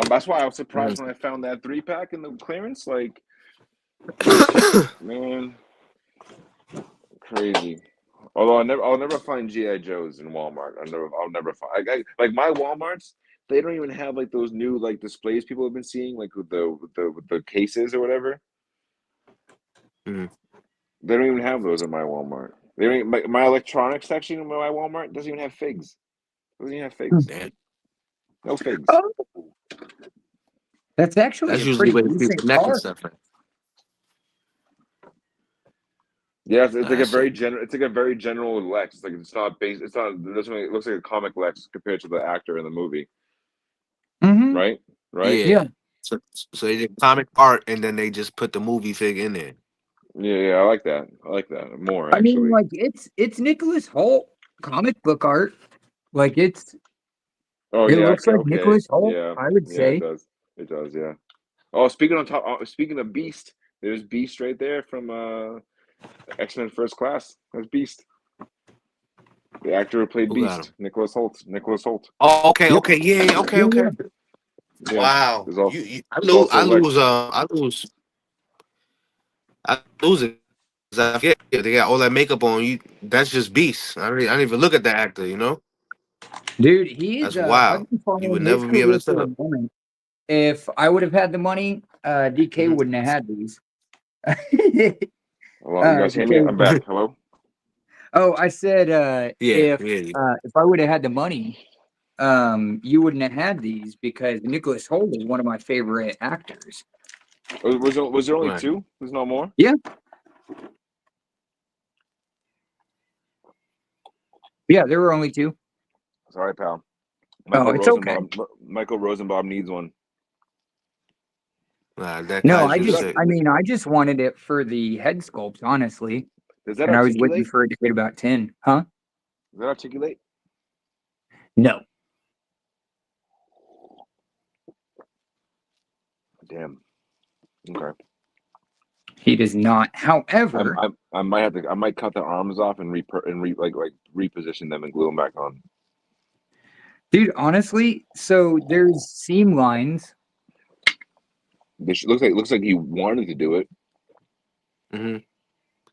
That's why I was surprised when I found that 3-pack in the clearance. Like, man, crazy. Although I'll never find GI Joes in Walmart. I'll never find. Like my WalMarts, they don't even have like those new like displays people have been seeing, like with the cases or whatever. Mm, They don't even have those in my Walmart. They don't even, my electronics section in my Walmart doesn't even have figs. Doesn't even have figs. damn. No figs. Oh, that's actually That's a usually pretty where you see decent the neck and car. stuff. Right? Yeah, it's like a That very shit. general. It's like a very general Lex. It's like it's not based. It's not. It doesn't. It looks like a comic Lex compared to the actor in the movie. Mm-hmm. Right. Right. Yeah. Yeah. So they did comic art and then they just put the movie fig in there. Yeah. Yeah. I like that. I like that more I mean, actually. like it's Nicholas Holt comic book art. Like Oh it yeah. looks Okay. like Okay. Nicholas Holt, Yeah. I would Yeah. It say. does. It does. Yeah. Oh, speaking on top. Speaking of Beast, there's Beast right there from X-Men First Class. That's Beast. The actor who played Who got Beast, him? Nicholas Holt. Nicholas Holt. Oh, okay, Yep. okay, yeah, yeah, okay, Yeah, okay. yeah. Yeah. Wow. There's also I there's lose, also Lex. I lose it. 'Cause I forget they got all that makeup on you. That's just beast. I didn't even look at the actor. Dude, That's I've wild. been You would following his never be able career to for a tell. moment. If I would have had the money, DK Hmm. wouldn't have had these. Hello, you guys hear me? Because I'm back. Hello. I said Yeah, yeah. if I would have had the money, you wouldn't have had these because Nicholas Hoult is one of my favorite actors. Was there only Right. two? There's no more. Yeah, yeah, there were only two. Sorry, pal. Oh, Michael it's okay. Rosenbaum. Michael Rosenbaum needs one. That No, guy's just I sick. mean, I just wanted it for the head sculpt, honestly, Does that and I was waiting articulate? for it to hit about 10. Huh? Does that articulate? No. Damn. Okay. He does not. However, I might have to. I might cut the arms off and reposition them and glue them back on. dude, honestly, so there's seam lines. Looks like he wanted to do it. Hmm.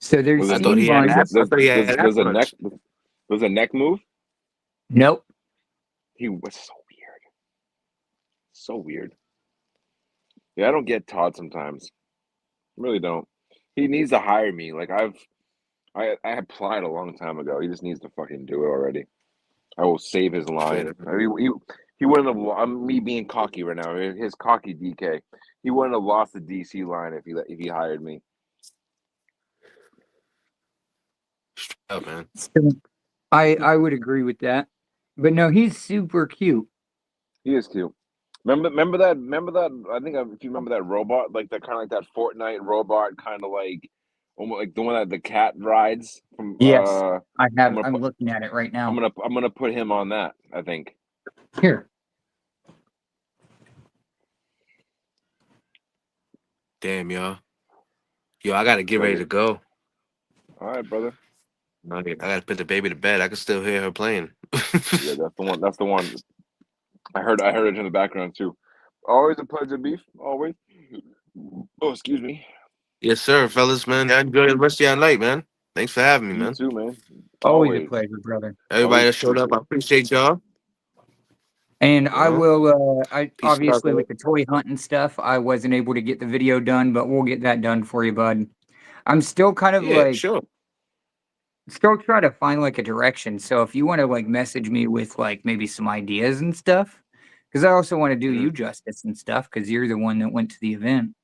So there's Was I it thought seam he had. lines. I thought he had does a neck afros. does a neck move? Nope. He was so weird. So weird. Yeah, I don't get Todd sometimes. Really don't. He needs to hire me. Like I applied a long time ago. He just needs to fucking do it already. I will save his Straight line. up. I mean, he wouldn't have. I'm me being cocky right now. His cocky DK. He wouldn't have lost the DC line if he hired me. Straight up, man. So I would agree with that. But no, he's super cute. He is cute. Remember that. I think if you remember that robot, like that kind of like that Fortnite robot, kind of like almost like the one that the cat rides from. Yes, I I'm have. gonna I'm put. looking at it right now. I'm gonna put him on that. I think. Here. Damn, y'all. Yo, I gotta get So ready to yeah. go. All right, brother. I gotta put the baby to bed. I can still hear her playing. Yeah, that's the one. That's the one. I heard it in the background too. Always a pleasure, beef. Always. Oh, excuse me. Yes, sir, fellas, man. I enjoy the rest of your night, man. Thanks for having me, You man. too, man. Always a Always. pleasure, brother. Everybody Always that showed up, I appreciate appreciate y'all. And You I know, will. I peace and love. obviously with the toy hunt and stuff, I wasn't able to get the video done, but we'll get that done for you, bud. I'm still kind of Yeah, like sure. still trying to find like a direction. So if you want to like message me with like maybe some ideas and stuff, because I also want to do Mhm. you justice and stuff, because you're the one that went to the event.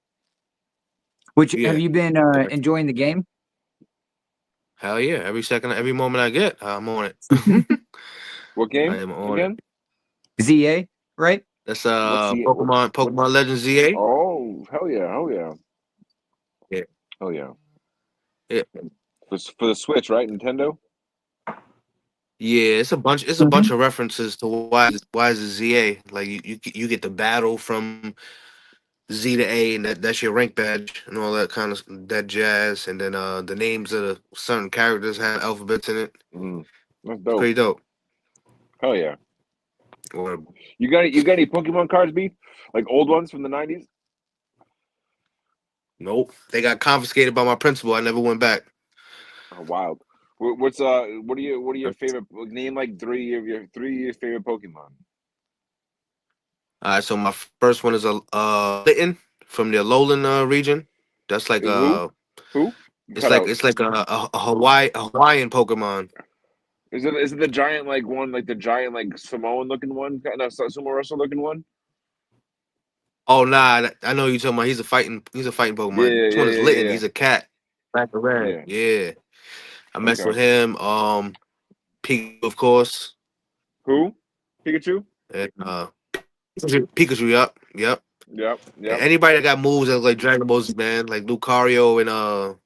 Which have Yeah, you been yeah. enjoying the game? Hell yeah. Every second, every moment I get, I'm on it. What I game am on it. again? ZA, right? That's What's the what? Pokemon Legends ZA. Oh, hell yeah, hell yeah, Yeah, hell yeah. yeah, For the Switch, right? Nintendo. yeah. It's a bunch Mhm. of references to why is it ZA? Like you get the battle from Z to A, and that's your rank badge and all that kind of that jazz. And then the names of the certain characters have alphabets in it. Mm, that's It's dope. pretty dope. Hell yeah. Or You got any Pokemon cards, beef? Like old ones from the '90s? nope, they got confiscated by my principal. I never went back. Oh, wild. What are your favorite? Name like three of your favorite Pokemon. All right, so my first one is a Litten from the Alolan region. That's like Is who? Who? You cut out. it's like a Hawaiian Pokemon. Is it the giant like one like the giant like Samoan looking one? Kind of sumo wrestle looking one? Oh nah, I know you're talking about. He's a fighting Yeah, Pokemon. yeah, This one yeah, is yeah, Litten. yeah. He's a cat. Black and red. Yeah. Yeah, I messed Okay. with him. Pikachu, of course, Who? Pikachu? and Pikachu. Yep. Yep, And yep. anybody that got moves that like Dragon Ball Z, man, like Lucario and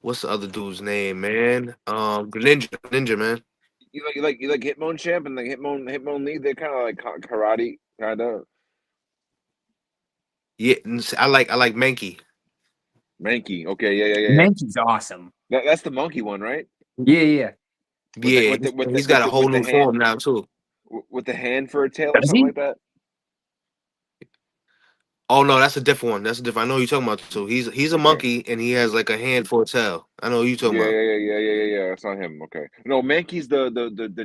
what's the other dude's name, man? Ninja, man. You like Hitmonchamp and like Hitmonlee. They're kind of like karate, kind of Yeah, I like Mankey. Mankey. Okay, yeah, yeah, yeah, yeah. Mankey's awesome. That's the monkey one, right? Yeah, yeah. Yeah, he's got a whole With the new hand form now too. with the hand for a tail or Does something he? like that. Oh no, that's a different one. That's a different. I know who you're talking about. So he's a Okay. monkey and he has like a hand for a tail. I know who you're talking Yeah, about. yeah, yeah, yeah, yeah, yeah, yeah. That's not him. Okay. No, Mankey's the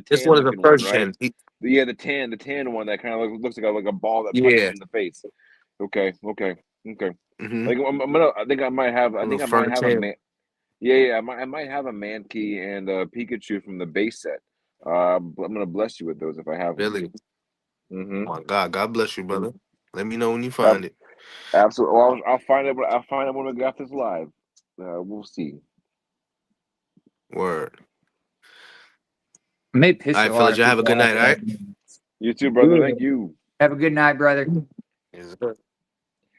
This tan one is a looking one, first right? gen. Yeah, the tan one that kind of looks like a ball that punches Yeah. you in the face. Okay, okay, okay. Mm-hmm. Like I'm gonna. I A little think I might first have a hand. man. Yeah, yeah. I might have a Mankey and a Pikachu from the base set. I'm gonna bless you with those if I have them. Really. Mm-hmm. Oh my God. God bless you, Mm. brother. Let me know when you find it. Absolutely. Well, I'll find it. I'll find it when we get off this live. We'll see. Word. I may All piss a right, lot fellas. of Y'all have a people good off. night. All right. You too, brother. Yeah. Thank you. Have a good night, brother. Yes, sir.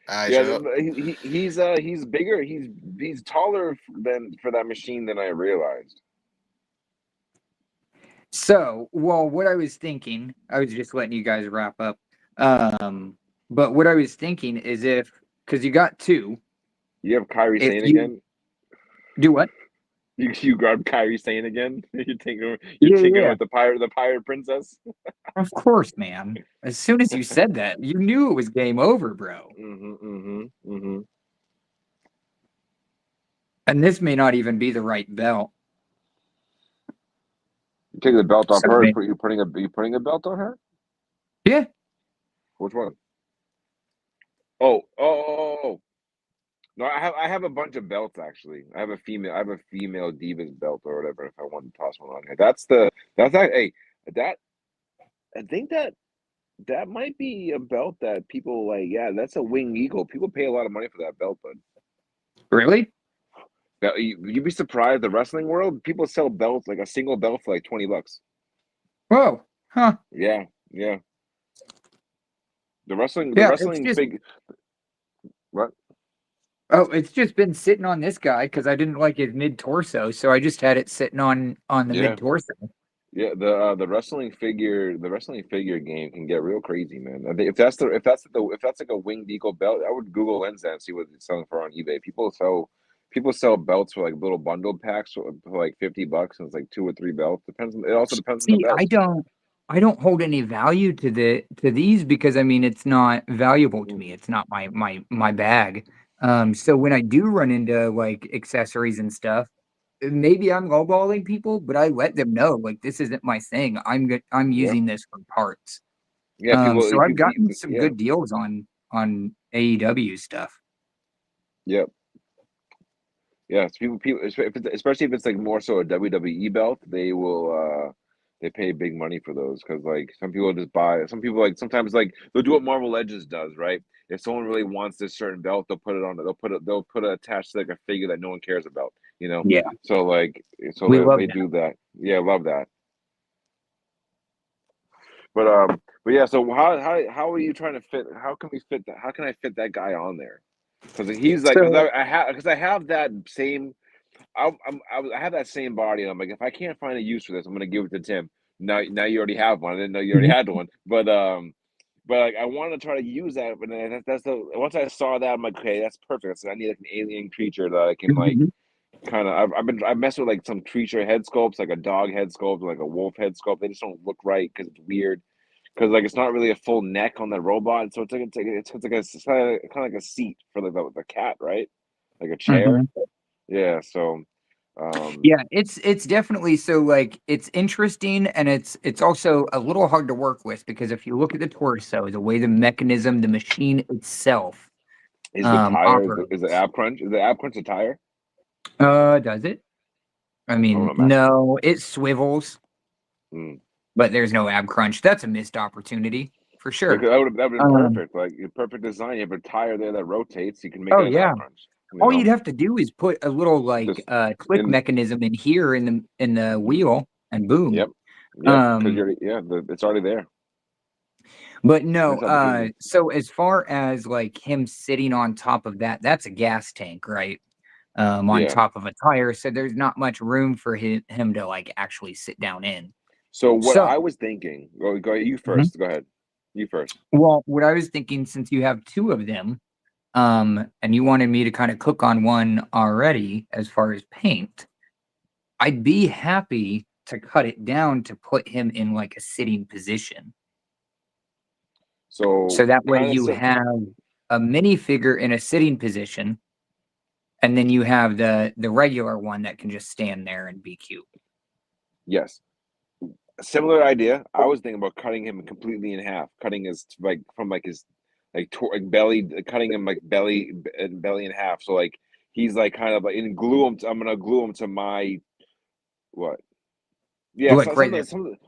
All right, Yeah, y'all. he's bigger. He's taller than for that machine than I realized. So, well, what I was thinking, I was just letting you guys wrap up. But what I was thinking is because you got two, You have Kyrie if Sane you again. do what? You grabbed Kyrie Sane again. You're Yeah, tinkering yeah. with the pirate princess. Of course, man. As soon as you said that, you knew it was game over, bro. Mm-hmm. And this may not even be the right belt. You take the belt off So, her. man, You putting a belt on her? yeah. Which one? Oh. No, I have a bunch of belts actually. I have a female Divas belt or whatever. If I want to toss one on here, that's that. Hey, that I think that might be a belt that people like. Yeah, that's a winged eagle. People pay a lot of money for that belt, but Really? you'd be surprised. The wrestling world, people sell belts like a single belt for like $20. Whoa. Huh. Yeah, yeah. The Yeah, it's wrestling just fig. What? it's just been sitting on this guy because I didn't like his mid torso, so I just had it sitting on the Yeah, mid torso. yeah. The wrestling figure game can get real crazy, man. I think if that's like a winged eagle belt, I would Google lens that and see what it's selling for on eBay. People sell belts for like little bundle packs for like $50, and it's like two or three belts. It also depends on the See, I belt. don't. I don't hold any value to these because I mean it's not valuable to me. It's not my bag. So when I do run into like accessories and stuff, maybe I'm lowballing people, but I let them know like this isn't my thing. I'm Yeah, using this for parts. yeah. People, So I've people, gotten some yeah, good deals on AEW stuff. yeah. Yeah, it's people, especially if it's like more so a WWE belt, they will they pay big money for those because like some people just buy. Some people like sometimes like they'll do what Marvel Legends does, right? If someone really wants this certain belt, they'll put it on. They'll put it attached to like a figure that no one cares about, you know. Yeah, So like so we love they that. do that. Yeah, love that. But yeah. So how are you trying to fit? How can we fit that? How can I fit that guy on there? Because he's like So because I have that same. I have that same body, and I'm like, if I can't find a use for this, I'm gonna give it to Tim. Now you already have one. I didn't know you already Mhm, had one, but like I want to try to use that. But then that's the once I saw that, I'm like, okay, that's perfect. I said I need like an alien creature that I can like mhm, kind of. I've messed with like some creature head sculpts, like a dog head sculpt, like a wolf head sculpt. They just don't look right because it's weird. Because like it's not really a full neck on the robot, so it's like it's kind of like a seat for the cat, right? Like a chair. mhm. Yeah. So. Um, Yeah, it's definitely so like it's interesting and it's also a little hard to work with because if you look at the torso, the way the mechanism, the machine itself is the tire is the operates. ab crunch? Is the ab crunch a tire? Does it? I I don't know. mean, I'm asking. no, it swivels, Mm. but there's no ab crunch. That's a missed opportunity for Like sure. that would have been Um, perfect. Like perfect design. You have a tire there that rotates. You can make oh it an ab yeah. crunch. You All you'd know, have to do is put a little like just click in. mechanism in here in the wheel and boom. Yep, yep. Because Um, you're it's already there. But no, Missed opportunity. so as far as like him sitting on top of that, that's a gas tank, right? On Yeah. top of a tire, so there's not much room for him to like actually sit down in. So what So, I was thinking. Go. You mhm. first. Go ahead. You first. Well, what I was thinking, since you have two of them, and you wanted me to kind of cook on one already, as far as paint, I'd be happy to cut it down to put him in like a sitting position. So So that way kind of you sim. have a minifigure in a sitting position. And then you have the regular one that can just stand there and be cute. Yes. A similar idea. I was thinking about cutting him completely in half, cutting his like from like his like belly, cutting him like belly in half. So like he's like kind of like and glue him. I'm gonna glue him to my what? Yeah, so Like right there.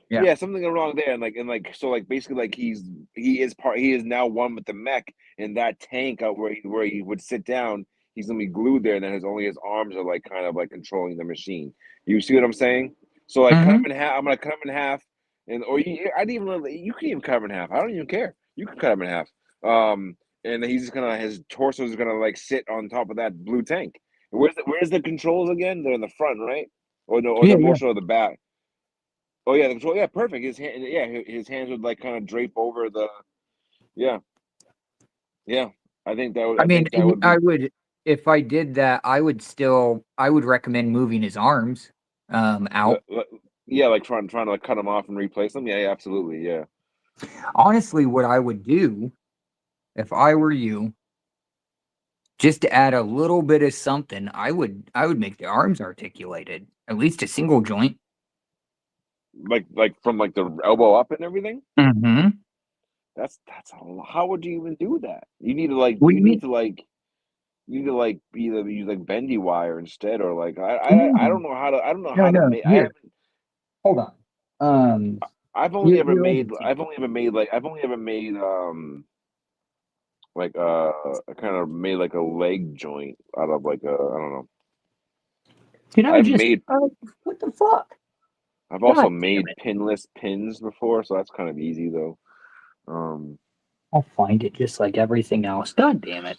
Yeah. yeah, something along there, and like so like basically like he is now one with the mech in that tank out where he would sit down. He's gonna be glued there, and then his arms are like kind of like controlling the machine. You see what I'm saying? So like cut him Mhm. in half. I'm gonna cut him in half, and or I'd even you can even cut him in half. I don't even care. You can cut him in half. Um, and he's just gonna his torso is gonna like sit on top of that blue tank. Where's the controls again? They're in the front, right? Or no, or Yeah, the yeah. motion of the back. Oh yeah, the control. Yeah, perfect. His hands would like kind of drape over the. Yeah, yeah. I I mean, think that would I be. would if I did that, I would recommend moving his arms le- out. le- Yeah, like trying to like cut them off and replace them. Yeah, yeah, absolutely. Yeah. Honestly, what I would do if I were you, just to add a little bit of something, I would make the arms articulated, at least a single joint. Like from like the elbow up and everything. Mhm. That's a lot. How would you even do that? What do you mean? You need to like either use like bendy wire instead or like I No, don't know how to I don't know no, how to no. make I Here, haven't hold on. Um, you're over the same. I've only ever made like I kind of made like a leg joint out of like a I don't know. Can I I've just? made What the fuck? I've also God damn made it! pinless pins before, so that's kind of easy though. Um, I'll find it just like everything else. God damn it!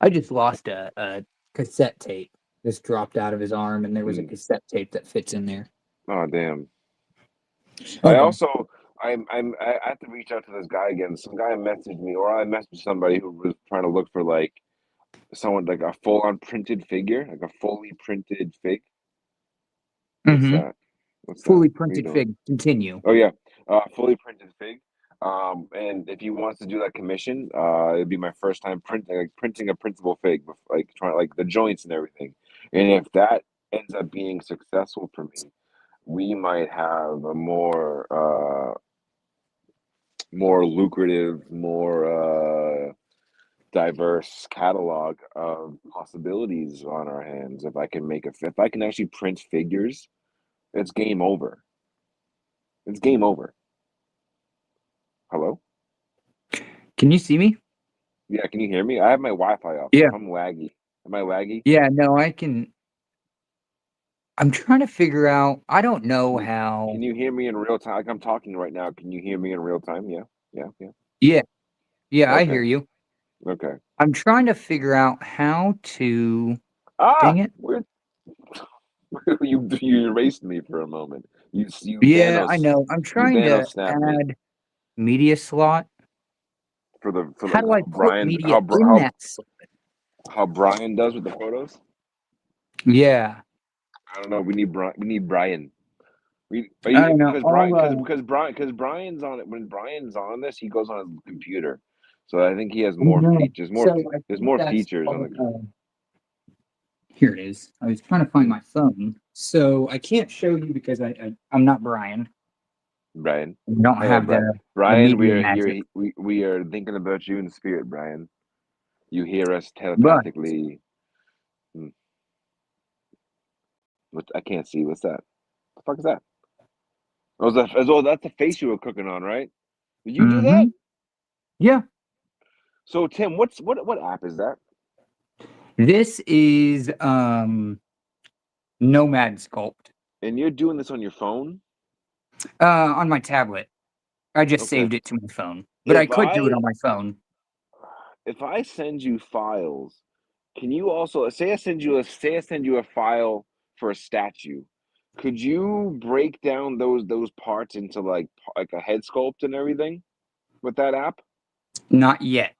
I just lost a cassette tape. Just dropped out of his arm, and there was a hmm. cassette tape that fits in there. Oh damn. I Okay. also I have to reach out to this guy again. Some guy messaged me, or I messaged somebody who was trying to look for like someone like a full on printed figure, like a fully printed fig. What's Mm-hmm. that? What's that? Fully What are you printed doing? fig. Continue. Oh yeah. fully printed fig. And if he wants to do that commission, it'd be my first time printing a printable fig, like trying like the joints and everything. And if that ends up being successful for me, we might have a more lucrative, more diverse catalog of possibilities on our hands. If I can actually print figures, it's game over. It's game over. Hello? Can you see me? Yeah, can you hear me? I have my Wi-Fi off, so Yeah. if I'm laggy. Am I laggy? Yeah, no, I can. I'm trying to figure out. I don't know Can you how. can you hear me in real time? Like I'm talking right now. Can you hear me in real time? Yeah. Yeah, yeah. Yeah, yeah, I Okay. hear you. Okay. I'm trying to figure out how to. Ah, Dang it. where you erased me for a moment. You Yeah, I Thanos know. I'm you trying to Thanos snapped me add media slot. for How like do I how put Brian media in that slot? how Brian does with the photos. Yeah, I don't know. We need Brian. We are I you don't know. because I'll, Brian because Brian's on it when Brian's on this he goes on his computer, so I think he has more no. features. So I There's think more that's features on the here it is. I was trying to find my phone, so I can't show you because I'm not Brian. Brian. I don't Hello, have Brian. the Brian, we media are magic. here. We are thinking about you in spirit, Brian. You hear us But telepathically. Hmm, What I can't see. What's that? The fuck is that? That's the face you were cooking on, right? Did you do that? yeah, So Tim, what app is that? this is Nomad Sculpt And you're doing this on your phone? on my tablet. I just Okay. saved it to my phone, but I If could do it I on my phone. if I send you files, can you also say I send you a file for a statue? Could you break down those parts into like a head sculpt and everything with that app? Not yet.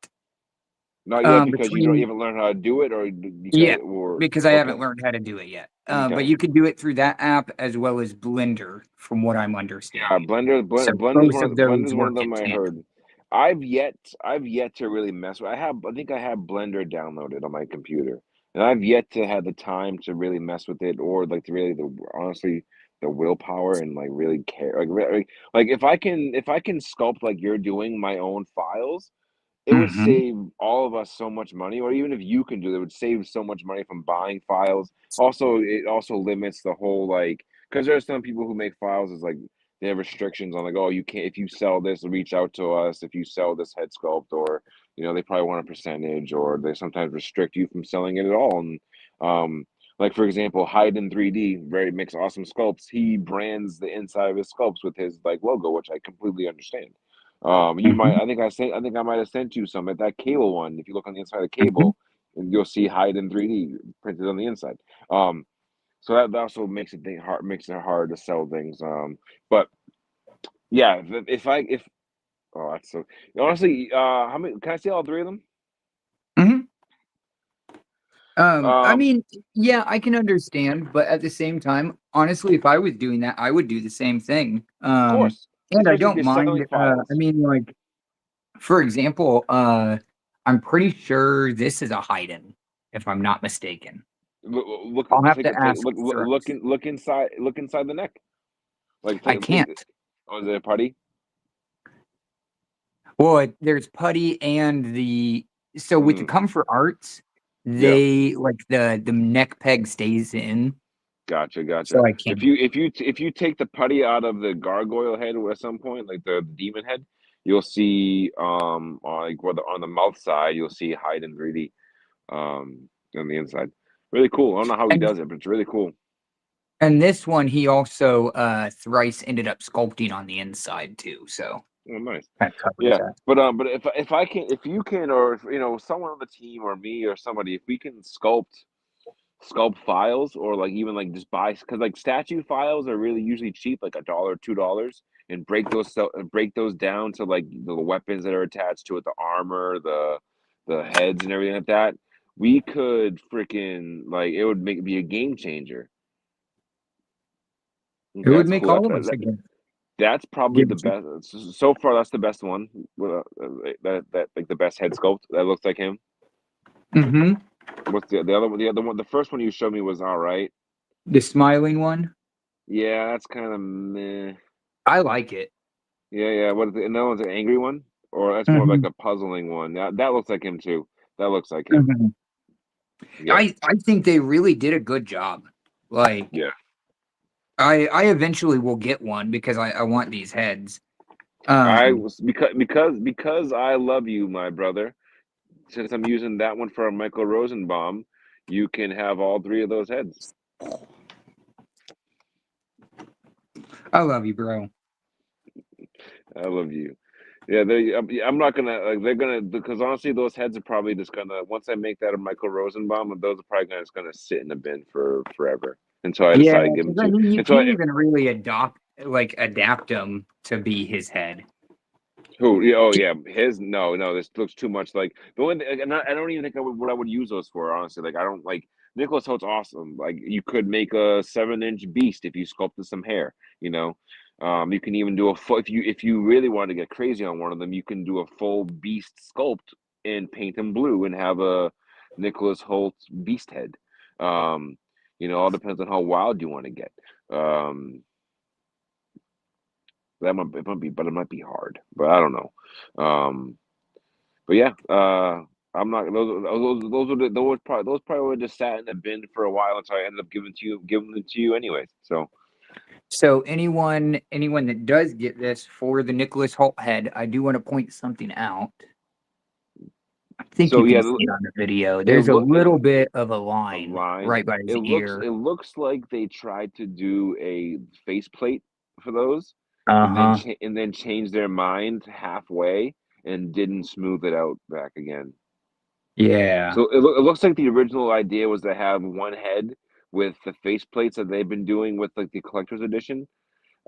Not yet because you Between haven't learned how to do it, or Yeah, because or because I haven't okay, learned how to do it yet. But okay. you can do it through that app as well as Blender, from what I'm Yeah, understanding. So Blender's both of Blender's those one of work them in I tandem. heard. I've yet to really mess with. I think I have Blender downloaded on my computer, and I've yet to have the time to really mess with it or like to really the honestly the willpower and like really care like if I can sculpt like you're doing my own files, it would Hmm. save all of us so much money, or even if you can do it, it would save so much money from buying files. Also, it also limits the whole like because there's some people who make files is like they have restrictions on like, oh, you can't if you sell this, reach out to us if you sell this head sculpt, or they probably want a percentage, or they sometimes restrict you from selling it at all. And like for example, Hyde in 3D, very makes awesome sculpts. He brands the inside of his sculpts with his like logo, which I completely understand. You might. Hmm. I think I might have sent you some at that cable one. If you look on the inside of the Hmm. cable, and you'll see Hyde in 3D printed on the inside. Um, so that also makes it hard to sell things. But yeah, if oh that's so honestly, how many? Can I see all three of them? Hmm. I Um, mean, yeah, I can understand, but at the same time, honestly, if I was doing that, I would do the same thing. of course, And I especially if don't you're mind. selling I files. mean, like for example, I'm pretty sure this is a Haydn, if I'm not mistaken. I'll have to ask Thrice. Look inside the neck. Like I take. can't. Oh, is it a putty? Well, there's putty and so with the Mm, comfort arts, yeah. they like the neck peg stays in, Gotcha, gotcha. so I can't. If you take the putty out of the gargoyle head at some point, like the demon head, you'll see on like where on the mouth side, you'll see hide in 3D on the inside. Really cool. I don't know how he And does it, but it's really cool. this one he also Thrice ended up sculpting on the inside too, so Oh, nice. that covers Yeah, that. but if I can, if you can, or if, someone on the team or me or somebody, if we can sculpt files or like even like just buy because like statue files are really usually cheap like $1 $2 and break those down to like the weapons that are attached to it, the armor, the heads and everything like that. We could freaking like it would be a game changer. It Okay, would that's make cool. all of us again. That's probably Give the it to- best so far. That's the best one. That like the best head sculpt that looks like him. Mhm. What's the other one? The other one, the first one you showed me was all right. The smiling one. Yeah, that's kind of meh. I like it. Yeah. What is it? And that one's an angry one, or that's more of like Mhm. a puzzling one. That looks like him too. That looks like him. Mhm. Yeah, I think they really did a good job. Like yeah. I eventually will get one because I want these heads. I Um, was because I love you, my brother. Since I'm using that one for a Michael Rosenbaum, you can have all three of those heads. I love you, bro. I love you. Yeah, I'm not gonna like. They're gonna because honestly, those heads are probably just gonna once I make that a Michael Rosenbaum, those are probably just gonna sit in the bin for forever until I Yeah, decide to give them because I to. mean, you Until can't I even really adapt them to be his head. who? Yeah, oh yeah, his no. This looks too much like the one. I don't even think what I would use those for. Honestly, like I don't like Nicholas Holt's awesome. Like you could make a 7-inch beast if you sculpted some hair. You can even do a full if you really want to get crazy on one of them. You can do a full beast sculpt and paint him blue and have a Nicholas Holt beast head. Um, all depends on how wild you want to get. Um, but it might be hard. But I don't know. But yeah, I'm not those probably would have just sat in the bin for a while until I ended up giving them to you anyways. So So anyone that does get this for the Nicholas Holt head, I do want to point something out. I think you so can yeah, see it on the video. it There's a look it little bit of a a line line. right by his It ear. looks like they tried to do a faceplate for those, Uh-huh. and then changed their mind halfway and didn't smooth it out back again. Yeah. So it looks like the original idea was to have one head with the face plates that they've been doing with like the collector's edition.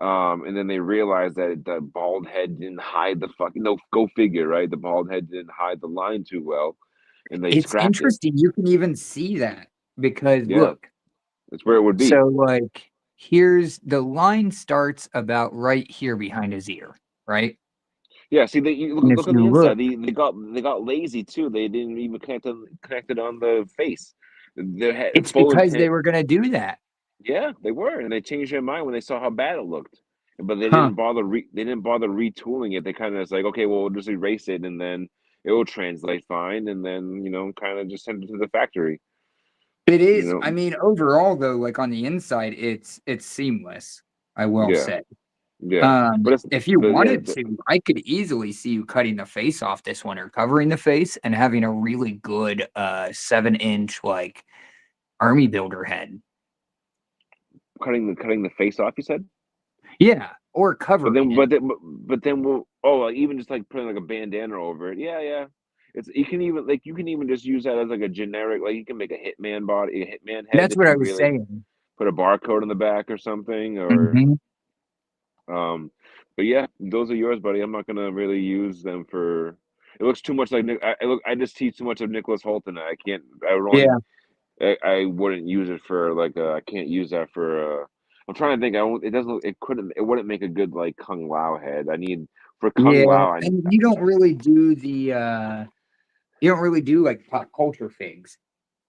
And then they realized that the bald head didn't hide the fucking no go figure, right? The bald head didn't hide the line too well, and they It's scrapped it. interesting. You can even see that because Yeah, look, that's where it would be. so like here's the line starts about right here behind his ear, right? Yeah, see, you And if look on the you look, inside. They got lazy too. They didn't even connect it on the face. Their head it's full because they intent. were gonna do that. Yeah, they were, and they changed their mind when they saw how bad it looked. But Huh. they didn't bother retooling it. They kind of was like, okay, well, we'll just erase it, and then it will translate fine, and then kind of just send it to the factory. It You is. know, I mean, overall though, like on the inside, it's seamless, I will yeah, say. yeah. But it's If you yeah, wanted to, I could easily see you cutting the face off this one or covering the face and having a really good 7-inch like army builder head. cutting the face off. You said, Yeah, or but covering then it. we'll like, even just like putting like a bandana over it. Yeah, yeah. You can even just use that as like a generic, like you can make a hitman head That's if what I you was really saying. put a barcode on the back or something, or Mhm. but yeah, those are yours, buddy. I'm not gonna really use them for. It looks too much like I just see too much of Nicholas Holt, and I can't. I would only. Yeah. I wouldn't use it for like. I can't use that for. I'm trying to think. I won't. It doesn't. It couldn't. It wouldn't make a good like Kung Lao head. I need for Kung Yeah, Lao. and you don't really do the you don't really do like pop culture figs.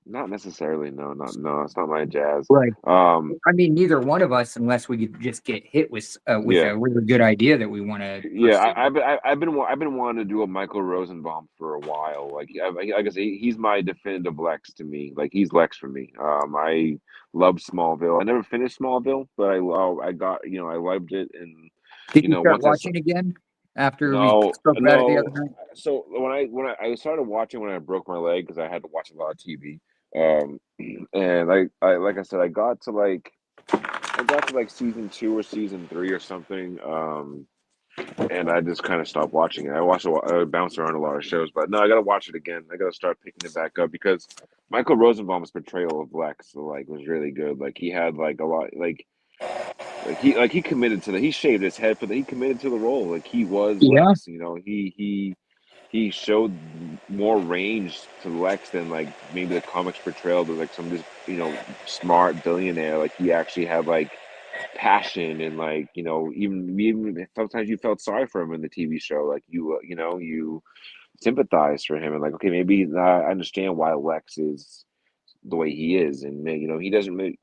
Not necessarily. No, no. It's not my jazz. Like Um. I mean, neither one of us, unless we could just get hit with Yeah. a really good idea that we want to Yeah, pursue. I've been wanting to do a Michael Rosenbaum for a while. Like I said, he's my definitive Lex to me. Like he's Lex for me. I love Smallville. I never finished Smallville, but I got I loved it, and Did you start once I saw watching again after we no spoke about it the other no. night? So I started watching when I broke my leg because I had to watch a lot of TV. And I like I said I got to like season 2 or season 3 or something. And I just kind of stopped watching it. I bounced around a lot of shows, but no, I gotta watch it again. I gotta start picking it back up because Michael Rosenbaum's portrayal of Lex like was really good. Like he had like a lot, he committed to he shaved his head, but he committed to the role. Like he was Yeah, Lex. He showed more range to Lex than like maybe the comics portrayal of like some just smart billionaire. Like he actually had like passion and like even sometimes you felt sorry for him in the TV show, like you sympathized for him and like okay maybe I understand why Lex is the way he is and he doesn't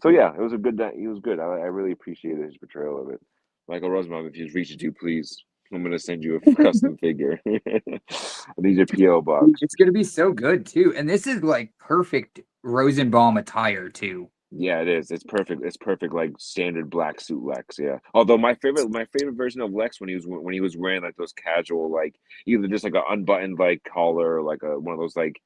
so yeah it was a good he was good. I really appreciated his portrayal of it. Michael Rosenbaum, if he's reaching you, please, I'm gonna send you a custom figure. I need your PO Dude, box. it's gonna be so good too. And this is like perfect Rosenbaum attire too. Yeah, it is. It's perfect. It's perfect, like standard black suit Lex. Yeah. Although my favorite version of Lex when he was wearing like those casual like either just like an unbuttoned like collar or like a one of those like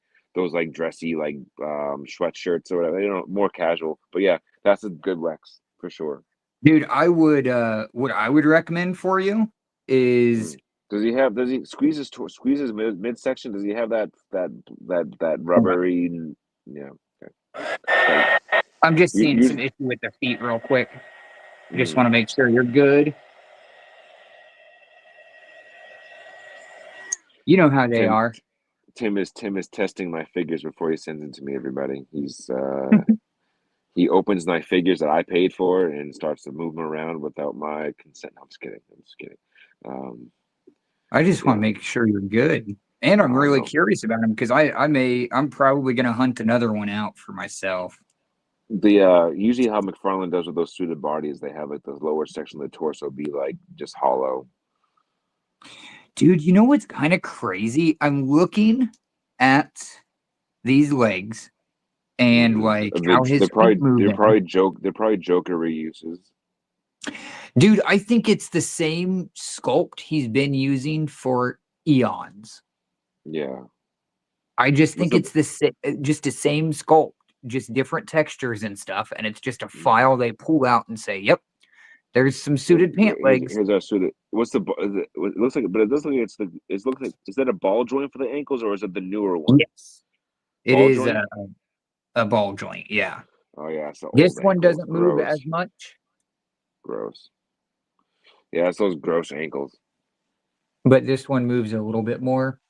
dressy like sweatshirts or whatever. More casual. But yeah, that's a good Lex for sure. Dude, I would what I would recommend for you is Mm. Does he squeeze his midsection? Does he have that hold on. rubbery? Yeah. Okay. Tight. I'm just seeing You. some issue with the feet real quick. Just Mm. want to make sure you're good. You know how they Tim. are. Tim is testing my figures before he sends them to me. Everybody, he opens my figures that I paid for and starts to move them around without my consent. No, I'm just kidding. I'm just kidding. Um, I just want yeah. to make sure you're good. And I'm Oh really no. curious about them because I'm probably gonna hunt another one out for myself. The usually how McFarlane does with those suited bodies, they have like the lower section of the torso be like just hollow. Dude, you know what's kind of crazy? I'm looking at these legs and like how They're his feet probably move in. they're probably Joker reuses. Dude, I think it's the same sculpt he's been using for eons. Yeah. I just What's think the it's just the same sculpt, just different textures and stuff, and it's just a Mhm. file they pull out and say, "Yep, there's some suited pant legs." Here's our suited. What's the it looks like? But it does look like it looks like is that a ball joint for the ankles or is it the newer one? Yes, it Ball is joint. a ball joint. Yeah, Oh yeah, it's the this old one ankles. doesn't move as Gross, much, gross. Yeah, it's those gross ankles. but this one moves a little bit more.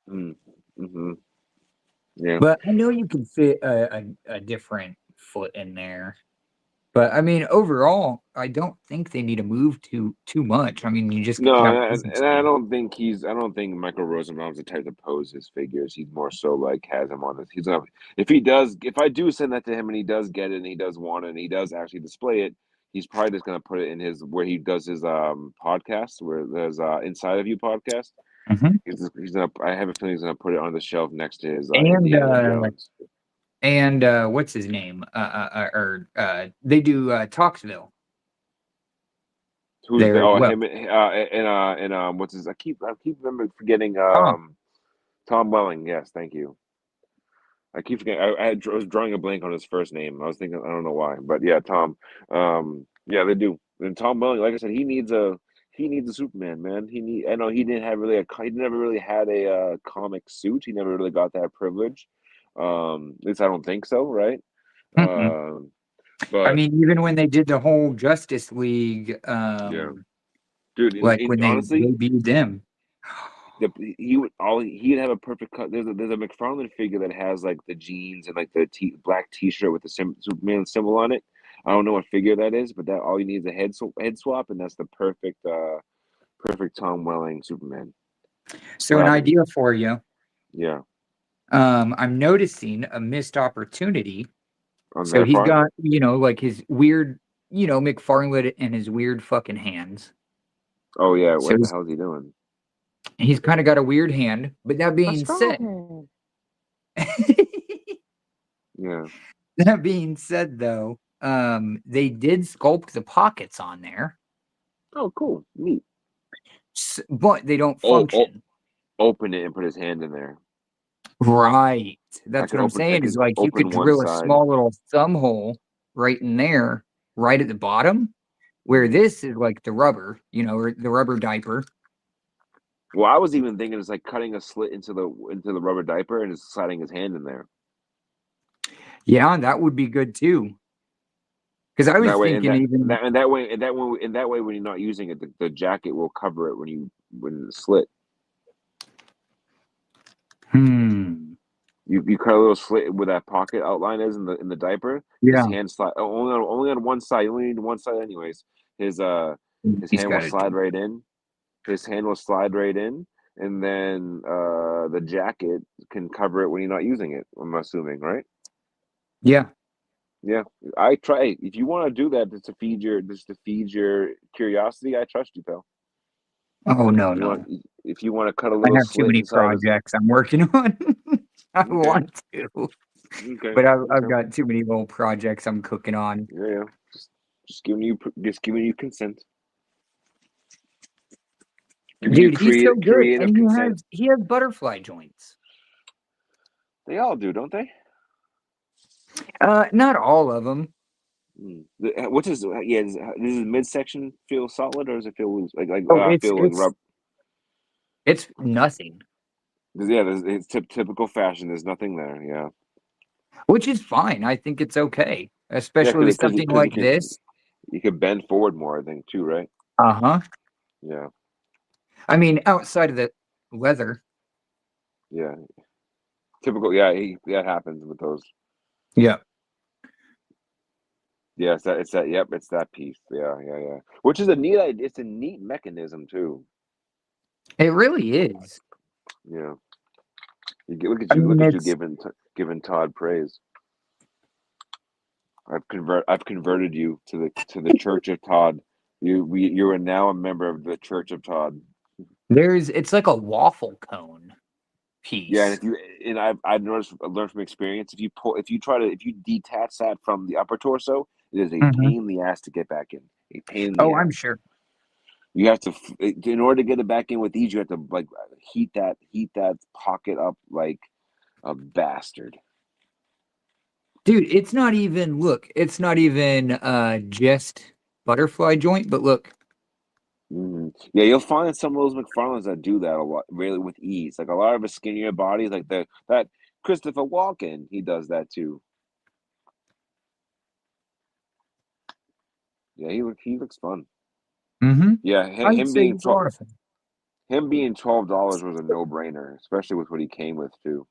Mm. Hmm. Yeah. But I know you can fit a different foot in there. But I mean, overall, I don't think they need to move too much. I mean, you just No, got and I don't think Michael Rosenbaum's the type to pose his figures. He's more so like has him on this. He's not. If I do send that to him and he does get it and he does want it and he does actually display it, he's probably just gonna put it in his where he does his podcast where there's Inside of You podcast. Mhm. He's gonna. I have a feeling he's gonna put it on the shelf next to his And Indiana Jones. what's his name? They do Talksville Who's the there as oh well. him and what's his I keep remember forgetting Tom. Tom Welling. Yes, thank you. I keep forgetting. I was drawing a blank on his first name. I was thinking, I don't know why, but yeah, Tom. Yeah, they do. And Tom Welling, like I said, he needs a Superman, man. I know he didn't have really he never really had a comic suit. He never really got that privilege. At least I don't think so, right? Mm-mm. Um, I but mean, even when they did the whole Justice League, yeah, dude. like when they Honestly, debuted them. he'd have a perfect cut. There's a McFarlane figure that has like the jeans and like the black T-shirt with the Superman symbol on it. I don't know what figure that is, but that all you need is a head swap, and that's the perfect Tom Welling Superman. So What an happened? idea for you. Yeah, I'm noticing a missed opportunity. on So their he's part. got, like his weird, McFarlane in his weird fucking hands. Oh yeah, So what the hell is he doing? he's kind of got a weird hand. But that A being straw said, hat. Yeah. that being said, though, they did sculpt the pockets on there, Oh, cool, neat. but they don't Oh, oh, function. open it and put his hand in there. Right. I That's could what I'm open. I saying is could like you could open one drill a side. small little thumb hole right in there, right at the bottom, where Mm. this is like the rubber, or the rubber diaper. Well, I was even thinking it's like cutting a slit into the rubber diaper and just sliding his hand in there. Yeah, that would be good too. Because I was That way, and thinking that even, that and that way, and that way, when you're not using it, the jacket will cover it when when it's slit. hmm. You cut a little slit where that pocket outline is in the diaper. His Yeah, hand slide only on one side. You only need one side anyways. His his he's hand will got it. slide right in. His hand will slide right in, and then the jacket can cover it when you're not using it. I'm assuming, right? Yeah. Yeah, I try. If you want to do that, just to feed your curiosity, I trust you, pal. Oh no, You want no. if you want to cut a I little have too slit many inside of projects I'm working on. I okay, want to, okay, but I've okay. got too many little projects I'm cooking on. Yeah, yeah. Just giving you consent, giving you Dude, he's so good, and creative consent. he has butterfly joints. They all do, don't they? Not all of them. What's his? Yeah, does his midsection feel solid or does it feel loose? Oh, Feel like rub? it's nothing, Yeah, it's typical fashion. There's nothing there. Yeah, which is fine. I think it's okay, yeah, especially with something because like this. you can bend forward more. I think too, right? Uh-huh. Yeah, I mean, outside of the leather. yeah, typical. Yeah, that happens with those. Yeah, Yeah, it's that. Yep, it's that piece. Yeah, yeah, yeah. Which is a neat. It's a neat mechanism too. it really is. Yeah, I mean, look at you it's giving Todd praise. I've converted you to the Church of Todd. You are now a member of the Church of Todd. it's like a waffle cone Yeah, and piece. if you and I've noticed learned from experience if you detach that from the upper torso, it is a Mhm. pain in the ass to get back in. A pain in the Oh, I'm ass. sure. You have to in order to get it back in with ease, you have to like heat that pocket up like a bastard. Dude, it's not even just butterfly joint, but look. Yeah, you'll find some of those McFarlanes that do that a lot, really with ease. Like a lot of the skinnier bodies, like that Christopher Walken, he does that too. Yeah, he looks fun. Mm-hmm. Yeah, I would say he's a lot of fun. him being $12 was a no brainer, especially with what he came with too.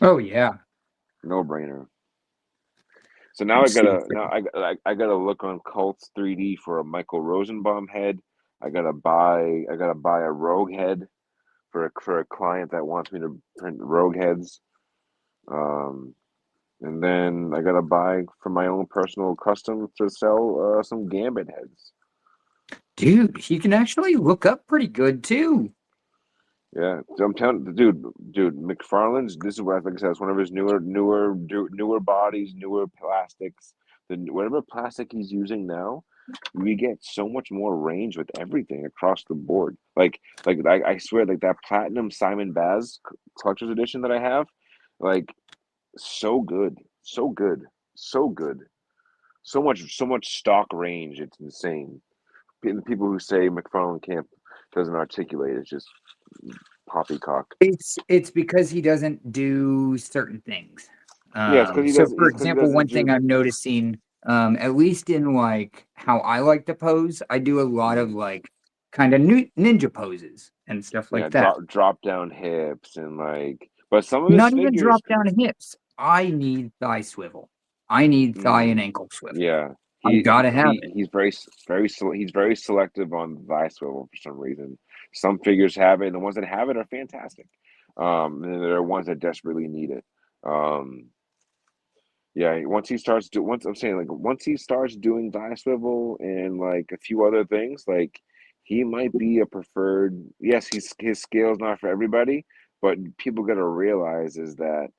Oh yeah. No brainer. So now Seriously. I gotta look on Cults 3D for a Michael Rosenbaum head. I gotta buy a Rogue head for a client that wants me to print Rogue heads. Um, and then I gotta buy for my own personal custom to sell some Gambit heads. Dude, he can actually look up pretty good too. Yeah, so I'm telling dude, McFarlane's. This is what like I said, it's one of his newer bodies, newer plastics. Whatever plastic he's using now, we get so much more range with everything across the board. I swear, like that platinum Simon Baz collector's edition that I have, like so good, so good, so good, so much stock range. It's insane. The people who say McFarlane can't doesn't articulate, it's just poppycock. It's because he doesn't do certain things. Yeah, So for it's because he example, doesn't one thing do. I'm noticing, at least in like how I like to pose, I do a lot of Mm, like kind of ninja poses and stuff yeah, like that. drop down hips and like, but some of his Not even figures. drop down hips. I need thigh swivel. I need thigh and Mm, ankle swivel. yeah, I've got to have it. he's he's very selective on thigh swivel for some reason. Some figures have it, and the ones that have it are fantastic. And there are ones that desperately need it. Um, yeah, once I'm saying like once he starts doing die swivel and like a few other things, like he might be a preferred. Yes, his scale's not for everybody, but people got to realize is that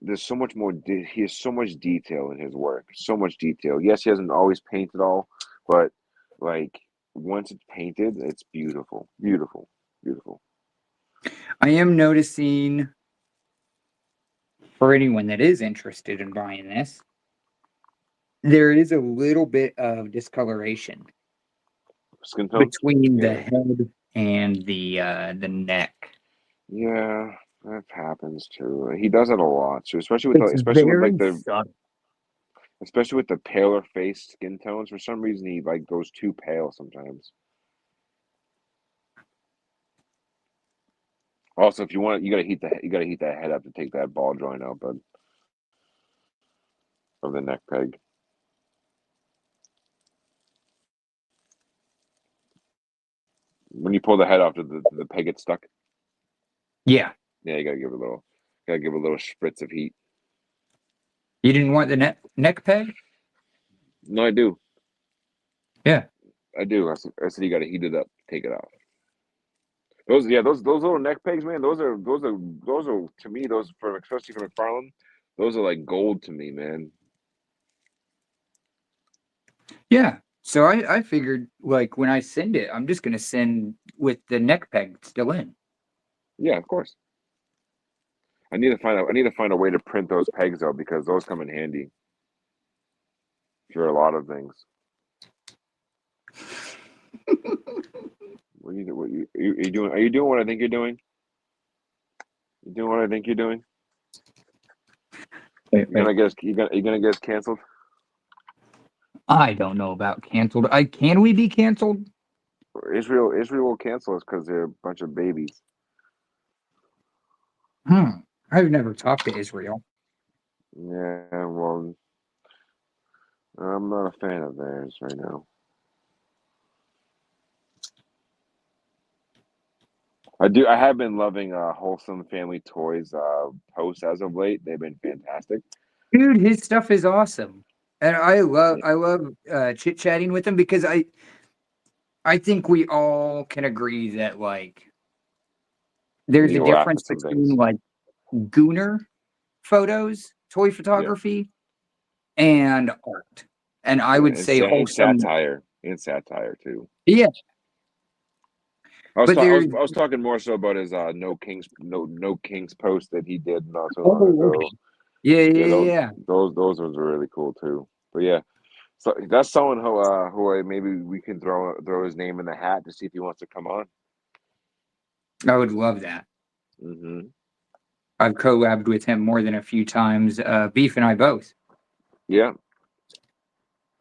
there's so much more. He has so much detail in his work, so much detail. Yes, he hasn't always painted all, but like once it's painted, it's beautiful, beautiful, beautiful. I am noticing for anyone that is interested in buying this, there is a little bit of discoloration Skin tone, between the yeah, head and the neck. yeah. That happens too. He does it a lot too, It's very the subtle. especially with the paler face skin tones. For some reason, he like goes too pale sometimes. Also, if you want, you gotta heat that head up to take that ball joint out, but of the neck peg. When you pull the head off, the peg get stuck? Yeah. Yeah, you gotta give a little spritz of heat. You didn't want the neck peg? No, I do. Yeah. I do. I said you gotta heat it up, take it off. Those little neck pegs, man. Those are to me. Those for especially for McFarlane, those are like gold to me, man. Yeah. So I figured like when I send it, I'm just gonna send with the neck peg still in. Yeah, of course. I need to find a way to print those pegs out because those come in handy for a lot of things. Are you doing? Are you doing what I think you're doing? You doing what I think you're doing? Wait, You're wait. gonna get us, you're gonna get us canceled? I don't know about canceled. Can we be canceled? Israel will cancel us because they're a bunch of babies. I've never talked to Israel. Yeah, well, I'm not a fan of theirs right now. I have been loving Wholesome Family Toys posts as of late. They've been fantastic. Dude, his stuff is awesome. And I love chit chatting with him because I think we all can agree that like We there's need a to laugh difference at some things. between like gooner photos, toy Yeah, photography, and art. And I would say and wholesome. satire too. Yeah, but I there's was talking more so about his no Kings post that he did not so long oh okay. ago. Yeah, Yeah, yeah, yeah. those ones were really cool too. But yeah, so that's someone who maybe we can throw his name in the hat to see if he wants to come on. I would love that. Hmm. I've collabed with him more than a few times. Beef and I both. Yeah,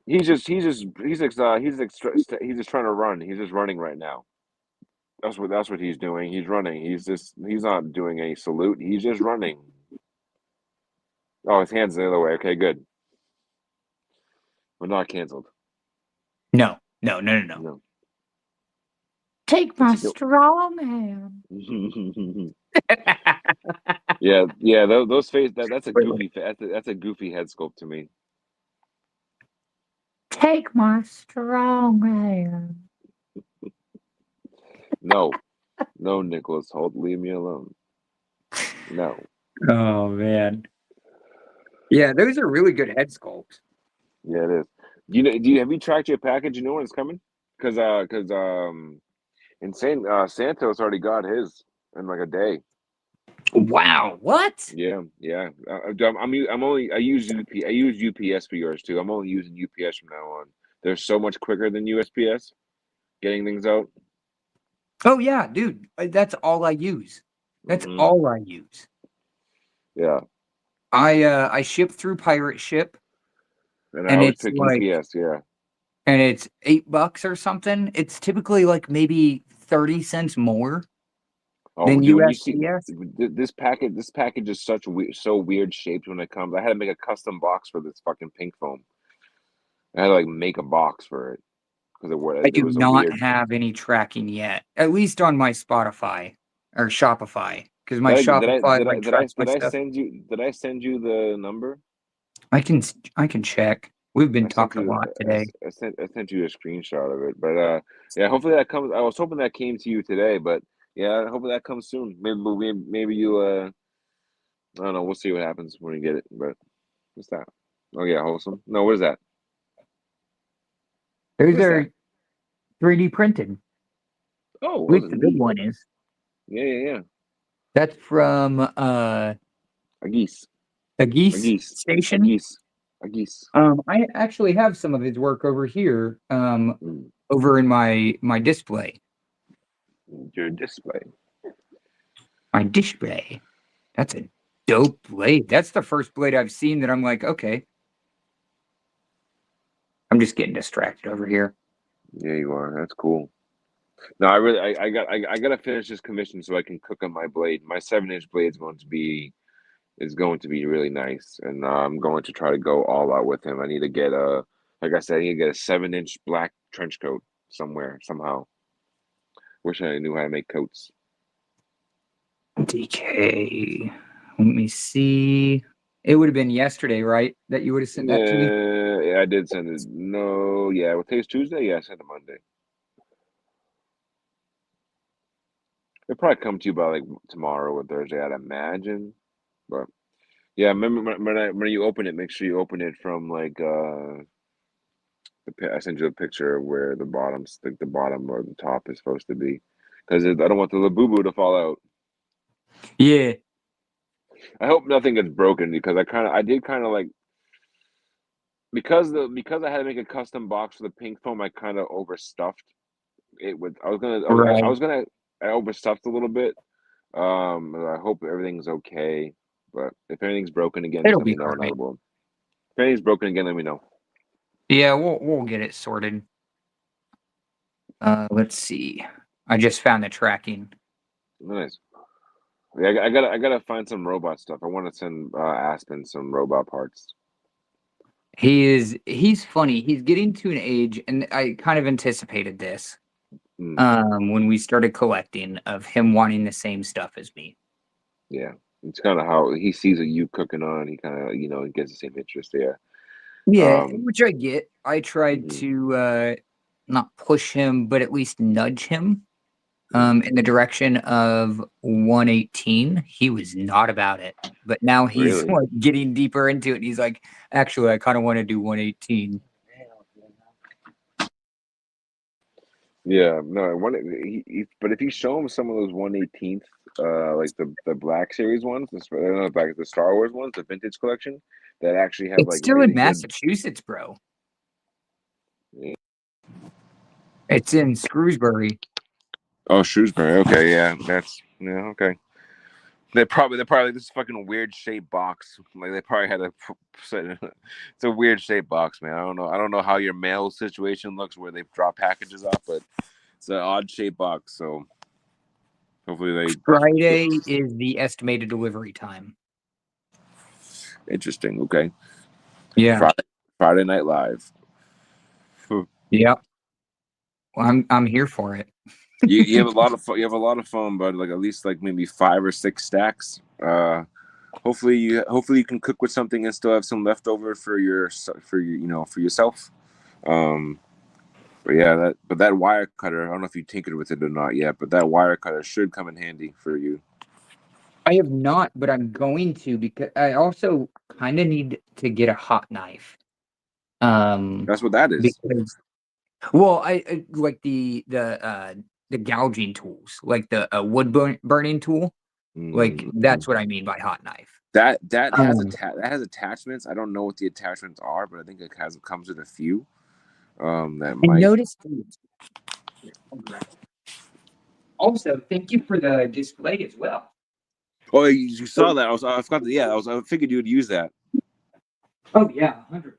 he's just trying to run. He's just running right now. That's what he's doing. He's running. He's not doing any salute. He's just running. Oh, his hands the other way. Okay, good. We're not canceled. No, no, no, no, no. No. Take What's my he do? strong hand. Yeah. Those face that's a goofy that's a goofy head sculpt to me. Take my strong hand. No, no, Nicholas Holt, leave me alone. No. Oh man. Yeah, those are really good head sculpts. Yeah, it is. Do you have you tracked your package? You know when it's coming? Because insane Santos already got his in like a day. Wow, what? Yeah. I'm only I use UPS for yours too. I'm only using UPS from now on. They're so much quicker than USPS getting things out. Oh yeah, dude. That's all I use. That's Hmm. all I use. Yeah, I ship through Pirate Ship and I and always it's pick like UPS. Yeah. it's $8 or something. It's typically like maybe 30 cents more Oh, than dude, when you see USPS. this package is so weird shaped when it comes. I had to make a custom box for this fucking pink foam. I had to like make a box for it because I it do was a not weird. have any tracking yet, at least on my Spotify or Shopify, because my Shopify like tracks my stuff. Did I send you the number? I can check. We've been talking a lot today. I sent you a screenshot of it, but yeah, hopefully that comes. I was hoping that came to you today, but yeah, hopefully that comes soon. Maybe you I don't know. We'll see what happens when we get it. But what's that? Oh yeah, wholesome. No, what is that? Those What is that? are 3D printed. Oh, At those least are the big neat. one is. Yeah. That's from A geese, a a geese geese, a station. geese, a geese. I actually have some of his work over here, Mm. over in my display. Your display. My display. That's a dope blade. That's the first blade I've seen that I'm like, okay. I'm just getting distracted over here. Yeah, you are. That's cool. No, I gotta finish this commission so I can cook on my blade. My 7-inch blade is going to be really nice, and I'm going to try to go all out with him. I need to get like I said, I need to get a 7-inch black trench coat somewhere somehow. Wish I knew how to make coats. DK. Let me see. It would have been yesterday, right? That you would have sent that to me? Yeah, I did send it. No, yeah, well, today's Tuesday. Yeah, I sent it Monday. It'll probably come to you by like tomorrow or Thursday, I'd imagine. But yeah, remember when you open it, make sure you open it from like I sent you a picture of where the bottom or the top is supposed to be, because I don't want the Labubu to fall out. Yeah. I hope nothing gets broken because I did kind of like because I had to make a custom box for the pink foam. I kind of overstuffed it with. Right. I overstuffed a little bit. I hope everything's okay. But if anything's broken again, just It'll let be me know and I great. will. If anything's broken again, let me know. Yeah, we'll get it sorted. Let's see. I just found the tracking. Nice. Yeah, I gotta find some robot stuff. I want to send Aspen some robot parts. He's funny. He's getting to an age, and I kind of anticipated this when we started collecting, of him wanting the same stuff as me. Yeah, it's kind of how he sees you cooking on. He kind of he gets the same interest there. Yeah, which I get. I tried Mhm, to not push him, but at least nudge him mhm. in the direction of 118. He was not about it. But now he's Really? like getting deeper into it. And he's like, actually, I kind of want to do 118. Yeah, no. But if you show him some of those 118th, like the Black Series ones, the Star Wars ones, the vintage collection, that actually have It's like still in really good. Massachusetts, bro. Yeah. It's in Shrewsbury. Oh, Shrewsbury. Okay, yeah, okay. They're probably this fucking weird shaped box. Like they probably had it's a weird shaped box, man. I don't know how your mail situation looks where they drop packages off, but it's an odd shaped box. So hopefully Friday is the estimated delivery time. interesting. Okay, Yeah. Friday Night Live. Yep. Well, I'm here for it. You have a lot of fun. You have a lot of fun, bud. Like at least like maybe 5 or 6 stacks. Hopefully you can cook with something and still have some leftover for for yourself. Um, but yeah, that wire cutter. I don't know if you tinkered with it or not yet, but that wire cutter should come in handy for you. I have not, but I'm going to, because I also kind of need to get a hot knife. That's what that is. Because well, I like the gouging tools, like the wood burning tool. Like Mm. that's what I mean by hot knife. That Um, that has attachments. I don't know what the attachments are, but I think it comes with a few. That I might. noticed. Also, thank you for the display as well. Oh, you saw that? I forgot. Yeah, I figured you would use that. Oh yeah, 100%.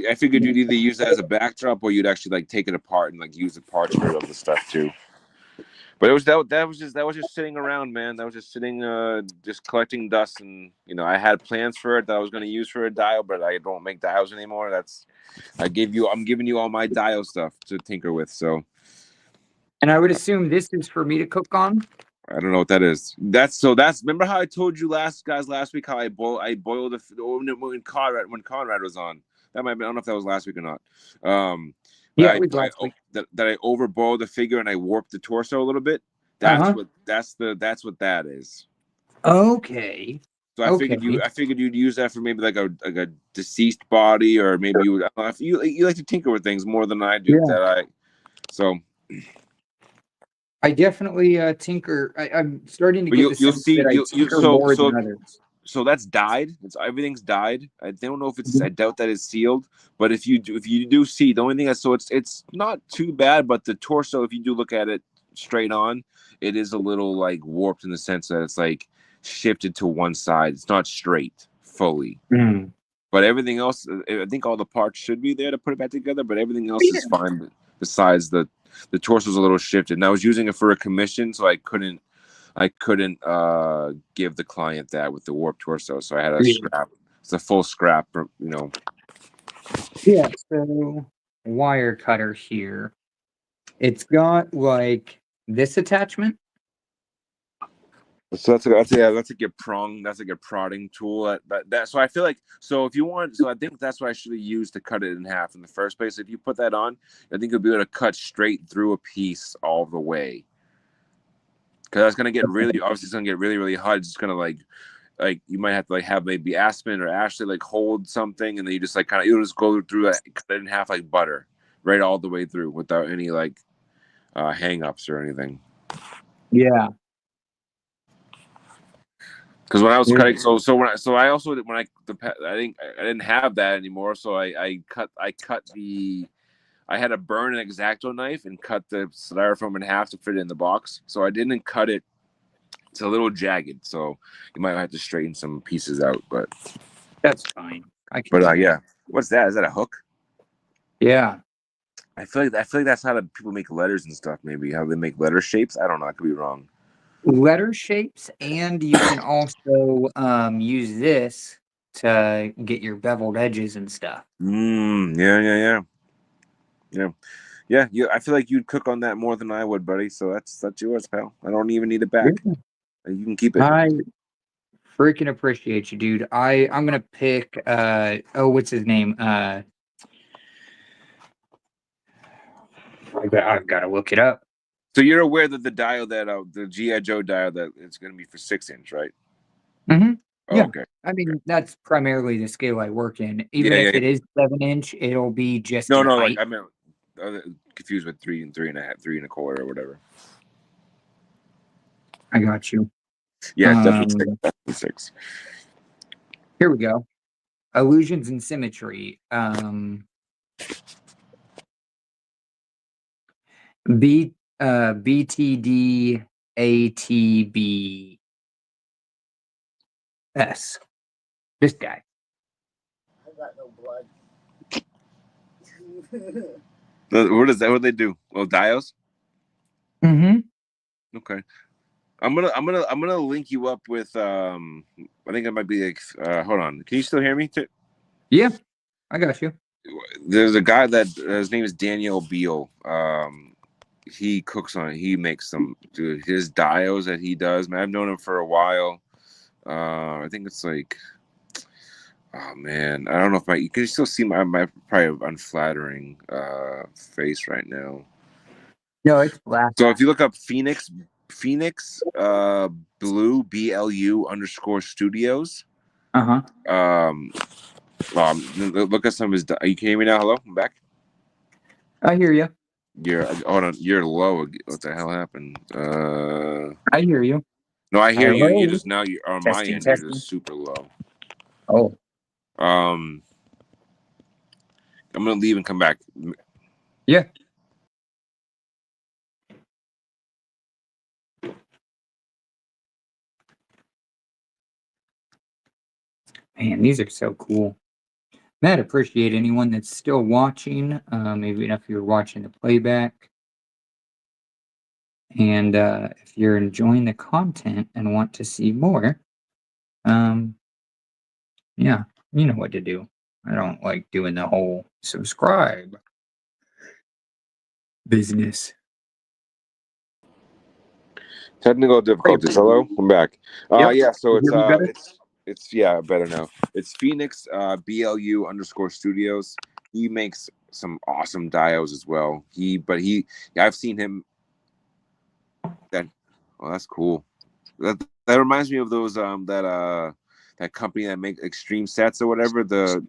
I figured you'd either use that as a backdrop or you'd actually like take it apart and like use the parts for other stuff too. But that was just sitting around, man. That was just sitting, just collecting dust, and I had plans for it that I was going to use for a dial, but I don't make dials anymore. I'm giving you all my dial stuff to tinker with. So And I would assume this is for me to cook on. I don't know what that is. Remember how I told you last week how I boiled when Conrad was on. That might be, I don't know if that was last week or not. Yeah, it was last week. That I overboiled the figure and I warped the torso a little bit. That's what that is. Okay. So I figured you'd use that for maybe like a deceased body, or maybe you would. I don't know, if you like to tinker with things more than I do. Yeah. So I definitely tinker. I'm starting to but get the you'll sense see that I you tinker more than others. so that's dyed. Everything's dyed. I don't know if it's. Mhm. I doubt that it's sealed. But if you do see, the only thing it's not too bad. But the torso, if you do look at it straight on, it is a little like warped in the sense that it's like shifted to one side. It's not straight fully. Mm. But everything else, I think all the parts should be there to put it back together. But everything else Yeah. is fine. Besides the the torso's a little shifted. And I was using it for a commission, so I couldn't give the client that with the warp torso. So I had a scrap. It's a full scrap, you know. Yeah, so wire cutter here. It's got like this attachment. So that's like a prong. That's like a prodding tool. That. So I feel like if you want, I think that's what I should have used to cut it in half in the first place. If you put that on, I think you'll be able to cut straight through a piece all the way. Because that's gonna get really, obviously, it's gonna get really, really hot. It's just gonna like you might have to like have maybe Aspen or Ashley like hold something, and then you just like you'll just go through that, cut it in half like butter, right all the way through without any like hang-ups or anything. Yeah. Because when I was cutting, I didn't have that anymore, so I had to burn an X-Acto knife and cut the styrofoam in half to fit it in the box. So I didn't cut it. It's a little jagged, so you might have to straighten some pieces out. But that's fine. Yeah, what's that? Is that a hook? Yeah. I feel like that's how people make letters and stuff. Maybe how they make letter shapes. I don't know. I could be wrong. Letter shapes, and you can also use this to get your beveled edges and stuff. Yeah. I feel like you'd cook on that more than I would, buddy. So that's yours, pal. I don't even need it back. Yeah. You can keep it. I freaking appreciate you, dude. I'm gonna pick what's his name? I've got to look it up. So you're aware that the dial that the G.I. Joe dial that it's going to be for 6-inch, right? Mm-hmm. Oh, yeah. okay. I mean, that's primarily the scale I work in. Even if it is 7-inch, it'll be just no, height. like I meant confused with 3 and 3.5, 3 1/4 or whatever. I got you. Yeah, definitely 6. Here we go. Illusions and symmetry. BTD ATBS. This guy. I got no blood. What is that? What do they do? Oh, diodes. Mm-hmm. Okay. I'm gonna link you up with I think it might be like hold on. Can you still hear me? Yeah, I got you. There's a guy that his name is Daniel Beal. He cooks on it. He makes some his diodes that he does. Man, I've known him for a while. I think it's like, oh man, I don't know if you can still see my probably unflattering face right now. No, it's black. So if you look up Phoenix Blue BLU_studios. Look at some of his. Are you can hear me now? Hello, I'm back. I hear you. Hold on. You're low. What the hell happened? I hear you. No, I hear you. Hello? You just now you on my end. Testing. You're just super low. Oh. I'm gonna leave and come back. Yeah. Man, these are so cool. I'd appreciate anyone that's still watching, even if you're watching the playback. And if you're enjoying the content and want to see more, yeah, you know what to do. I don't like doing the whole subscribe business. Technical difficulties. Hello, I'm back. Yep. Yeah. So Hear me better? it's better now. It's Phoenix BLU_studios. He makes some awesome diodes as well. I've seen him. That's cool. That reminds me of those that company that make extreme sets or whatever. It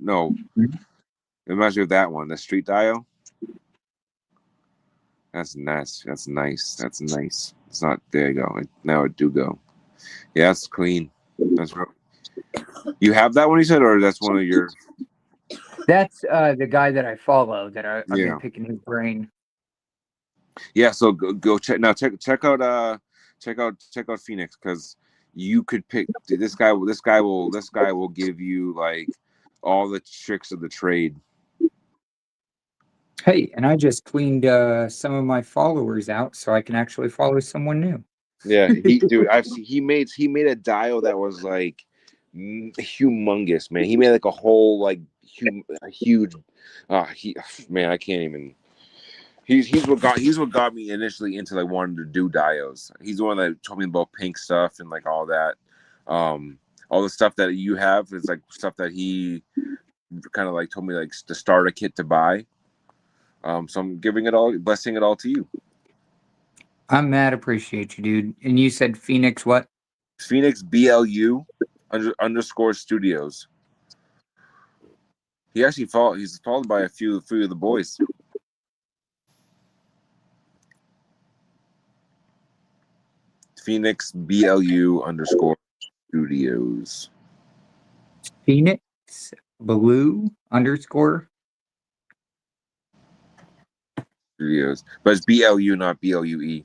reminds me of that one, the street dial. That's nice. That's nice. It's not there. You go. Now it do go. Yeah, that's clean. That's real. You have that one, you said, or that's one of your? That's the guy that I follow. That I've been picking his brain. Yeah. So go check now. Check out Phoenix, because you could pick this guy. This guy will give you like all the tricks of the trade. Hey, and I just cleaned some of my followers out so I can actually follow someone new. Yeah, dude, I've seen he made a dial that was like humongous, man. He made like a whole like a huge he man, I can't even. He's what got me initially into like wanting to do dios. He's the one that told me about pink stuff and like all that. All the stuff that you have is like stuff that he kind of like told me like the starter kit to buy. So I'm blessing it all to you. I'm mad appreciate you, dude. And you said Phoenix what? Phoenix BLU underscore studios. He's followed by a few of the boys. Phoenix BLU underscore studios. Phoenix Blue underscore. Studios. But it's BLU, not BLUE. You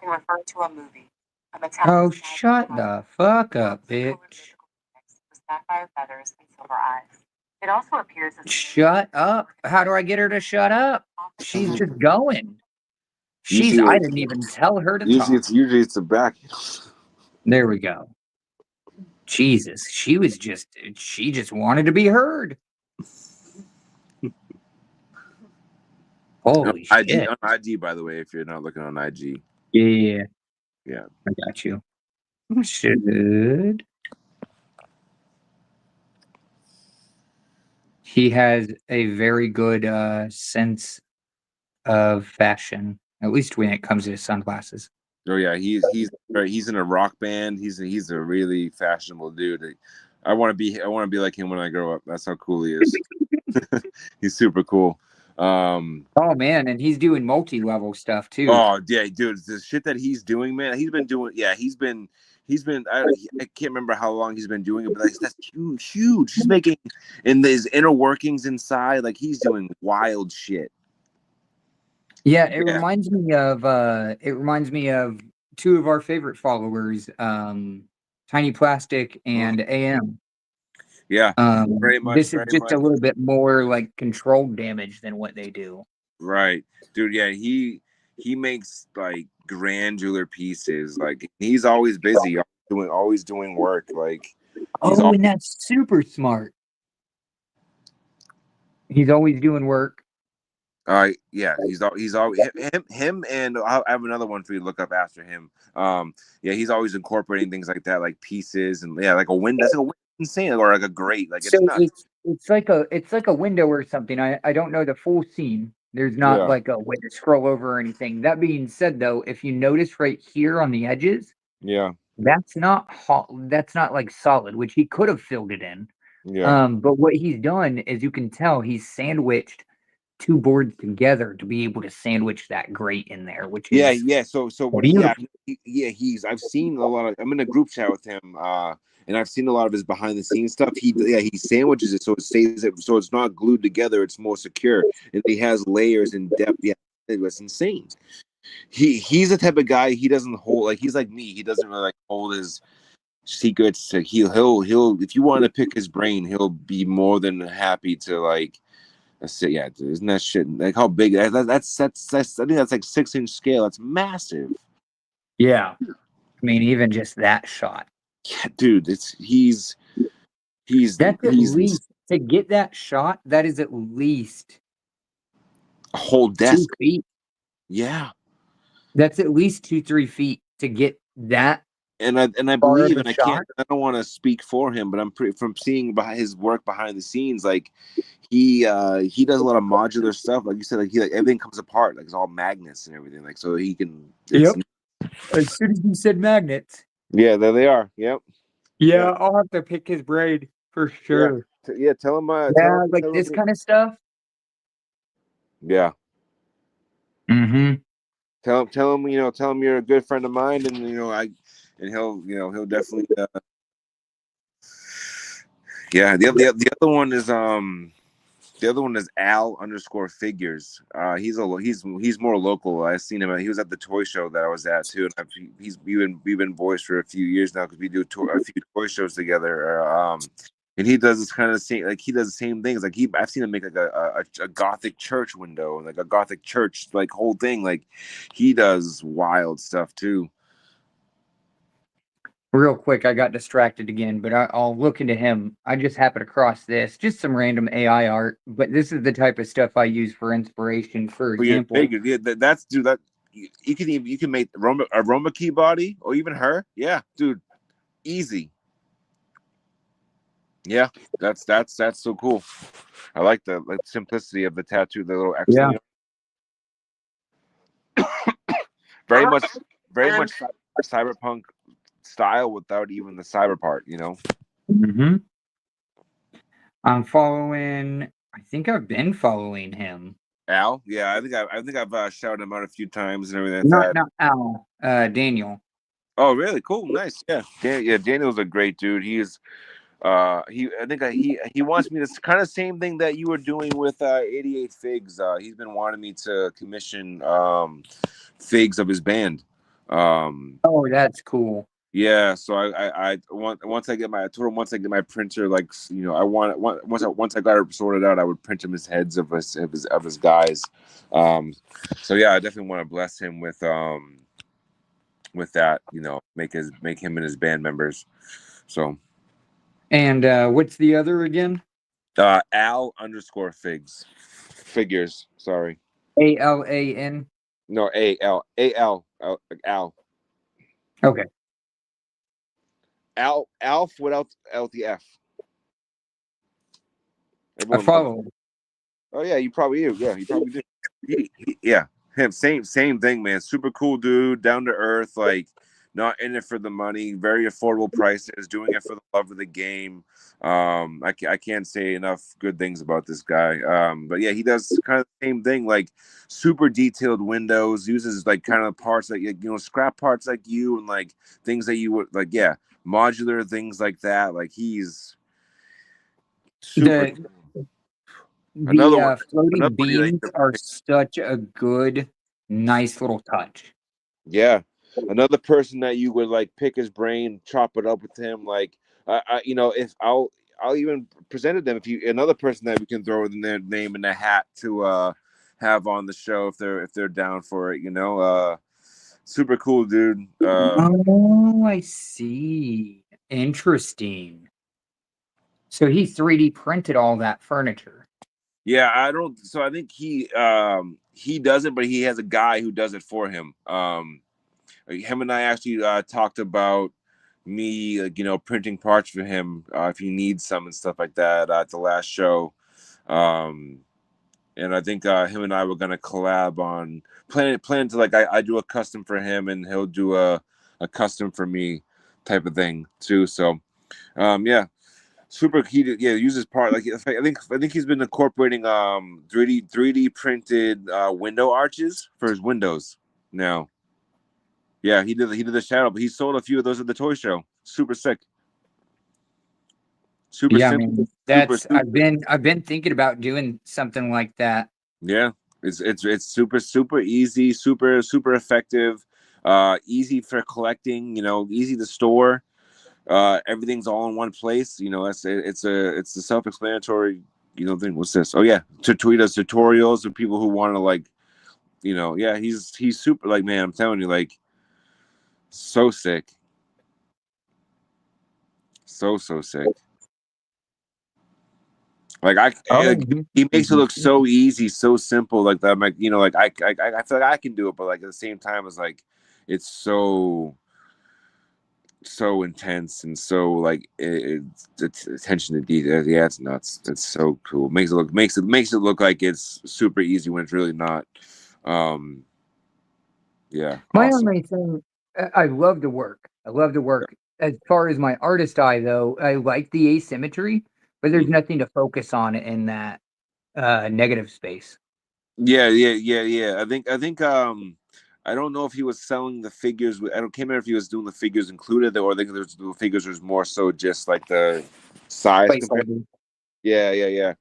can refer to a movie. Oh, shut the fuck up, bitch. With sapphire feathers and silver eyes. It also appears as Shut up. How do I get her to shut up? She's just going. I didn't even tell her to talk. Usually it's the back. There we go. Jesus, she just wanted to be heard. Holy shit. On IG, by the way, if you're not looking on IG. Yeah. Yeah. I got you. Should. He has a very good sense of fashion, at least when it comes to his sunglasses. Oh yeah, he's in a rock band. He's a really fashionable dude. I want to be like him when I grow up. That's how cool he is. He's super cool. Oh man, and he's doing multi-level stuff too. Oh yeah, dude, the shit that he's doing, man. He's been. I can't remember how long he's been doing it, but that's huge. He's making in his inner workings inside, like he's doing wild shit. Yeah, it reminds me of two of our favorite followers, Tiny Plastic and AM. Yeah, very much. This is just a little bit more like controlled damage than what they do. Right, dude. Yeah, he makes like granular pieces. Like he's always busy, always doing work. Like and that's super smart. He's always doing work. Yeah, he's always him, and I have another one for you to look up after him. Yeah, he's always incorporating things like that, like pieces and like a window. That's like a window insane, or like a grate. Like it's like a window or something. I don't know the full scene. There's not like a way to scroll over or anything. That being said, though, if you notice right here on the edges, that's not like solid, which he could have filled it in. But what he's done is you can tell he's sandwiched two boards together to be able to sandwich that grate in there, which is So what? I've seen a lot of. I'm in a group chat with him, and I've seen a lot of his behind the scenes stuff. He sandwiches it so it stays so it's not glued together. It's more secure, and he has layers and depth. Yeah, it was insane. He's the type of guy. He doesn't hold like he's like me. He doesn't really like hold his secrets. He'll if you want to pick his brain, he'll be more than happy to like. That's it, yeah. Dude, isn't that shit like how big that's? I think that's like 6-inch scale. That's massive. Yeah, I mean, even just that shot. Yeah, dude, he's at least to get that shot. That is at least a whole desk. 2 feet. Yeah, that's at least 2-3 feet to get that. And I believe, and I don't want to speak for him, but I'm from seeing his work behind the scenes, like he does a lot of modular stuff. Like you said, like everything comes apart, like it's all magnets and everything, like so he can. Yep. As soon as you said magnets. Yeah, there they are. Yep. Yeah, I'll have to pick his braid for sure. Yeah, tell him. Like this kind of stuff. Yeah. Mm-hmm. Tell him, you're a good friend of mine, and he'll definitely. Yeah, the other one is Al underscore figures. He's more local. I've seen him. He was at the toy show that I was at too, and we've been boys for a few years now because we do a few toy shows together. And he does this kind of same, like he does the same things. Like I've seen him make like a gothic church window and like a gothic church like whole thing. Like he does wild stuff too. Real quick, I got distracted again, but I'll look into him. I just happened across this, just some random AI art, but this is the type of stuff I use for inspiration. For For your example, figure, yeah, that's dude. That you can make a Roma key body or even her. Yeah, dude, easy. Yeah, that's so cool. I like the simplicity of the tattoo, the little X yeah, thing. Very much, very much cyberpunk style without even the cyber part. You know. hmm I'm following. I think I've been following him. Al, yeah, I think I've shouted him out a few times and everything like Not that. not Al. Daniel. Oh, really? Cool, nice. Yeah, Daniel's a great dude. He's he wants me to kind of same thing that you were doing with 88 Figs. He's been wanting me to commission figs of his band. Oh, that's cool. Yeah, so I want once I get my I told him once I get my printer, like I want once I got it sorted out, I would print him his heads of his guys. So yeah, I definitely want to bless him with that, make him and his band members. So And what's the other again? Al underscore figs figures. Sorry, ALAN. no Al Okay, Alf without LTF. I Everyone loves. follow. Oh yeah, you probably do. Yeah, you probably do. Yeah, him. Same thing, man. Super cool dude, down to earth, like not in it for the money. Very affordable prices. Doing it for the love of the game. I can't say enough good things about this guy. But yeah, he does kind of the same thing, like super detailed windows. Uses like kind of parts like scrap parts like you and like things that you would like. Yeah, modular things like that. Like he's super. The Another one. Another floating one that beams are such a good, nice little touch. yeah, another person that you would like pick his brain, chop it up with him. Like, if I'll even present it them if you another person that we can throw in their name in the hat to have on the show if they're down for it. Super cool dude. Oh, I see. Interesting. So he 3D printed all that furniture. Yeah, I don't. So I think he does it, but he has a guy who does it for him. Him and I actually talked about me, like, printing parts for him if he needs some and stuff like that at the last show. Um, and I think him and I were gonna collab on plan to like I do a custom for him and he'll do a custom for me type of thing too. So yeah, super heated. Yeah, uses part like I think he's been incorporating 3D printed window arches for his windows now. Yeah, he did the shadow, but he sold a few of those at the toy show. Super sick. Super Yeah, I simple. mean, Super that's super. I've been thinking about doing something like that. Yeah. It's super easy, super effective, easy for collecting, easy to store. Everything's all in one place. It's a self-explanatory, thing. What's this? Oh yeah. He does tutorials for people who want to like, yeah, he's super like man, I'm telling you, like so sick. So sick. Like Oh, he makes it look so easy, so simple. Like that, like like I feel like I can do it, but like at the same time, it's like it's so intense and so like it's attention to detail. Yeah, it's nuts. It's so cool. Makes it look like it's super easy when it's really not. Um, yeah, my awesome. only thing, I love the work. I love the work. As far as my artist eye, though, I like the asymmetry, but there's nothing to focus on in that negative space. Yeah. I don't know if he was selling the figures. I don't can't remember if he was doing the figures included, or I think the figures was more so just like the size compared. Placeholder. Yeah.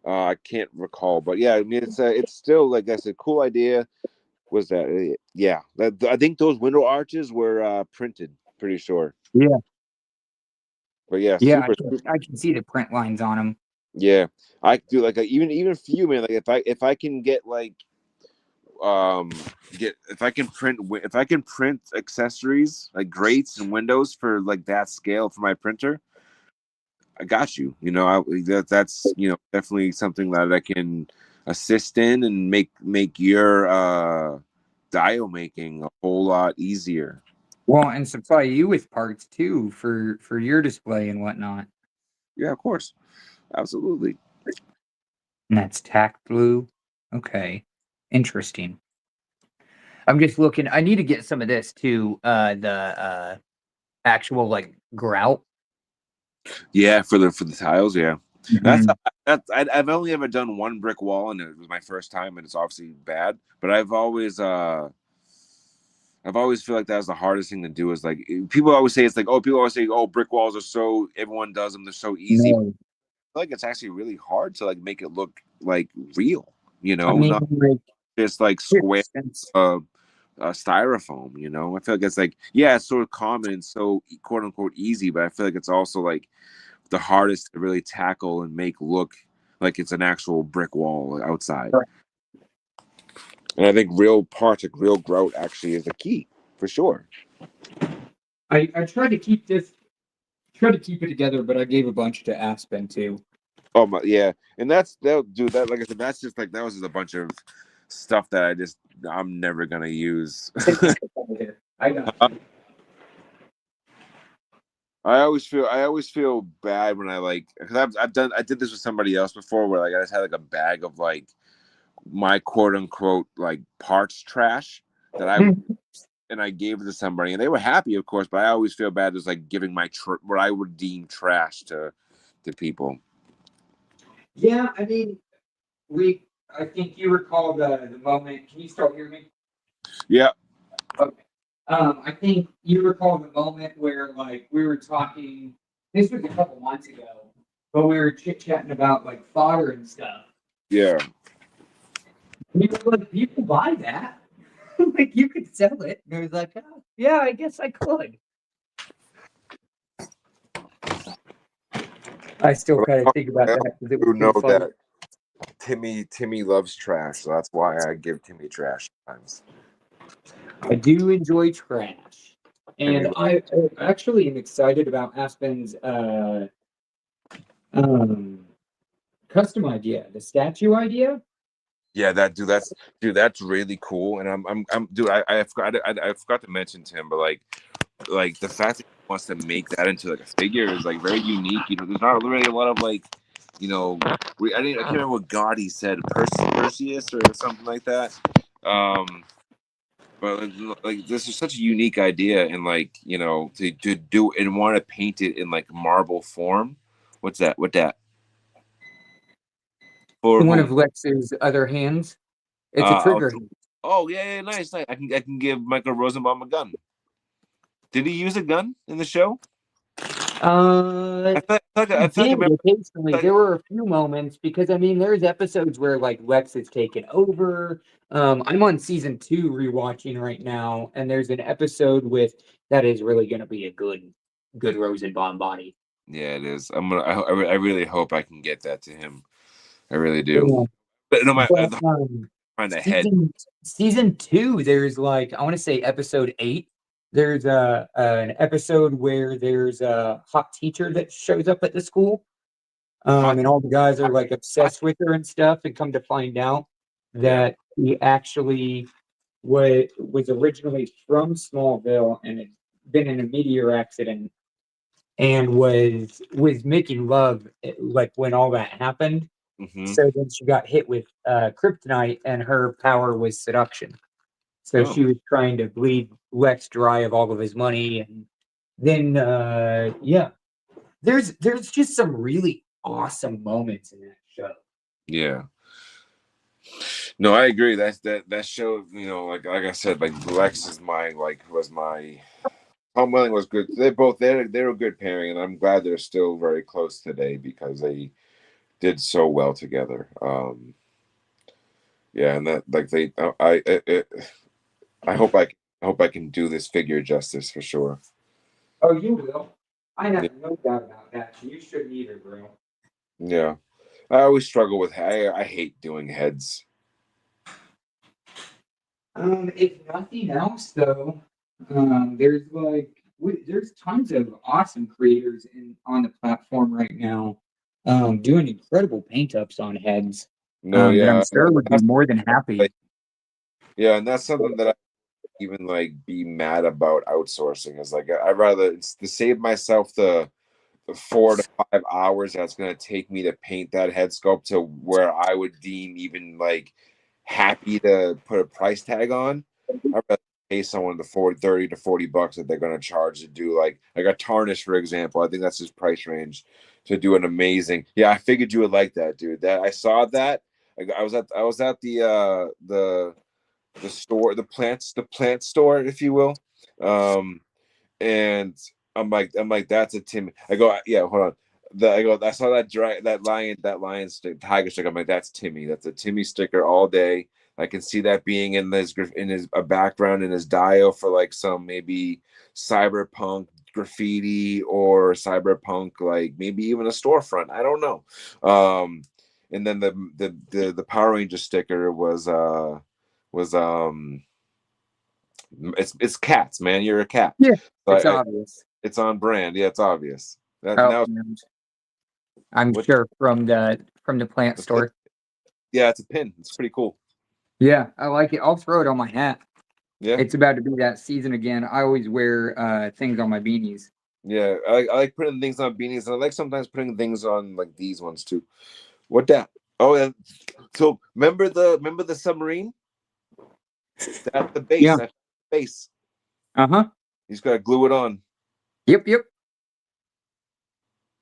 I can't recall, but yeah, I mean it's still like I said, cool idea. Was that yeah? I think those window arches were printed. Pretty sure. Yeah. But yeah, Yeah, super. I can see the print lines on them. Yeah, I do like even for you, man. Like if I can get like um get if I can print accessories like grates and windows for like that scale for my printer, I got you. That's definitely something that I can assist in and make your dial making a whole lot easier. Well, and supply you with parts too for your display and whatnot. Yeah, of course, absolutely. And that's tack blue. Okay, interesting. I'm just looking. I need to get some of this too. The actual like grout. Yeah, for the tiles. Yeah, that's Mhm. I've only ever done one brick wall, and it was my first time, and it's obviously bad. But I've always feel like that's the hardest thing to do. Is like people always say it's like, oh, people always say, oh, brick walls are so everyone does them, they're so easy. But I No, feel like it's actually really hard to like make it look like real. I mean Not like just like here, square since styrofoam. I feel like it's like yeah, it's sort of common and so quote unquote easy, but I feel like it's also like the hardest to really tackle and make look like it's an actual brick wall outside. And I think real parts, like real grout, actually is the key for sure. I tried to keep this try to keep it together, but I gave a bunch to Aspen too. Oh my, yeah, and that's they'll do that. Like I said, that's just like that was just a bunch of stuff that I'm never gonna use. I got you. I always feel bad when I like because I did this with somebody else before where like I just had like a bag of like my quote unquote like parts trash that I gave it to somebody and they were happy of course, but I always feel bad just like giving what I would deem trash to people. Yeah, I mean, I think you recall the moment. Can you still hear me? Yeah, Okay. I think you recall the moment where like we were talking. This was a couple months ago, but we were chit chatting about like fodder and stuff. yeah. We were like, people buy that. Like you could sell it. And it was like, oh, yeah, I guess I could. I still But kind of I think about that because it was do know pretty funny. that Timmy loves trash, so that's why I give Timmy trash sometimes. I do enjoy trash, Timmy, and I actually am excited about Aspen's um, custom idea, the statue idea. yeah, that's really cool, and I'm dude, I forgot to mention to him, but like the fact that he wants to make that into like a figure is like very unique. There's not really a lot of like, I can't remember what god he said, Perseus or something like that. Um, but like this is such a unique idea, and like to do and want to paint it in like marble form. What's that? What that? For One whom? of Lex's other hands. It's a Uh, trigger. oh yeah, nice. I can give Michael Rosenbaum a gun. Did he use a gun in the show? Uh, he I feel like I did remember. occasionally. Like, There were a few moments because I mean, there's episodes where like Lex is taken over. I'm on season 2 rewatching right now, and there's an episode with that is really going to be a good Rosenbaum body. yeah, it is. I really hope I can get that to him. I really do. Yeah. But no, But find a head. season 2, there's like I want to say episode 8. There's an episode where there's a hot teacher that shows up at the school. Hot. And all the guys are like obsessed with her and stuff, and come to find out Yeah. that he actually was originally from Smallville and had been in a meteor accident and was making love like when all that happened. Mm-hmm. So then she got hit with kryptonite, and her power was seduction. So Oh, she was trying to bleed Lex dry of all of his money, and then yeah, there's just some really awesome moments in that show. yeah. No, I agree. That show. Like I said, like Lex is was my Tom Welling was good. They're a good pairing, and I'm glad they're still very close today because they did so well together. Yeah, and that like they I hope I can do this figure justice for sure. Oh, you will. I have no doubt about that. You shouldn't either, bro. Yeah. I always struggle with I hate doing heads. If nothing else, though, there's tons of awesome creators on the platform right now, doing incredible paint ups on heads, No, that I'm yeah. sure would be That's more than happy. like, yeah, and that's something that I even like be mad about outsourcing is like I'd rather it's to save myself the 4 to 5 hours that's going to take me to paint that head sculpt to where I would deem even like happy to put a price tag on. I'd rather pay someone the 40, 30 to $40 that they're going to charge to do like a tarnish, for example. I think that's his price range to do an amazing. Yeah, I figured you would like that, dude. That I saw that. I was at the store, the plant store, if you will. Um, and I'm like, that's a Timmy. I go, yeah, hold on. I saw that lion stick, tiger stick. I'm like, that's Timmy. That's a Timmy sticker all day. I can see that being in his a background in his dio for like some maybe cyberpunk graffiti or cyberpunk like maybe even a storefront. I don't know. And then the Power Ranger sticker was it's cats, man. You're a cat. Yeah, So it's obvious. it's on brand. Yeah, it's obvious. That Oh, now I'm what? sure from the plant The pin, store. yeah, it's a pin. It's pretty cool. Yeah, I like it. I'll throw it on my hat. Yeah, It's about to be that season again. I always wear things on my beanies. yeah. I like putting things on beanies, and I like sometimes putting things on like these ones too. What that? Oh, and so remember the submarine? That's the base. Yeah. That's the base. Uh-huh. You just gotta glue it on, Yep.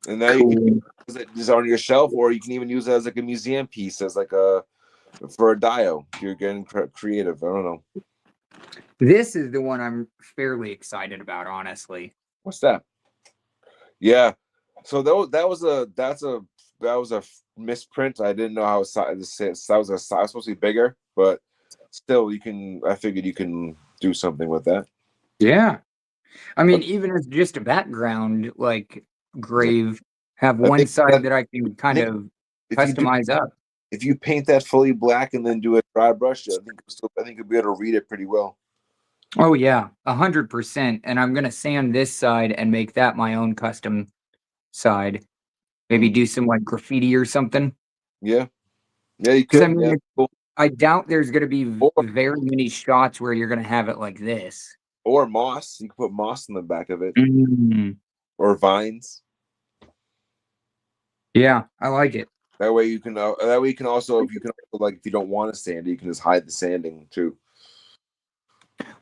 and now you can Cool. use it just on your shelf, or you can even use it as like a museum piece, as like a for a dio. If you're getting creative, I don't know. This is the one I'm fairly excited about, honestly. What's that? Yeah. So that was a misprint. I didn't know how that was supposed to be bigger, but still, you can. I figured you can do something with that. Yeah. I mean, But even as just a background, like yeah, grave, have I one think side that that I can kind Nick, of if you do customize up. if you paint that fully black and then do a dry brush, I think you'll be able to read it pretty well. Oh yeah, 100%. And I'm gonna sand this side and make that my own custom side. Maybe Mm. do some like graffiti or something. Yeah, yeah, you Because I could. mean, Yeah, cool. I doubt there's gonna be Or very many shots where you're gonna have it like this. or moss. You can put moss in the back of it, Mm, or vines. yeah, I like it. That way you can. That way you can also, like if you don't want to sand it, you can just hide the sanding too.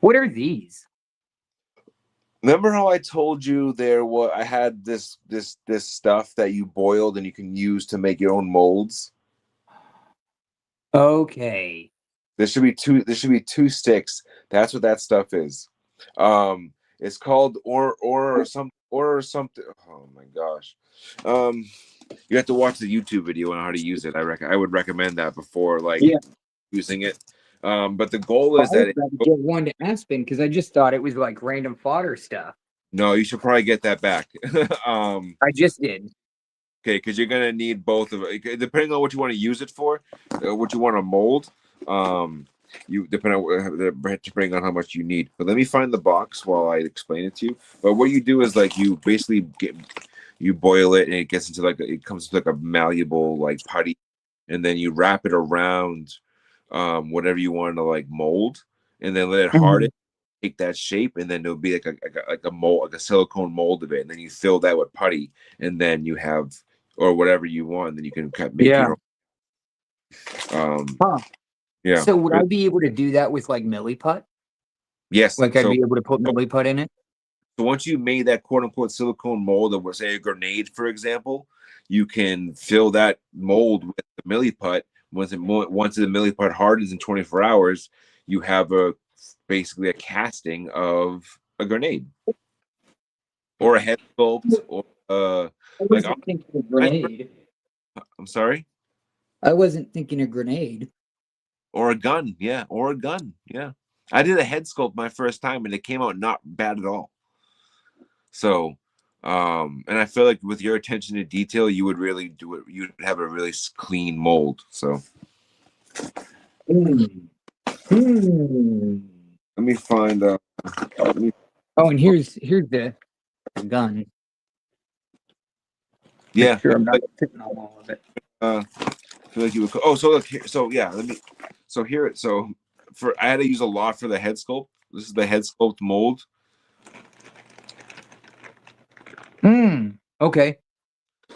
What are these? Remember how I told you I had this stuff that you boiled and you can use to make your own molds? Okay. There should be two sticks. That's what that stuff is. It's called or something. Oh my gosh. Um you have to watch the YouTube video on how to use it. I would recommend that before like Yeah. using it. But the goal I is was that about to get one to Aspen because I just thought it was like random fodder stuff. no, you should probably get that back. I just did. Okay, because you're gonna need both of it, depending on what you want to use it for, what you want to mold. You depending on how much you need. But let me find the box while I explain it to you. But what you do is like you basically you boil it and it gets into it comes to like a malleable like putty, and then you wrap it around whatever you want to like mold, and then let it harden. Mhm. Take that shape, and then it'll be like a mold, like a silicone mold of it, and then you fill that with putty, and then you have or whatever you want, and then you can make Yeah. your own. Huh. Yeah. So would I be able to do that with like milliput? Yes. Like I'd be able to put milliput in it? So once you made that quote unquote silicone mold of, say, a grenade, for example, you can fill that mold with the milliput. Once the milliput hardens in 24 hours, you have basically a casting of a grenade or a head sculpt or I like wasn't thinking a grenade. I'm sorry. I wasn't thinking a grenade. Or a gun, yeah. Or a gun, yeah. I did a head sculpt my first time, and it came out not bad at all. So, And I feel like with your attention to detail, you would really do it. You'd have a really clean mold. So Mm. Mm. let me find. Let me, Oh, and here's the gun. Make yeah, sure I'm not picking on all of it. I feel like you would. Oh, so look here. So yeah, let me. So here. So for I had to use a lot for the head sculpt. This is the head sculpt mold. Okay.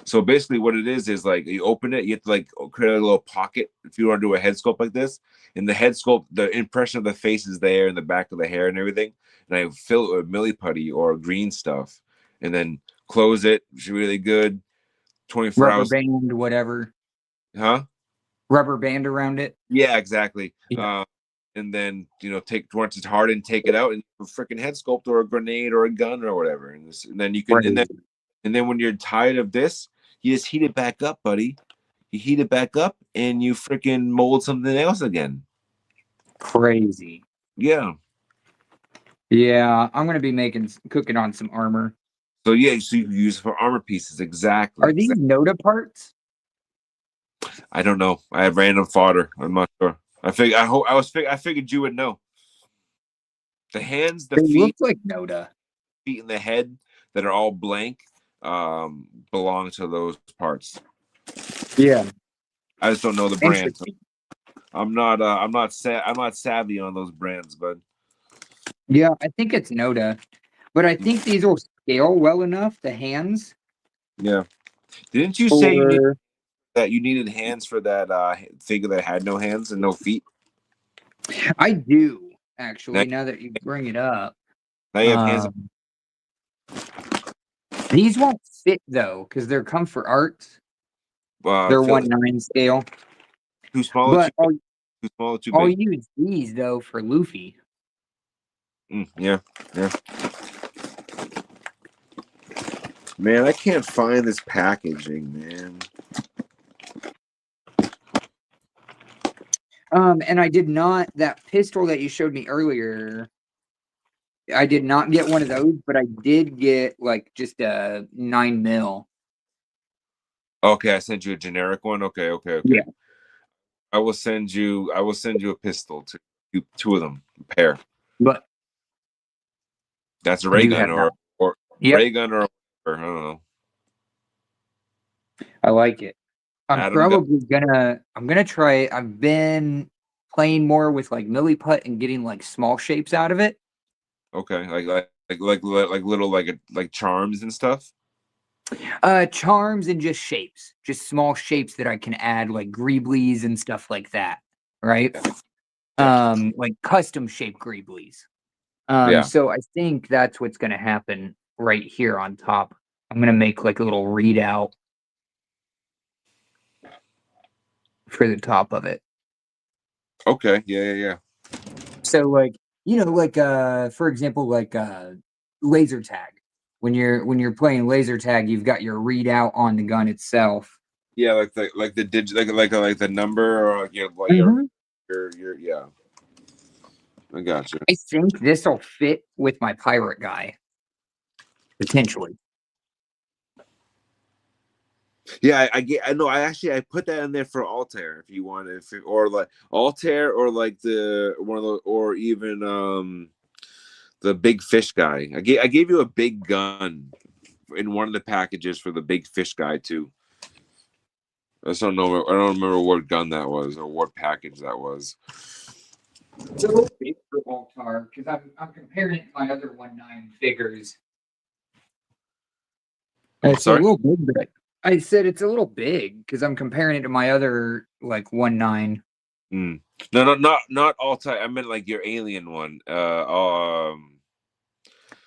So basically, what it is like you open it, you have to like create a little pocket if you want to do a head sculpt like this. And the head sculpt, the impression of the face is there in the back of the hair and everything. And I fill it with milli putty or green stuff, and then close it. It's really good. 24 Rubber hours, band, whatever. huh? Rubber band around it. Yeah, exactly. Yeah. And then take once it's hardened, take it out and a freaking head sculpt or a grenade or a gun or whatever. And then you can Right. and then when you're tired of this, you just heat it back up, buddy. You heat it back up and you freaking mold something else again. Crazy. Yeah. Yeah, I'm gonna be cooking on some armor. So yeah, so you can use it for armor pieces. Exactly. Are these Noda parts? I don't know. I have random fodder. I'm not sure. I figured you would know. The hands, the They look feet, like Noda. and the head that are all blank belong to those parts. Yeah. I just don't know the brand. Interesting. I'm not savvy on those brands, but Yeah, I think it's Noda. But I think these will scale well enough, the hands. yeah. Didn't you say you needed hands for that figure that had no hands and no feet? I do, Now, actually, now that you bring it up. now you have hands. These won't fit though, because they're Comfort Arts. They're 1/9 scale. Too small. But too small. Too I'll big. use these though for Luffy. Yeah. Man, I can't find this packaging, man. And I did not, that pistol that you showed me earlier, I did not get one of those, but I did get like just a 9mm. Okay, I sent you a generic one. Okay. Yeah. I will send you a pistol to two of them, a pair. But That's a ray gun or yep. ray gun or I don't know. I like it. I'm Adam probably gonna try it. I've been playing more with like milliput and getting like small shapes out of it. Okay, like little like charms and stuff. Charms and just shapes, just small shapes that I can add like greeblies and stuff like that. Right. Like custom shaped greeblies. So I think that's what's gonna happen right here on top. I'm gonna make like a little readout for the top of it. Okay. Yeah. So like, like for example, like laser tag. When you're playing laser tag, you've got your readout on the gun itself. Yeah, like the digit like the number or like your yeah. I gotcha. I think this will fit with my pirate guy. Potentially. Yeah, I know. I put that in there for Altair if you want, or like Altair or like the one of the or even the big fish guy. I gave you a big gun in one of the packages for the big fish guy too. I just don't know. I don't remember what gun that was or what package that was. It's a little big for Altar because I'm comparing it to my other 1/9 figures. It's a Sorry? little big, but I said it's a little big because I'm comparing it to my other like 1/9. No, not Altair. I meant like your alien one.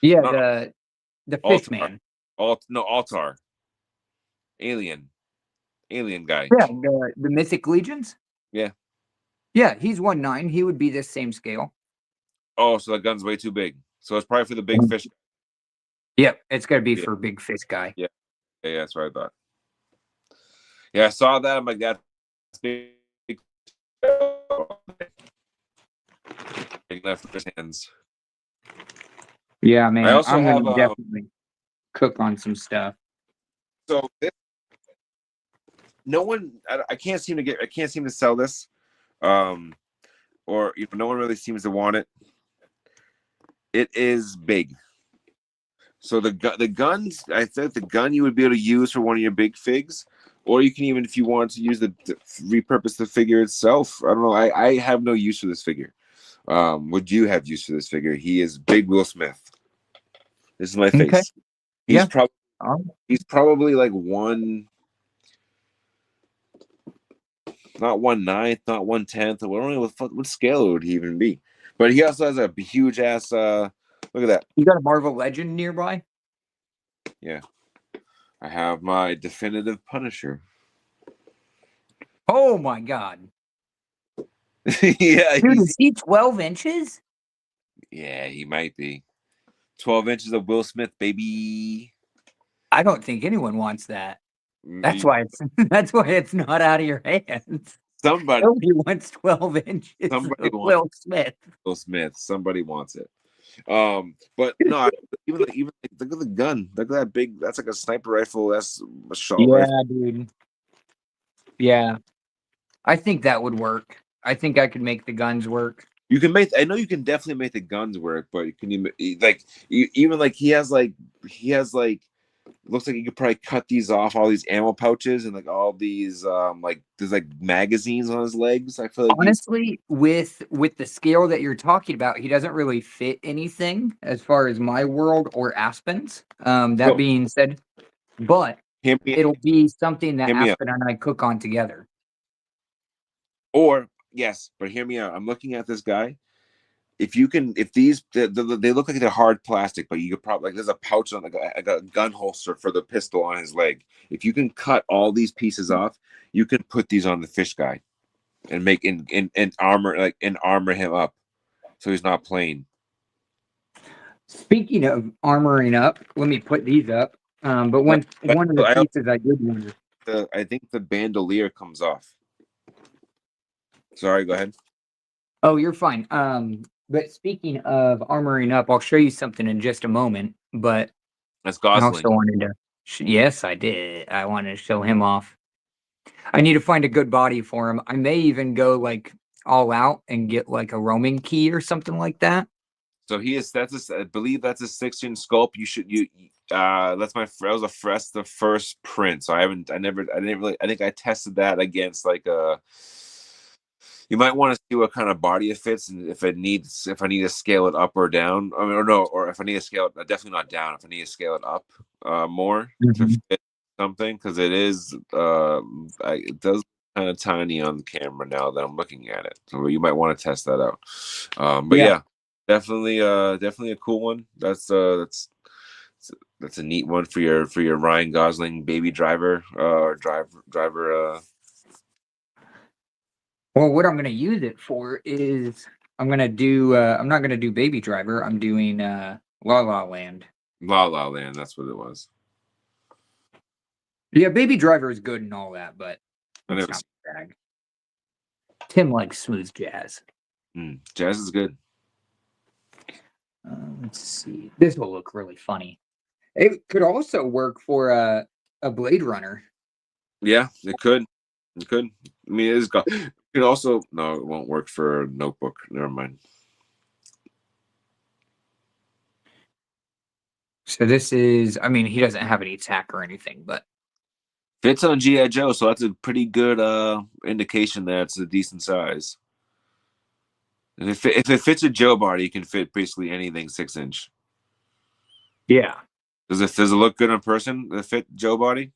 Yeah, not the Altar. fish man. Altar. Alien guy. Yeah, the Mythic Legions. Yeah. Yeah, he's 1/9. He would be this same scale. Oh, so that gun's way too big. So it's probably for the big fish. Yep, it's gonna be for big fish guy. Yeah, that's what I thought. Yeah, I saw that. I'm like, that's big. Big left for his hands. Yeah, man. I also I'm have gonna definitely cook on some stuff. So no one, I can't seem to sell this, or no one really seems to want it. It is big. So the guns, I think the gun you would be able to use for one of your big figs, or you can even, if you want to use the repurpose the figure itself. I don't know. I have no use for this figure. Would you have use for this figure? He is Big Will Smith. This is my Okay. face. He's Yeah. probably he's probably like not 1/9, not 1/10. I don't know what scale would he even be. But he also has a huge ass. Look at that. You got a Marvel Legend nearby? Yeah, I have my definitive Punisher. Oh my god. Yeah, Dude, is he 12 inches? yeah, he might be 12 inches of Will Smith, baby. I don't think anyone wants that. That's Mm, why it's not out of your hands. Somebody, Nobody wants 12 inches somebody of wants Will Smith. Will Smith. Somebody wants it. But no, even look at the gun. Look at that big. That's like a sniper rifle. That's a assault Yeah, rifle. dude. Yeah. I think that would work. I think I could make the guns work. You can make. I know you can definitely make the guns work, but you can even like he has like looks like you could probably cut these off, all these ammo pouches and like all these like there's like magazines on his legs. I feel like Honestly, with the scale that you're talking about, he doesn't really fit anything as far as my world or Aspen's. That So, being said, but hear me, it'll be something that hear me out. Aspen and I cook on together. Or yes, but hear me out. I'm looking at this guy. If these they look like they're hard plastic, but you could probably like there's a pouch on like a gun holster for the pistol on his leg. If you can cut all these pieces off, you can put these on the fish guy and make and armor him up so he's not plain. Speaking of armoring up, let me put these up. But But one of the I, pieces I did wonder. I think the bandolier comes off. Sorry, go ahead. Oh, you're fine. But speaking of armoring up, I'll show you something in just a moment. But That's I Gosling. also wanted to. Yes, I did. I wanted to show him off. I need to find a good body for him. I may even go like all out and get like a roaming key or something like that. So he is. I believe that's a 6-inch sculpt. You should you. That's the first print. So I didn't really. I think I tested that against like a. You might want to see what kind of body it fits, and if I need to scale it up or down. I mean, or no, or if I need to scale it, definitely not down. If I need to scale it up, more to fit something, because it does kind of tiny on the camera now that I'm looking at it. So you might want to test that out. But yeah, definitely a cool one. That's a neat one for your Ryan Gosling baby driver or driver. Well, what I'm going to use it for is I'm going to do. I'm not going to do Baby Driver. I'm doing La La Land. La La Land. That's what it was. Yeah, Baby Driver is good and all that, but I it's never not my bag. Tim likes smooth jazz. Jazz is good. Let's see. This will look really funny. It could also work for a Blade Runner. Yeah, it could. It could. I mean, it is. It could also. No, it won't work for a notebook. Never mind. So this is. I mean, he doesn't have any tack or anything, but Fits on GI Joe, so that's a pretty good indication that it's a decent size. And if it fits a Joe body, it can fit basically anything 6-inch. yeah. Does it look good in person? Does it fit Joe body?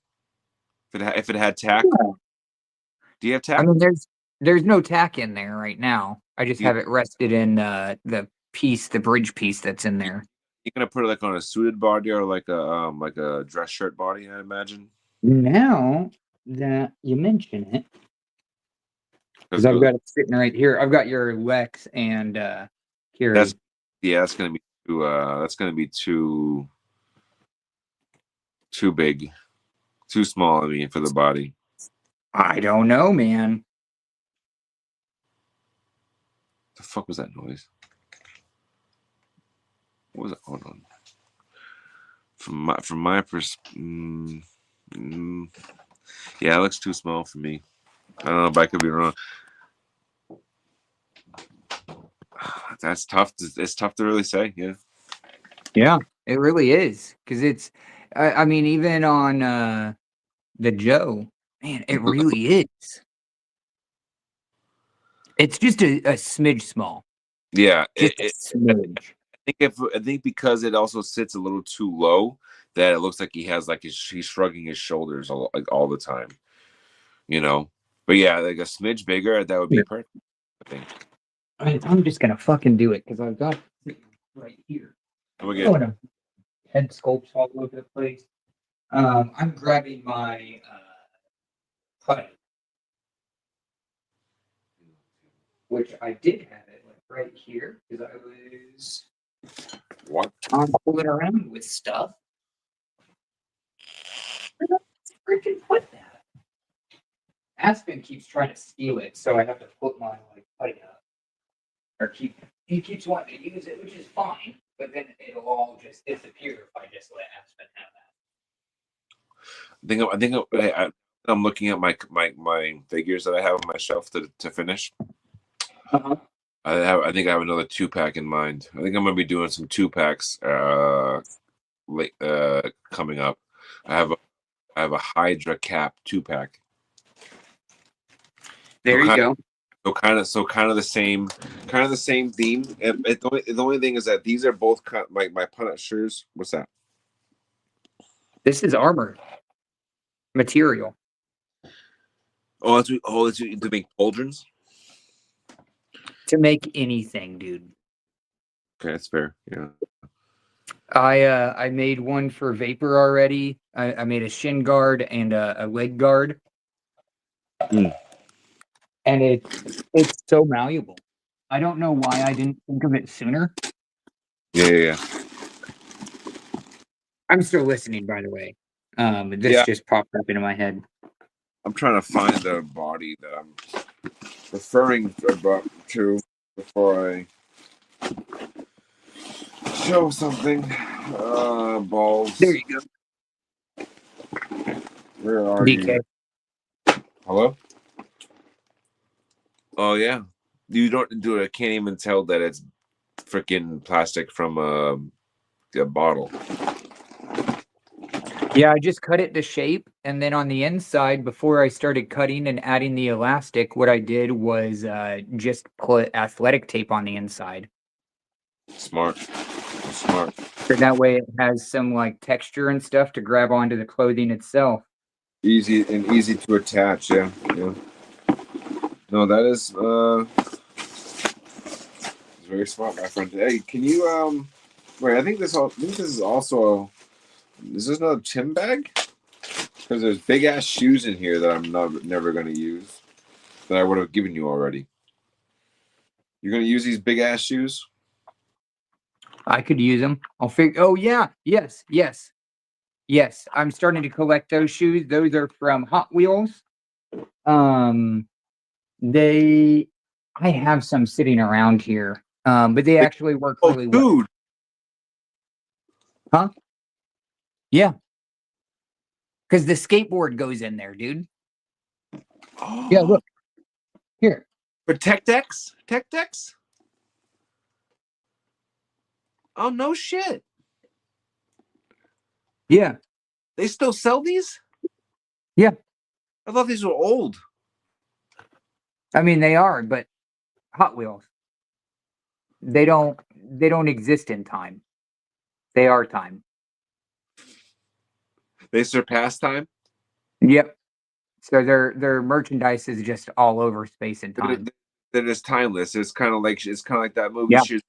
If it had tack, Yeah. do you have I tack? mean, there's no tack in there right now. I just have it rested in the bridge piece that's in there. You're gonna put it like on a suited body or like a dress shirt body, I imagine. Now that you mention it, because I've got it sitting right here. I've got your Lex and Kiri. That's gonna be too too big, too small. I mean, for the body. I don't know, man. The fuck was that noise? What was it? Hold on. From my yeah, it looks too small for me. I don't know, but I could be wrong. That's tough. It's tough to really say. Yeah. Yeah, it really is. Because it's, I mean, even on the Joe, man, it really is. It's just a smidge small. Yeah. Just a smidge. I think because it also sits a little too low that it looks like he has like he's shrugging his shoulders all the time. You know. But yeah, like a smidge bigger, that would be Yeah. perfect. I think. I'm just gonna fucking do it because I've got it right here. And we I get don't want to head sculpts all over the place. I'm grabbing my putty, which I did have it like right here because I was what? fooling around with stuff. Where did I freaking put that? Aspen keeps trying to steal it, so I have to put my like putty up. Or he keeps wanting to use it, which is fine, but then it'll all just disappear if I just let Aspen have that. I think I'm looking at my figures that I have on my shelf to finish. Uh-huh. I think I have another 2-pack in mind. I think I'm gonna be doing some 2-packs coming up. I have a Hydra Cap 2-pack. There you go. So kind of the same theme. The only thing is that these are both my Punishers. What's that? This is armor material. It's to make pauldrons. To make anything, dude. Okay, that's fair. Yeah. I made one for Vapor already. I made a shin guard and a leg guard. Mm. And it's so malleable. I don't know why I didn't think of it sooner. Yeah. I'm still listening, by the way. This just popped up into my head. I'm trying to find the body that I'm referring to before I show something. Balls. There you go. Where are DK. you? Hello? Oh yeah. You don't do it. I can't even tell that it's freaking plastic from a bottle. Yeah, I just cut it to shape, and then on the inside, before I started cutting and adding the elastic, what I did was just put athletic tape on the inside. Smart. So that way it has some like texture and stuff to grab onto the clothing itself. Easy to attach. Yeah. No, that is very smart, my friend. Hey, can you wait? I think this is also is this another Tim bag? Because there's big ass shoes in here that I'm never gonna use that I would have given you already. You're gonna use these big ass shoes? I could use them. I'll figure. Oh yeah, yes. I'm starting to collect those shoes. Those are from Hot Wheels. They, I have some sitting around here. But they actually work really well. Dude. Huh? Yeah. Because the skateboard goes in there, dude. Oh. Yeah, look. Here. For Tech Decks? Oh no shit. Yeah. They still sell these? Yeah. I thought these were old. I mean, they are, but Hot Wheels. They don't exist in time. They are time. They surpass time? Yep. So their merchandise is just all over space and time. That is timeless. It's kind of like that movie. Yeah. Shoes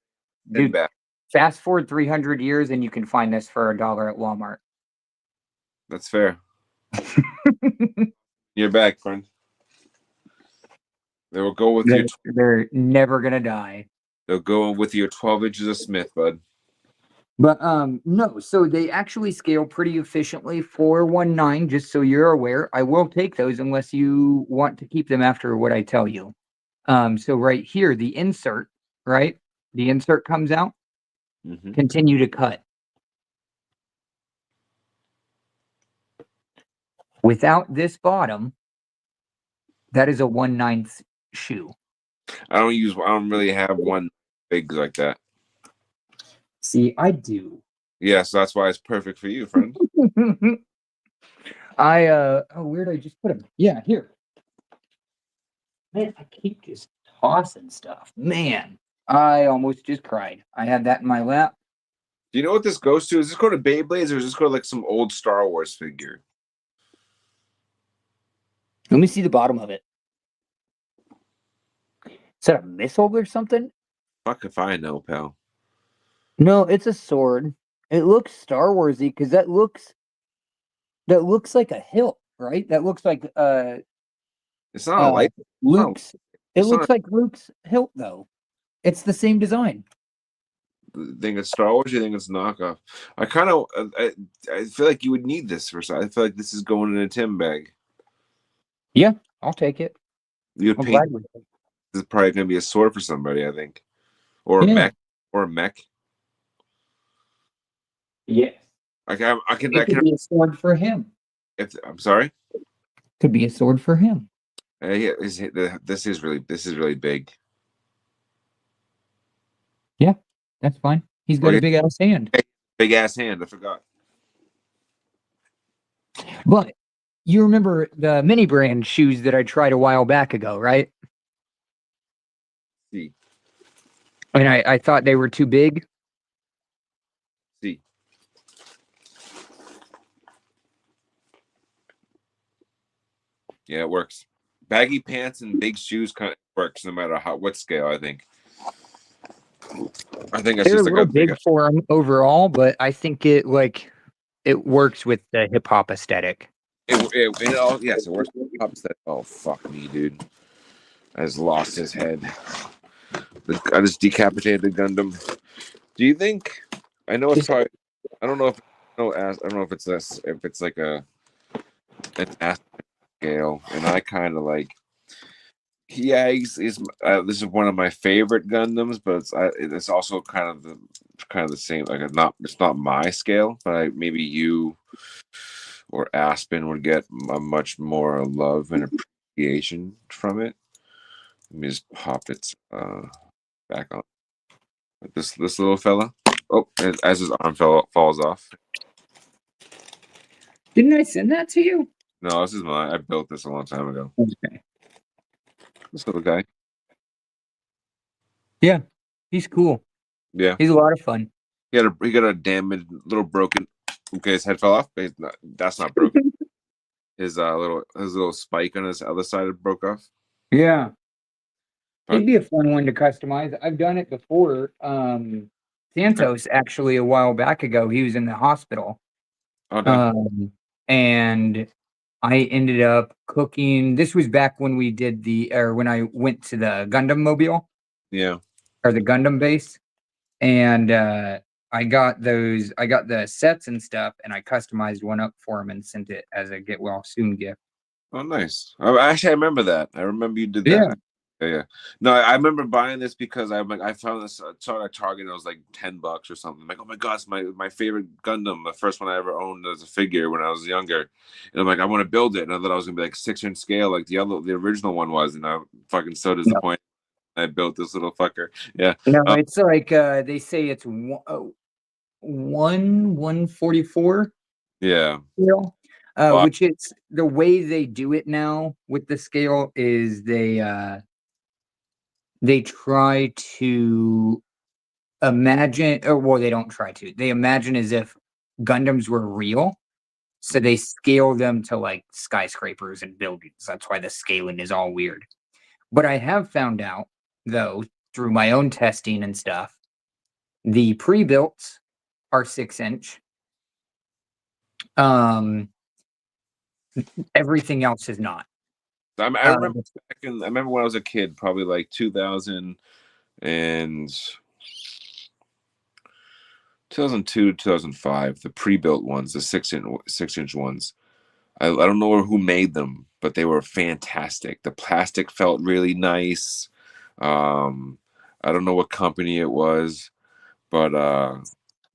Dude, back. fast forward 300 years and you can find this for $1 at Walmart. That's fair. You're back, friend. They will go with They're never gonna die. They'll go with your 12 inches of Smith, bud. But no, so they actually scale pretty efficiently. 419, just so you're aware. I will take those unless you want to keep them after what I tell you. So right here, the insert, right? The insert comes out. Mm-hmm. Continue to cut. Without this bottom, that is a 1/9 shoe. I don't really have one big like that. See, I do. Yeah, so that's why it's perfect for you, friend. Where'd I just put them? Yeah, here. Man, I keep just tossing stuff. Man, I almost just cried. I had that in my lap. Do you know what this goes to? Is this go to Beyblades or is this go to like some old Star Wars figure? Let me see the bottom of it. Is that a missile or something? Fuck if I know, pal. No, it's a sword. It looks Star Warsy because that looks like a hilt, right? That looks like It's not a light. Luke's. It it's looks not like Luke's hilt though. It's the same design. think it's Star Wars. You think it's knockoff? I kind of, I feel like you would need this for. I feel like this is going in a Tim bag. Yeah, I'll take it. You'd I'm paint. glad we This is probably going to be a sword for somebody, I think, or a Yeah. mech, or a mech. Yes. I can. It could be a sword for him. I'm sorry. Could be a sword for him. Yeah, this is really big. Yeah, that's fine. He's got Okay. a big ass hand. Big ass hand. I forgot. But you remember the mini brand shoes that I tried a while back ago, right? See. And I thought they were too big. See. Yeah, it works. Baggy pants and big shoes kind of works no matter what scale. I think that's They're a just little big for them overall, but I think it works with the hip hop aesthetic. Yes, it works. Oh fuck me, dude! I just lost his head. I just decapitated the Gundam. Do you think? I know it's probably. I don't know if. No, I don't know if it's this. If it's like an ass scale, and I kind of like. Yeah, he's this is one of my favorite Gundams, but it's also kind of the same. Like it's not my scale, but maybe you or Aspen would get a much more love and appreciation from it. Let me just pop it back on. This little fella. Oh, as his arm falls off. Didn't I send that to you? No, this is mine. I built this a long time ago. Okay. This little guy. Yeah, he's cool. Yeah, He's a lot of fun. he got a damaged little broken. Okay, his head fell off. But that's not broken. His little spike on his other side broke off. Yeah. But It'd be a fun one to customize. I've done it before. Santos actually a while back ago, he was in the hospital. oh, no. And I ended up cooking. This was back when we did when I went to the Gundam Mobile Yeah. or the Gundam base. And I got the sets and stuff, and I customized one up for him and sent it as a get well soon gift. Oh, nice. Actually, I remember that. I remember you did that. Yeah. Yeah. No, I remember buying this because I found this saw it at Target and it was like $10 or something. I'm like, oh my god, it's my favorite Gundam, the first one I ever owned as a figure when I was younger. And I'm like, I want to build it. And I thought I was gonna be like 6-inch scale like the original one was, and I'm fucking so disappointed. I built this little fucker. Yeah. No, it's like they say it's 1/144. Yeah. Scale, which is the way they do it now with the scale is they try to imagine, or well, they don't try to. They imagine as if Gundams were real, so they scale them to like skyscrapers and buildings. That's why the scaling is all weird. But I have found out, though, through my own testing and stuff, the pre-built are 6-inch. Everything else is not. I remember I remember when I was a kid, probably like 2000 and 2002, 2005, the pre-built ones, the 6-inch ones. I don't know who made them, but they were fantastic. The plastic felt really nice. I don't know what company it was, but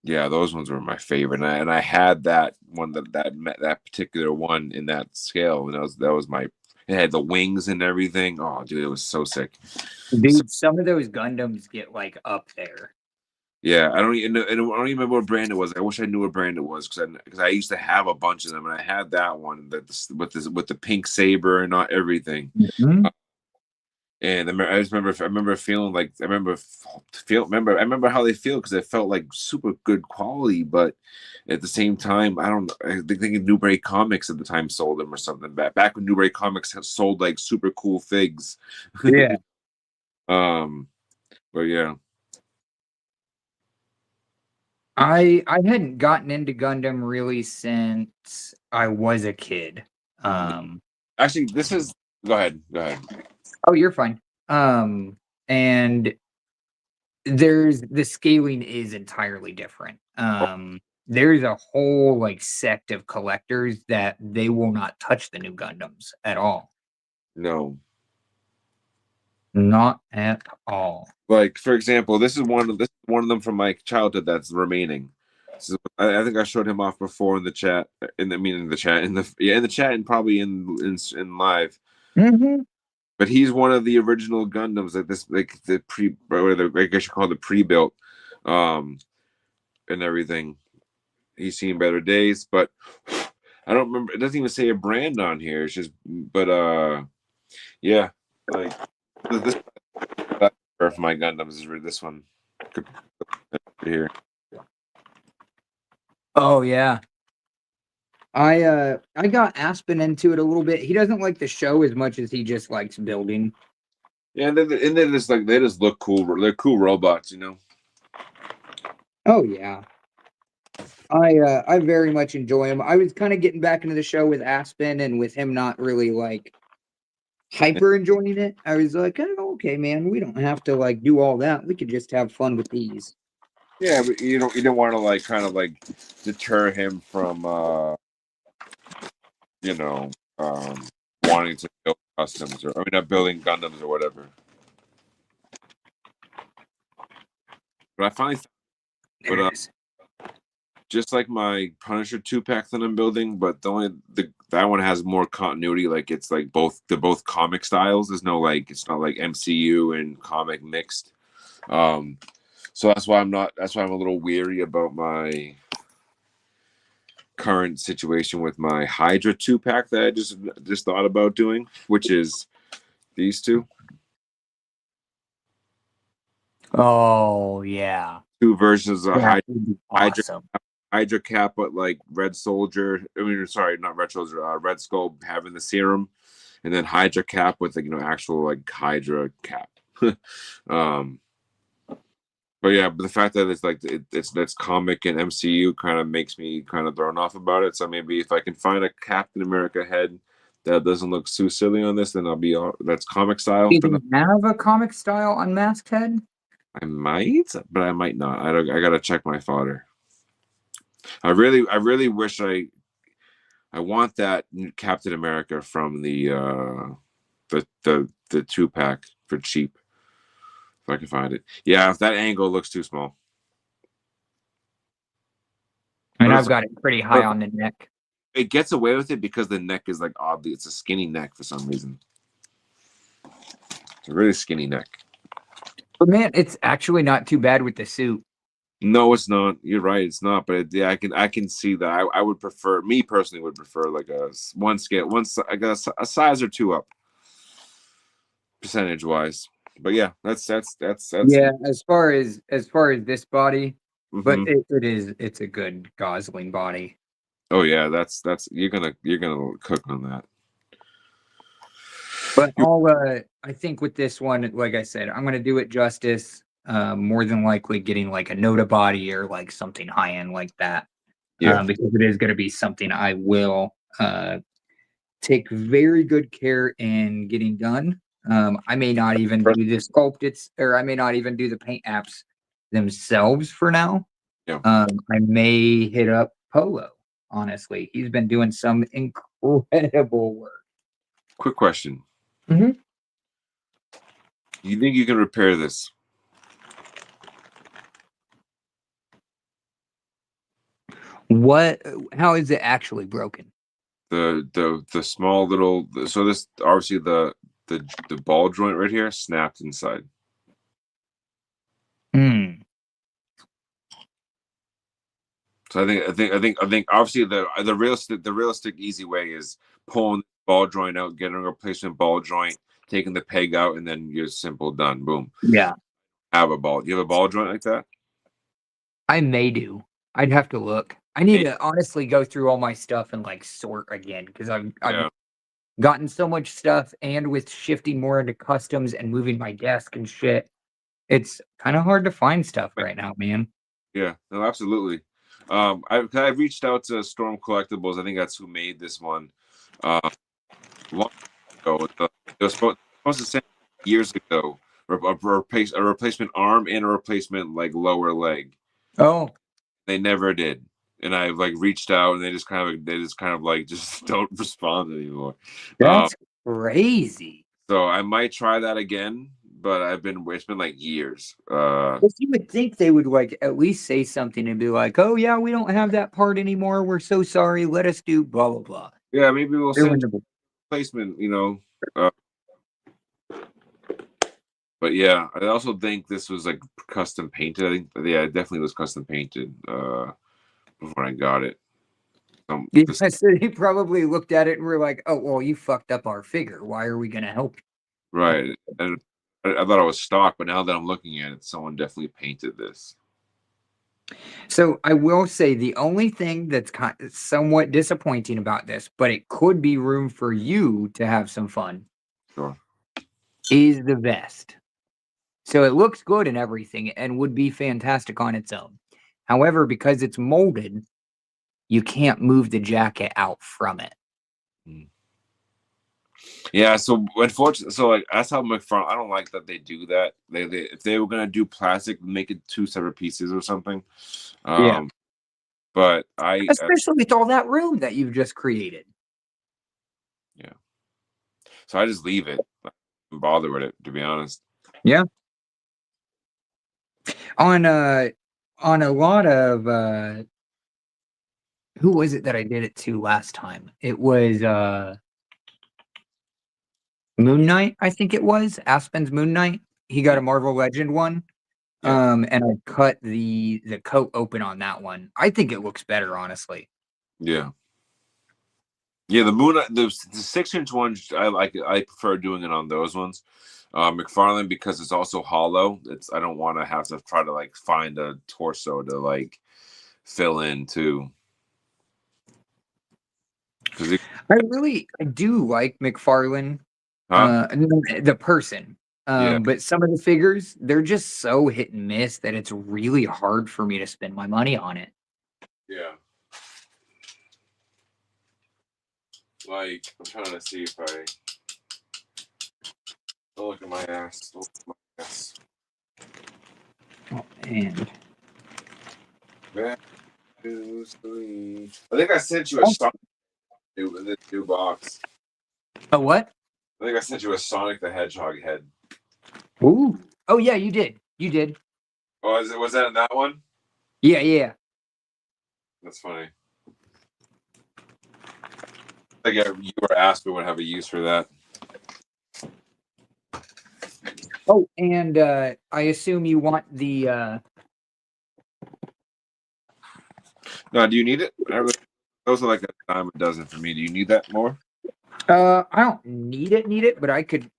Yeah, those ones were my favorite, and I had that one that particular one in that scale, and that was my. It had the wings and everything. Oh, dude, it was so sick. So, Dude, some of those Gundams get like up there. yeah, I don't even know. I don't even remember what brand it was. I wish I knew what brand it was because I used to have a bunch of them, and I had that one with the pink saber and not everything. Mhm. And I remember feeling like I remember how they feel because it felt like super good quality, but at the same time, I don't know. I think Newbury Comics at the time sold them or something back when Newbury Comics had sold like super cool figs. Yeah. um, but yeah, I hadn't gotten into Gundam really since I was a kid. Um, actually, this is go ahead, go ahead. oh, you're fine. And the scaling is entirely different. There's a whole like sect of collectors that they will not touch the new Gundams at all. No, Not at all. like for example, this is one of them from my childhood that's remaining. I think I showed him off before in the chat. In the chat, in the chat, and probably in live. Mhm. But he's one of the original Gundams that this like the pre, or the I guess you call it the pre-built, um, and everything. He's seen better days, but I don't remember. It doesn't even say a brand on here. It's just, but yeah, like this for my Gundams is really this one here. Oh yeah. I got Aspen into it a little bit. He doesn't like the show as much as he just likes building. Yeah, and they just like they just look cool. They're cool robots, you know. Oh yeah. I very much enjoy him. I was kind of getting back into the show with Aspen and with him not really like hyper enjoying it. I was like, oh, okay, man, we don't have to like do all that. We could just have fun with these. Yeah, but you don't want to like kind of like deter him from you know wanting to build customs or I mean not building Gundams or whatever. But I finally, There but it is. just like my Punisher 2-pack that I'm building, but that one has more continuity. Like it's like they're both comic styles. There's no like it's not like MCU and comic mixed. Um, so that's why I'm a little weary about my current situation with my Hydra 2-pack that I just thought about doing, which is these Oh yeah, two versions of that would be Hydra awesome. Hydra Cap, but like Red Soldier. I mean, sorry, not Red Soldier. Red Skull having the serum, and then Hydra Cap with like actual like Hydra Cap. um, but yeah, but the fact that it's like it's that's comic and MCU kind of makes me kind of thrown off about it. So maybe if I can find a Captain America head that doesn't look too silly on this, then I'll be all that's comic style. You For can have a comic style unmasked head. I might, but I might not. I gotta check my fodder. I really wish I want that Captain America from the 2-pack for cheap if I can find it. Yeah, if that angle looks too small. And But I've got it pretty high on the neck. it gets away with it because the neck is like oddly it's a skinny neck for some reason. It's a really skinny neck. But man, it's actually not too bad with the suit. No, it's not. You're right. It's not. But yeah, I can see that. I would prefer me personally would prefer like a one scale I guess a size or two up percentage wise. But yeah, that's Yeah, as far as this body, but mhm. it's a good Gosling body. Oh yeah, that's you're gonna cook on that. But I think with this one, like I said, I'm gonna do it justice. More than likely getting like a Noda body or like something high end like that. Yeah. Because it is gonna be something I will take very good care in getting done. I may not even do the sculpt or I may not even do the paint apps themselves for now. Yeah. I may hit up Polo. Honestly, he's been doing some incredible work. Quick question. Mhm. You think you can repair this? What? How is it actually broken? The small little so this obviously the ball joint right here snapped inside. Hmm. So I think obviously the realistic easy way is pulling the ball joint out, getting a replacement ball joint, taking the peg out, and then you're simple done. Boom. Yeah, Have a ball. Do you have a ball joint like that? I may do. I'd have to look. I need Hey, to honestly go through all my stuff and like sort again because I've yeah. gotten so much stuff, and with shifting more into customs and moving my desk and shit, it's kind of hard to find stuff right now, man. Yeah, no, absolutely. I've reached out to Storm Collectibles. I think that's who made this one. Long ago, they were supposed to send years ago a replacement arm and a replacement like lower leg. Oh, They never did, and I like reached out, and they just kind of like just don't respond anymore. Um, that's crazy. so I might try that again, but it's been like years. But you would think they would like at least say something and be like, "Oh yeah, we don't have that part anymore. We're so sorry. Let us do blah blah blah." Yeah, maybe we'll They're send you winnable. a replacement. Uh, But yeah, I also think this was like custom painted. I think yeah, it definitely was custom painted before I got it. Yeah, This so they probably looked at it and were like, "Oh well, you fucked up our figure. Why are we gonna help you?" right, and I thought it was stock, but now that I'm looking at it, someone definitely painted this. So I will say the only thing that's somewhat disappointing about this, but it could be room for you to have some fun, Sure. is the vest. So it looks good and everything and would be fantastic on its own. However, because it's molded, you can't move the jacket out from it. Yeah, so unfortunately, so like that's how McFarlane. I don't like that they do that. They if they were gonna do plastic, make it two separate pieces or something. Yeah. But I Especially with all that room that you've just created. yeah, so I just leave it. I don't bother with it, to be honest. Yeah. On a lot of who was it that I did it to last time? It was Moon Knight, I think it was. Aspen's Moon Knight. He got a Marvel Legend one. Yeah. And I cut the coat open on that one. I think it looks better, honestly. Yeah. Yeah, the 6-inch ones I like. I prefer doing it on those ones. McFarlane because it's also hollow. I don't want to have to try to like find a torso to like fill in too. Because I do like McFarlane, huh? the person. Yeah, But some of the figures, they're just so hit and miss that it's really hard for me to spend my money on it. yeah. Like I'm trying to see if I. Oh, look at my ass. Oh, my ass. Oh, and Back to sleep. I think I sent you a Sonic in this new box. a what? I think I sent you a Sonic the Hedgehog head. Ooh. Oh yeah, you did. You did. Oh, was that in that one? Yeah, yeah. That's funny. Like you or Aspen would have a use for that. Oh, and I assume you want the No, do you need it? Those are like a dime a dozen for me. Do you need that more? I don't need it, but I could,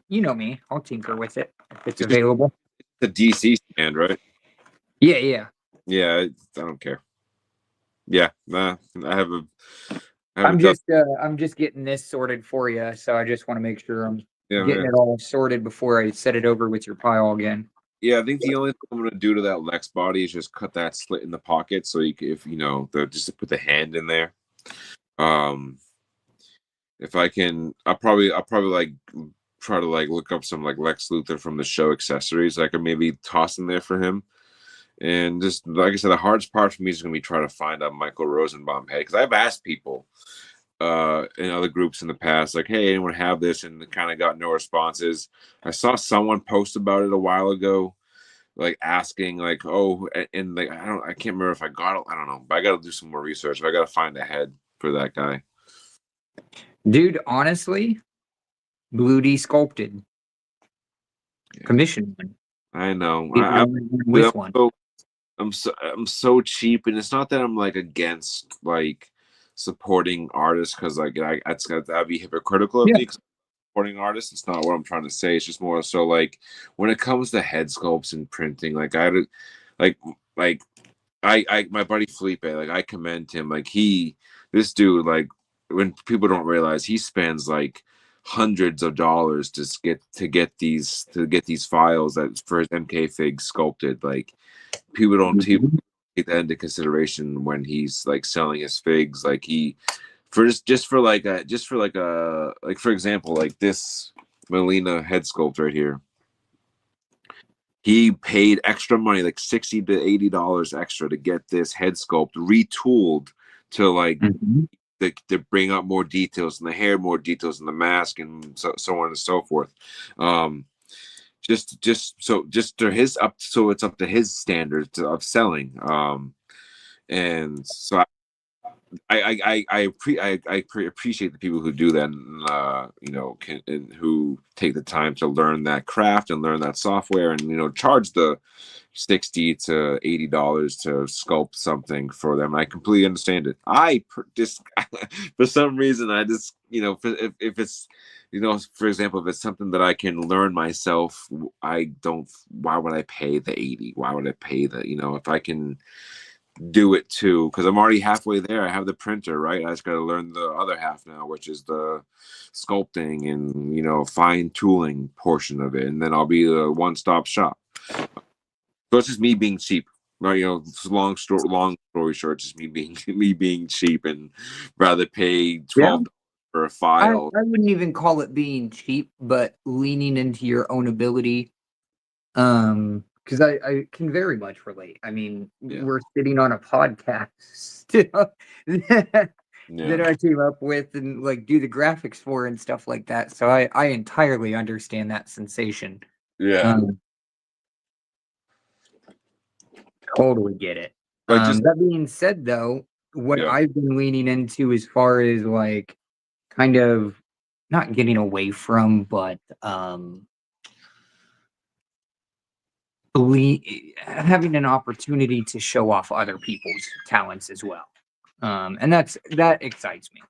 you know me, I'll tinker with it if it's It's just available. the DC stand, right? Yeah, yeah. Yeah, I don't care. Yeah, nah, I have a I'm dozen. I'm just getting this sorted for you, so I just want to make sure I'm Yeah, getting yeah. it all sorted before I set it over with your pile again. Yeah, I think the only thing I'm gonna do to that Lex body is just cut that slit in the pocket, so you can, if you know, just to put the hand in there. If I can, I'll probably like try to like look up some like Lex Luthor from the show accessories I could maybe toss in there for him. And just like I said, the hardest part for me is going to be trying to find a Michael Rosenbaum head because I've asked people in other groups in the past, like, hey, anyone have this? And kind of got no responses. I saw someone post about it a while ago. like asking like, oh, and like I can't remember if I got it. I don't know, but I got to do some more research. I got to find a head for that guy. Dude, honestly, Blue D sculpted, Yeah. commissioned one. I know. He's the only one with one. I'm so cheap, and it's not that I'm like against like supporting artists because like that'd be hypocritical of Yeah. me. 'Cause supporting artists, it's not what I'm trying to say. It's just more so like when it comes to head sculpts and printing, like like like I my buddy Felipe, like I commend him. Like this dude, like when people don't realize he spends like hundreds of dollars to get these files that for his MK fig sculpted. Like people don't take Mhm. that into consideration when he's like selling his figs. Like he for just for like a like for example like this Melina head sculpt right here. He paid extra money, like $60 to $80 extra, to get this head sculpt retooled to like Mhm. to bring up more details in the hair, more details in the mask, and so on and so forth. Um, just to his up, so it's up to his standards of selling. And so appreciate the people who do that, and, and who take the time to learn that craft and learn that software, and charge the $60 to $80 to sculpt something for them. I completely understand it. Just for some reason I just if it's for example, if it's something that I can learn myself, I don't. Why would I pay the 80? Why would I pay the if I can do it too, because I'm already halfway there. I have the printer, right? I just got to learn the other half now, which is the sculpting and fine tooling portion of it, and then I'll be a one-stop shop. So it's just me being cheap, right? Long story short, just me being me being cheap, and rather pay Yeah. $12 for a I file. wouldn't even call it being cheap, but leaning into your own ability. Because I can very much relate. I mean, Yeah. we're sitting on a podcast still that Yeah. I came up with and like do the graphics for and stuff like that. So I entirely understand that sensation. Yeah. Totally get it. Like just That being said, though, what yeah. I've been leaning into as far as like kind of not getting away from, but having an opportunity to show off other people's talents as well. And that excites me.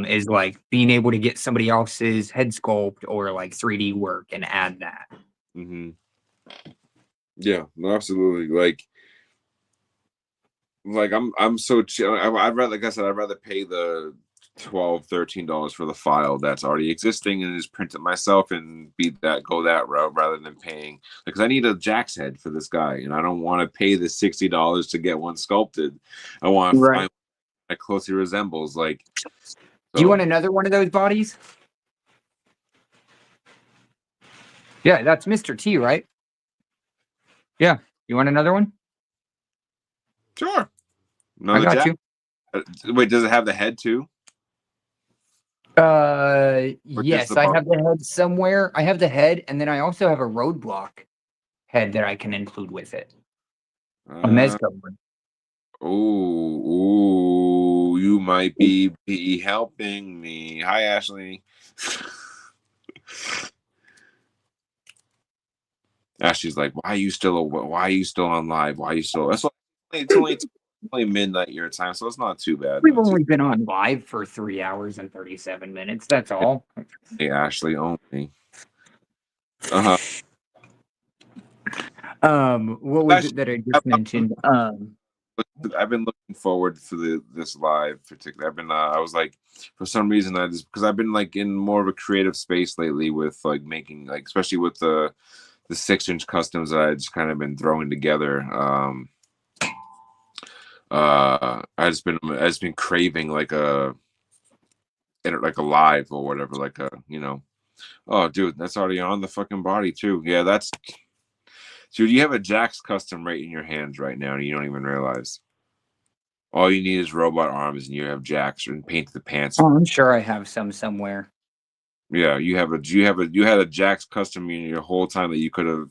Is like being able to get somebody else's head sculpt or like 3D work and add that. Mm-hmm. Yeah. No, absolutely. Like I'm so chill. I'd rather, like I said, I'd rather pay the $12-13 for the file that's already existing and just print it myself and go that route rather than paying, because I need a Jack's head for this guy and I don't want to pay the $60 to get one sculpted. I want to Right. find one that closely resembles Do you so want another one of those bodies? Yeah, that's Mr. T, right? Yeah. You want another one? sure. I Another got Jack. you. Wait, does it have the head too? Or just Yes, the I body? have the head somewhere. I have the head, and then I also have a roadblock head that I can include with it. A Mezco one. Ooh, you might be helping me. Hi, Ashley. Ashley's like, why are you still on live? Why are you still? It's only midnight your time, so it's not too bad. We've Not too. only been on live for 3 hours and 37 minutes. That's all. Hey, Ashley, only. Uh What was huh. it that I just mentioned? I've been looking forward to this live particularly. I was like, for some reason I just, because I've been like in more of a creative space lately with like making, like, especially with the 6-inch customs that I just kind of been throwing together. I just been craving like a live or whatever, like a oh dude, that's already on the fucking body too. Yeah, that's dude, you have a Jax custom right in your hands right now and you don't even realize. All you need is robot arms, and you have Jax and paint the pants. Oh, I'm sure I have some somewhere. Yeah, you had a Jax custom your whole time that you could have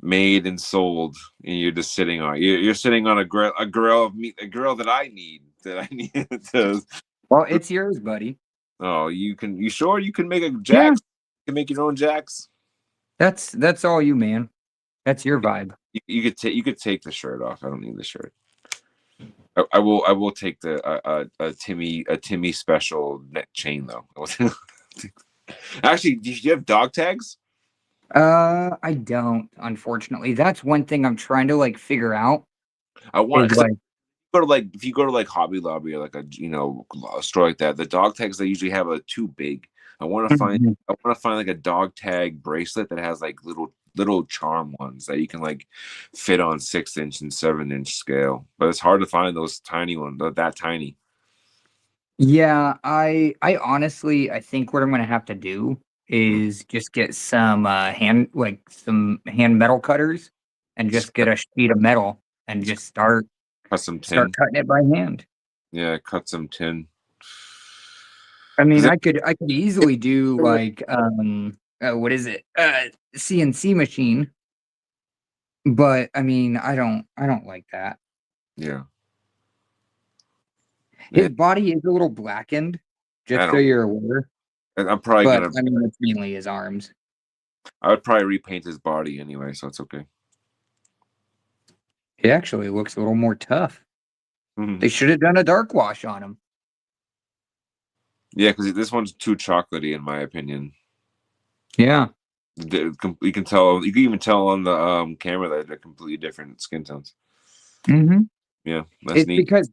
made and sold, and you're just sitting on. You're sitting on a grill of meat, a grill that I need. To. Well, it's yours, buddy. Oh, you can. You sure you can make a Yeah, Jax? You can make your own Jax. that's all you, man. That's your vibe. You could take the shirt off. I don't need the shirt. I will take the a Timmy special neck chain though. Actually, do you have dog tags? I don't, unfortunately. That's one thing I'm trying to like figure out. I want Is because like, go to like if you go to like Hobby Lobby or like a a store like that, the dog tags they usually have are too big. I want to find Mhm. like a dog tag bracelet that has like little charm ones that you can like fit on 6-inch and 7-inch scale. But it's hard to find those tiny ones that tiny. Yeah, I honestly I think what I'm gonna have to do is just get some some hand metal cutters and Just just get a sheet of metal and just cut some start tin. cutting it by hand. Yeah, cut some tin. I mean, 'Cause I could easily do like what is it? CNC machine, but I mean, I don't like that. yeah, His yeah. body is a little blackened, I just so don't. you're aware, I'm probably but gonna. I mean, it's mainly his arms. I would probably repaint his body anyway, so it's okay. He actually looks a little more tough. Mhm. They should have done a dark wash on him. Yeah, because this one's too chocolatey in my opinion. Yeah. You can tell. You can even tell on the camera that they're completely different skin tones. Mm-hmm. Yeah, that's It's neat. because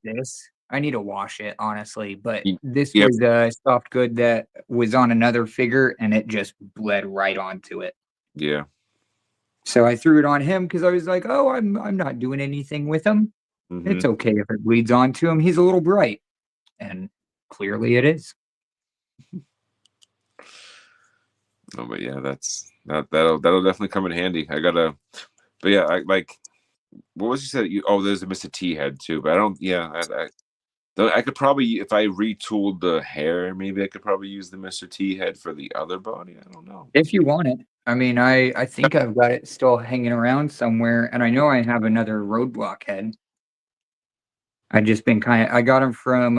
I need to wash it, honestly, but this Yep. was a soft good that was on another figure and it just bled right onto it. Yeah. So I threw it on him because I was like, oh, I'm not doing anything with him. Hmm. It's okay if it bleeds onto him. He's a little bright. And clearly it is. No, but yeah, that'll definitely come in handy. I gotta. But yeah, I like. What was you said? There's a Mr. T head too, but I don't. Yeah, I could probably if I retooled the hair, maybe I could probably use the Mr. T head for the other body. I don't know. If you want it. I mean, I think I've got it still hanging around somewhere, and I know I have another roadblock head. I got him from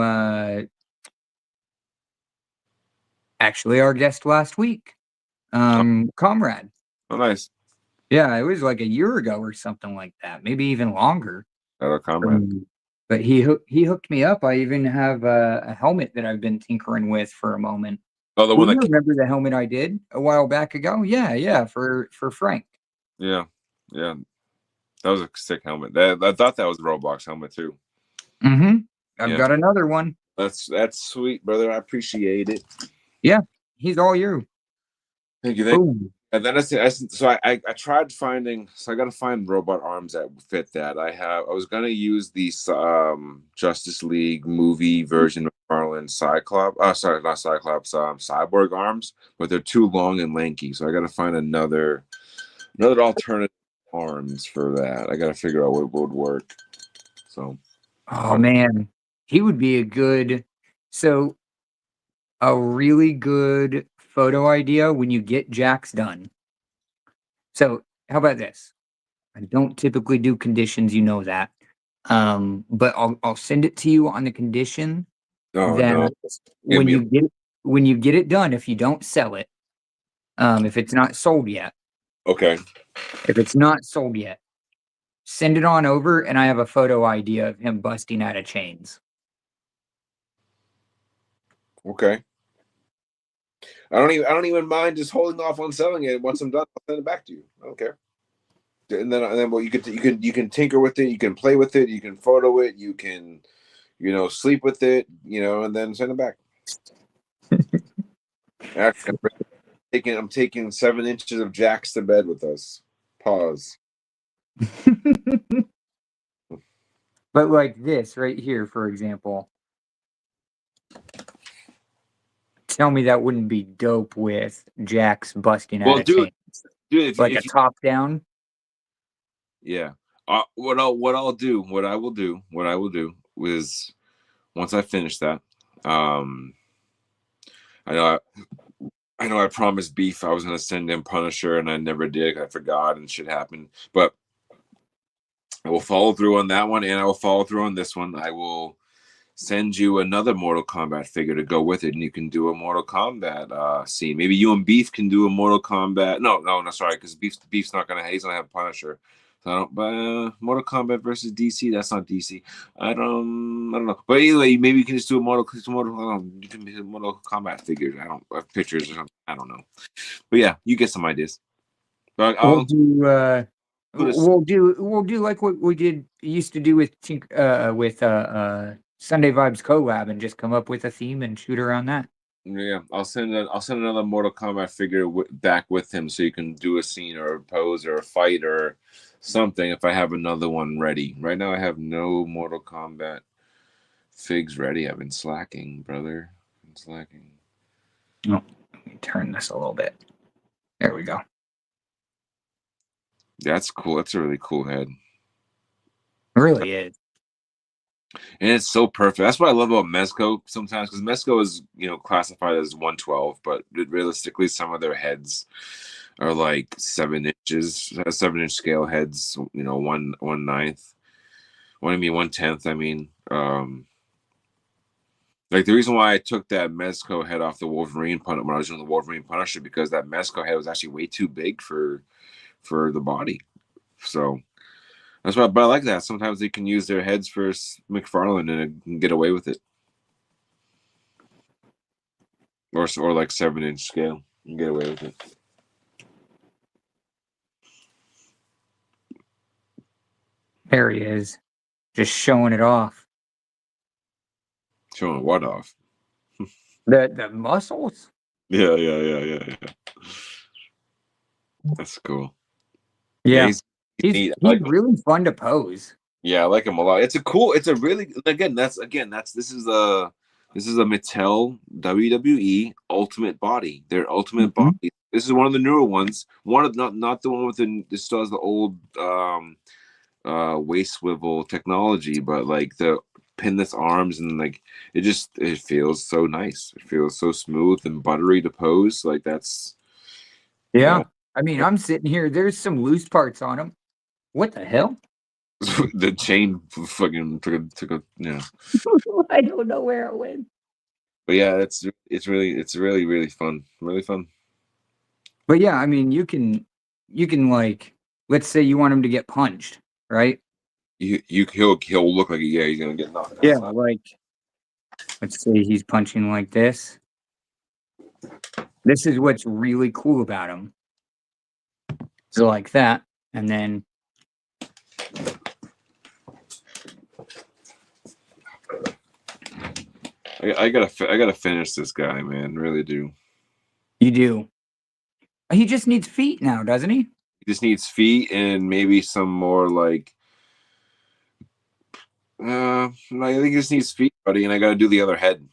actually our guest last week, Oh, Comrade. oh nice. Yeah, it was like a year ago or something like that, maybe even longer. That'll comrade. But he hooked me up. I even have a helmet that I've been tinkering with for a moment. Oh, the Well, one you that. remember the helmet I did a while back ago? Yeah, for Frank. Yeah, yeah. That was a sick helmet. I thought that was a Roblox helmet too. Mm-hmm. I've Yeah, got another one. that's sweet, brother. I appreciate it. Yeah, he's all you. Thank you. Boom. And then I tried finding. So I got to find robot arms that fit that. I was gonna use the Justice League movie version of Marlin Cyclops. Sorry, not Cyclops. Cyborg arms, but they're too long and lanky. So I got to find another alternative arms for that. I got to figure out what would work. So. Oh man, he would be so a really good photo idea when you get Jax done. So how about this? I don't typically do conditions, you know that. But I'll send it to you on the condition Oh no! that Give when me. you get it done, if you don't sell it, if it's not sold yet, Okay. if it's not sold yet, send it on over, and I have a photo idea of him busting out of chains. Okay. I don't even mind just holding off on selling it. Once I'm done, I'll send it back to you. I don't care. And then well, you can tinker with it, you can play with it, you can photo it, you can sleep with it, and then send it back. Actually, I'm taking 7 inches of Jacks to bed with us. Pause. But like this right here, for example, tell me that wouldn't be dope with Jax busting out Well, of dude, chains. if Like a you top down. yeah, what I will do is once I finish that, I know I know I promised Beef I was gonna send him Punisher, and I never did. I forgot, and shit happened. But I will follow through on that one, and I will follow through on this one. I will send you another Mortal Kombat figure to go with it, and you can do a Mortal Kombat scene. Maybe you and Beef can do a Mortal Kombat. No, sorry, because Beef's not gonna. He's gonna have Punisher. So I don't. But Mortal Kombat versus DC. That's not DC. I don't know. But anyway, maybe you can just do a you can do Mortal Kombat figures. I don't pictures or something. I don't know. But yeah, you get some ideas. But We'll I'll do put a we'll do like what we used to do with Sunday Vibes collab and just come up with a theme and shoot around that. Yeah, I'll send another Mortal Kombat figure back with him so you can do a scene or a pose or a fight or something if I have another one ready. Right now I have no Mortal Kombat figs ready. I've been slacking, brother. I'm slacking. Oh, let me turn this a little bit. There we go. That's cool. That's a really cool head. It really is. And it's so perfect. That's what I love about Mezco sometimes, because Mezco is, classified as 112, but realistically, some of their heads are like 7 inches, 7 inch scale heads. 1/9, 1/10. Like the reason why I took that Mezco head off the Wolverine Punisher when I was doing the Wolverine Punisher, because that Mezco head was actually way too big for the body. So that's why, but I like that. Sometimes they can use their heads for McFarlane and get away with it, or like 7 inch scale and get away with it. There he is, just showing it off. Showing what off? The muscles. Yeah. That's cool. Yeah, he's he's neat. I like him. really fun to pose. Yeah, I like him a lot. It's a really, this is a Mattel WWE Ultimate Body. Their Ultimate Body. This is one of the newer ones. One of not the one with this still has the old waist swivel technology, but like the pinless arms, and like it feels so nice. It feels so smooth and buttery to pose. Like that's Yeah. I mean, I'm sitting here. There's some loose parts on him. What the hell? the chain fucking took a I don't know where it went. But yeah, it's really fun. Really fun. But yeah, I mean, you can like, let's say you want him to get punched, right? He'll look like he's gonna get knocked out. Yeah, like let's say he's punching like this. This is what's really cool about him. So like that, and then I gotta finish this guy, man. Really do. you do. He just needs feet now, doesn't he? He just needs feet and maybe some more like. I think he just needs feet, buddy, and I gotta do the other head.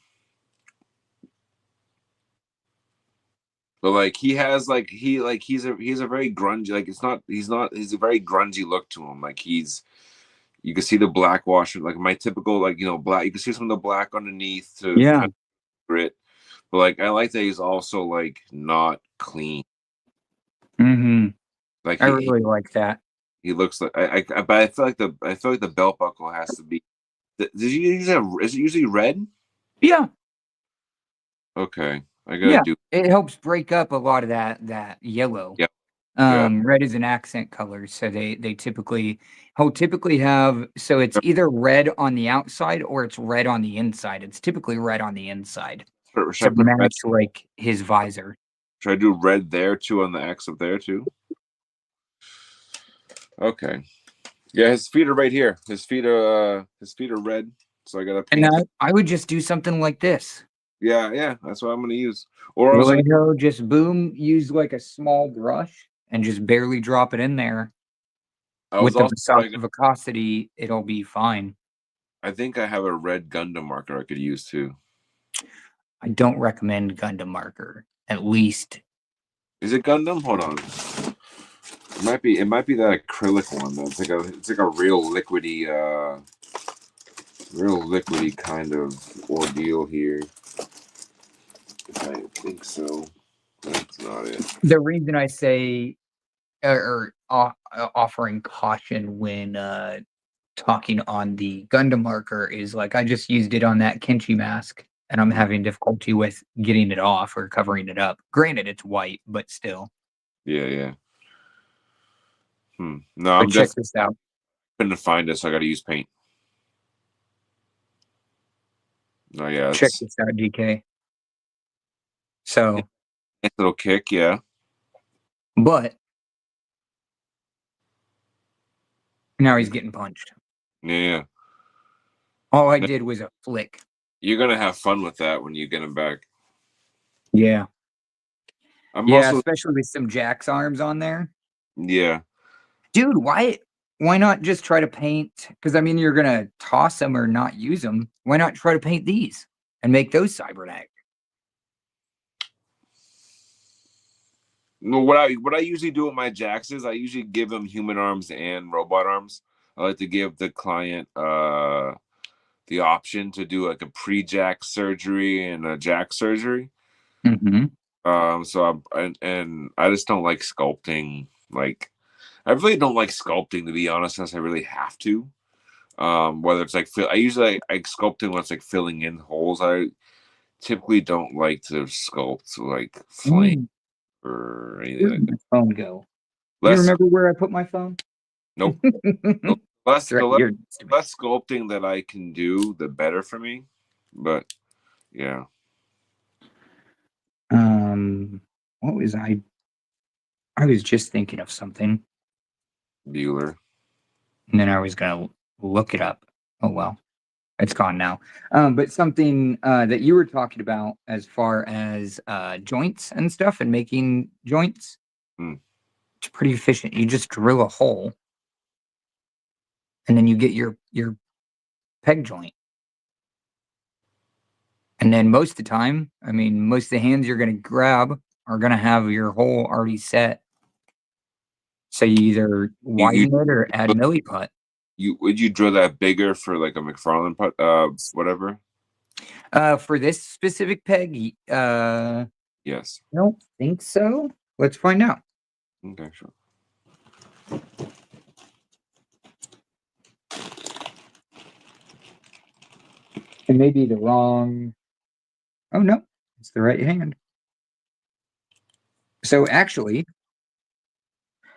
But like he's a very grungy, like he's a very grungy look to him. Like you can see the black wash, like my typical black. You can see some of the black underneath to kind of grit. But like I like that he's also like not clean. Mm-hmm. Like I really like that. He looks like but I feel like the belt buckle has to be. Is it usually red? Yeah. Okay, I gotta do. It helps break up a lot of that yellow. Yeah. Red is an accent color, so they typically have, so it's either red on the outside or it's red on the inside. It's typically red on the inside to match like his visor. Should I do red there too on the X up there too? Okay. Yeah, his feet are right here. His feet are red, so I gotta paint. And I would just do something like this. Yeah, that's what I'm gonna use. Or just boom, use like a small brush and just barely drop it in there. With the viscosity, it'll be fine. I think I have a red Gundam marker I could use too. I don't recommend Gundam marker, at least. Is it Gundam? Hold on. It might be that acrylic one though. It's like a real liquidy kind of ordeal here. I think so. That's not it. The reason I say offering caution when talking on the Gundam marker is like I just used it on that Kenshi mask and I'm having difficulty with getting it off or covering it up. Granted, it's white, but still. Yeah. No, But I'm check just this out. trying to find it, so I got to use paint. No, yeah, Check it's this out, GK. So, a little kick. Yeah. but now he's getting punched. Yeah. All I No, did was a flick. you're gonna have fun with that when you get him back. Yeah. I'm Yeah, also especially with some Jack's arms on there. yeah. Dude, why not just try to paint? Because I mean, you're gonna toss them or not use them. Why not try to paint these and make those cybernetic? No, what I usually do with my jacks is I usually give them human arms and robot arms. I like to give the client the option to do like a pre-jack surgery and a jack surgery. Mm-hmm. So and I just don't like sculpting. Like I really don't like sculpting, to be honest, unless I really have to. Whether it's like I usually like sculpting when it's like filling in holes. I typically don't like to sculpt like flame or anything Where like did that. my phone go? You Less remember where I put my phone? nope. It's Less right the here next to me. less sculpting that I can do, the better for me. But yeah, What was I? I was just thinking of something, Bueller. and then I was gonna look it up. Oh well, it's gone now. But something that you were talking about as far as joints and stuff and making joints, Hmm. it's pretty efficient. You just drill a hole, and then you get your peg joint. And then most of the time, I mean, most of the hands you're gonna grab are gonna have your hole already set. So you either You widen it or add milliput. would you draw that bigger for like a McFarlane putt, whatever? For this specific peg, Yes. I don't think so. Let's find out. Okay, sure. It may be the wrong. Oh no, it's the right hand. So actually,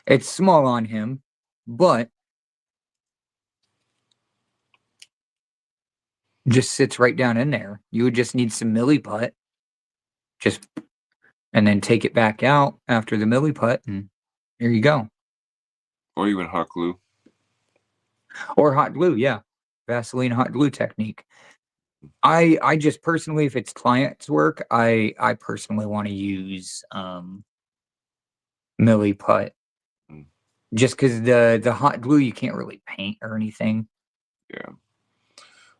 it's small on him, but just sits right down in there. You would just need some milliput, just and then take it back out after the milliput, and here you go. Or even hot glue. Or hot glue, yeah, Vaseline hot glue technique. I just personally, if it's client's work, I personally want to use milliput Mm, just because the hot glue you can't really paint or anything. yeah.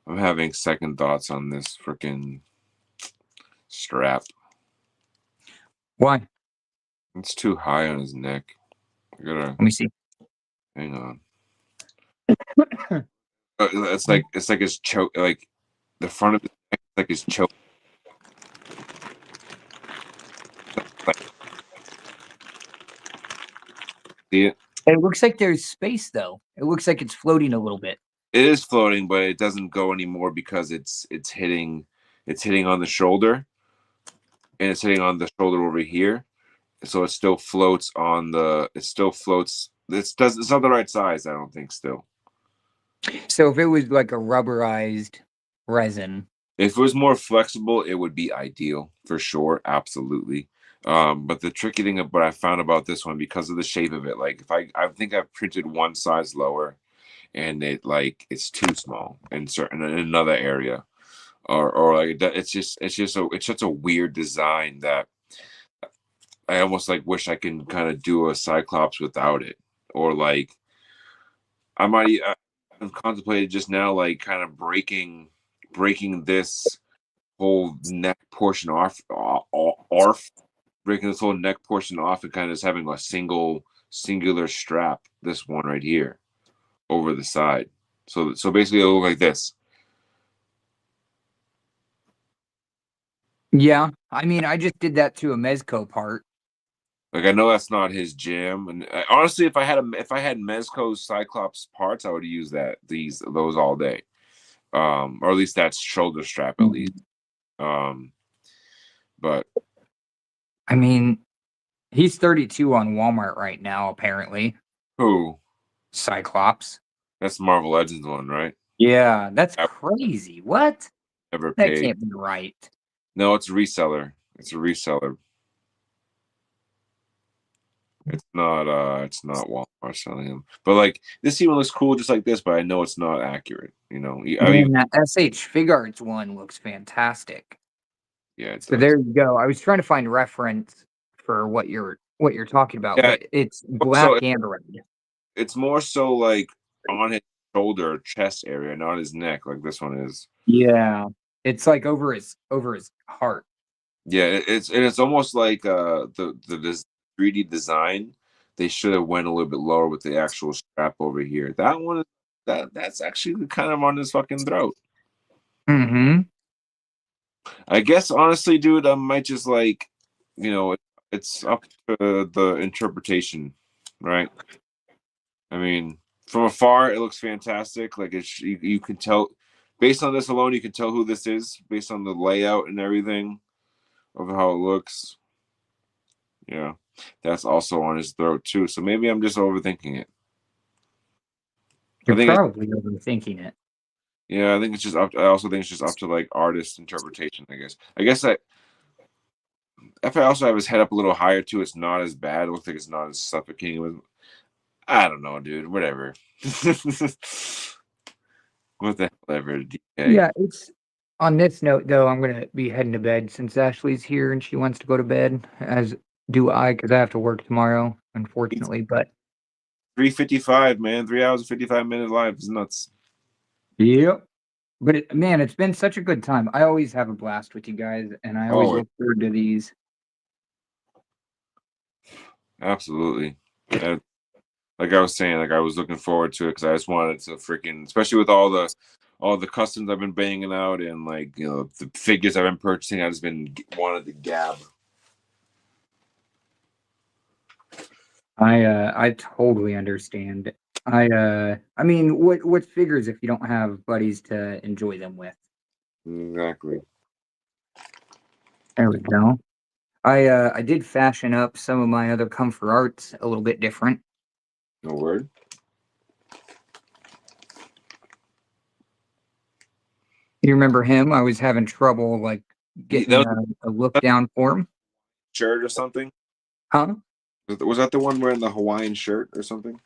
I'm having second thoughts on this freaking strap. Why? It's too high on his neck. I gotta Let me see. hang on. It's like his choke, like the front of his neck, is like his choke. Like, see it? It looks like there's space though. It looks like it's floating a little bit. It is floating, but it doesn't go anymore because it's hitting on the shoulder, and it's hitting on the shoulder over here. So it still floats on the. It still floats. It's not the right size. I don't think still. So if it was like a rubberized resin, If it was more flexible, it would be ideal for sure, absolutely. But the tricky thing of what I found about this one, because of the shape of it, like if I think I've printed one size lower, and it's too small in another area, or like that, it's such a weird design that I almost like wish I can kind of do a Cyclops without it, or like I've contemplated just now like kind of breaking this whole neck portion off, breaking this whole neck portion off, and kind of just having a singular strap, this one right here, over the side. So basically it'll look like this. Yeah, I mean, I just did that to a Mezco part. Like I know that's not his jam, and honestly, if I had Mezco's Cyclops parts, I would use those all day, or at least that shoulder strap at least. But I mean, he's 32 on Walmart right now, apparently. who? Cyclops. That's the Marvel Legends one, right? Yeah, that's I crazy. What? never That paid. can't be right. No, it's a reseller. It's a reseller. It's not Walmart selling them. But like this even looks cool just like this, but I know it's not accurate. You know, Man, that SH Figarts one looks fantastic. yeah, it So does. there you go. I was trying to find reference for what you're talking about, Yeah. but it's So black and red. it's more so like on his shoulder, chest area, not his neck, like this one is. Yeah. It's like over his heart. Yeah, it's almost like this 3D design. They should have went a little bit lower with the actual strap over here. That one, that's actually kind of on his fucking throat. Mm-hmm. I guess honestly, dude, I might just like, it's up to the interpretation, right? I mean, from afar, it looks fantastic. Like you can tell, based on this alone, you can tell who this is based on the layout and everything of how it looks. Yeah, that's also on his throat too. So maybe I'm just overthinking it. I You're think it's probably overthinking it. yeah. I think it's just up. I also think it's just up to like artist interpretation. I guess if I also have his head up a little higher too, it's not as bad. It looks like it's not as suffocating. I don't know, dude. Whatever. What the hell ever, DK. Yeah, it's on this note though, I'm gonna be heading to bed since Ashley's here and she wants to go to bed, as do I, because I have to work tomorrow, unfortunately. But 3:55, man. 3 hours and 55 minutes live is nuts. yep. But man, it's been such a good time. I always have a blast with you guys, and I always Oh, look forward to these. absolutely. Like I was saying, like I was looking forward to it because I just wanted to freaking, especially with all the customs I've been banging out and like the figures I've been purchasing. I just been wanted to gab. I totally understand. I mean, what figures if you don't have buddies to enjoy them with? Exactly. There we go. I did fashion up some of my other comfort arts a little bit different. No word. You remember him? I was having trouble like getting That was a look down for him. a shirt or something. Huh? Was that the one wearing the Hawaiian shirt or something?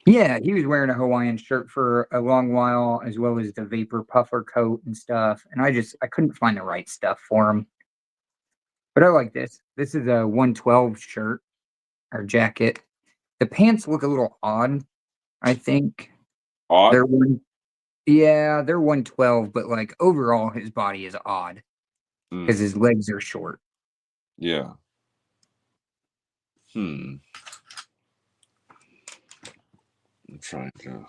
Yeah, he was wearing a Hawaiian shirt for a long while, as well as the vapor puffer coat and stuff. And I couldn't find the right stuff for him. But I like this. This is a 112 shirt or jacket. The pants look a little odd, I think. Odd. They're one Yeah, they're 112, but like overall his body is odd because Mm, his legs are short. yeah. I'm trying to.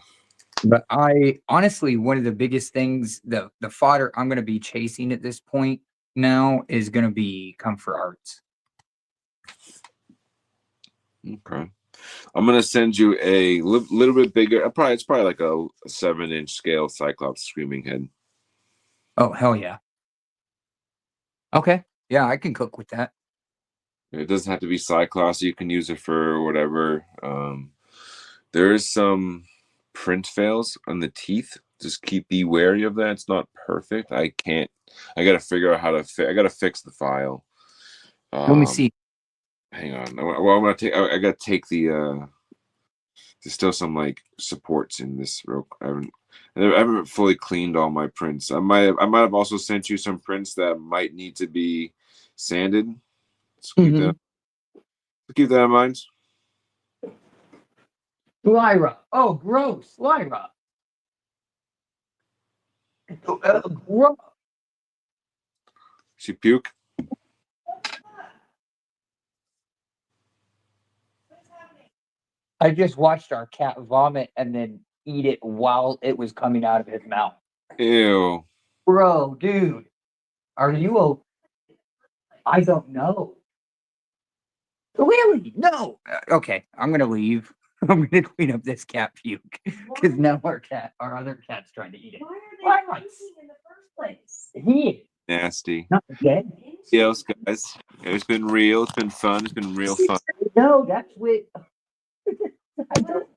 But I honestly, one of the biggest things, the fodder I'm gonna be chasing at this point now is gonna be comfort arts. Okay. I'm gonna send you a little bit bigger. It's probably like a 7-inch scale Cyclops screaming head. Oh hell yeah. Okay. Yeah, I can cook with that. It doesn't have to be Cyclops. You can use it for whatever. There is some print fails on the teeth. Just be wary of that. It's not perfect. I can't. I got to figure out how to. I got to fix the file. Let me see. Hang on. Well, I'm gonna take. I got to take the. There's still some like supports in this. I haven't fully cleaned all my prints. I might have also sent you some prints that might need to be sanded. So keep that in mind. Lyra. Oh, gross. Lyra. Gross. She puke. I just watched our cat vomit and then eat it while it was coming out of his mouth. Ew. Bro, dude, are you I don't know. Really? No. Okay, I'm gonna leave. I'm gonna clean up this cat puke because now our other cat's trying to eat it. Why are they puking in the first place? He Nasty. not dead. Yes, guys. It's been real. It's been fun. It's been real fun. No, that's what I don't.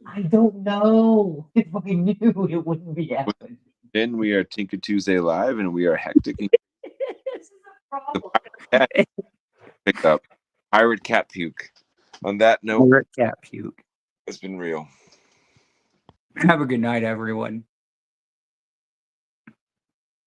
I don't know. If I knew, it wouldn't be happening. And we are Tinker Tuesday live, and we are hectic. This is a problem. Cat picked up pirate cat puke. On that note, Pirate cat puke. it's been real. Have a good night, everyone.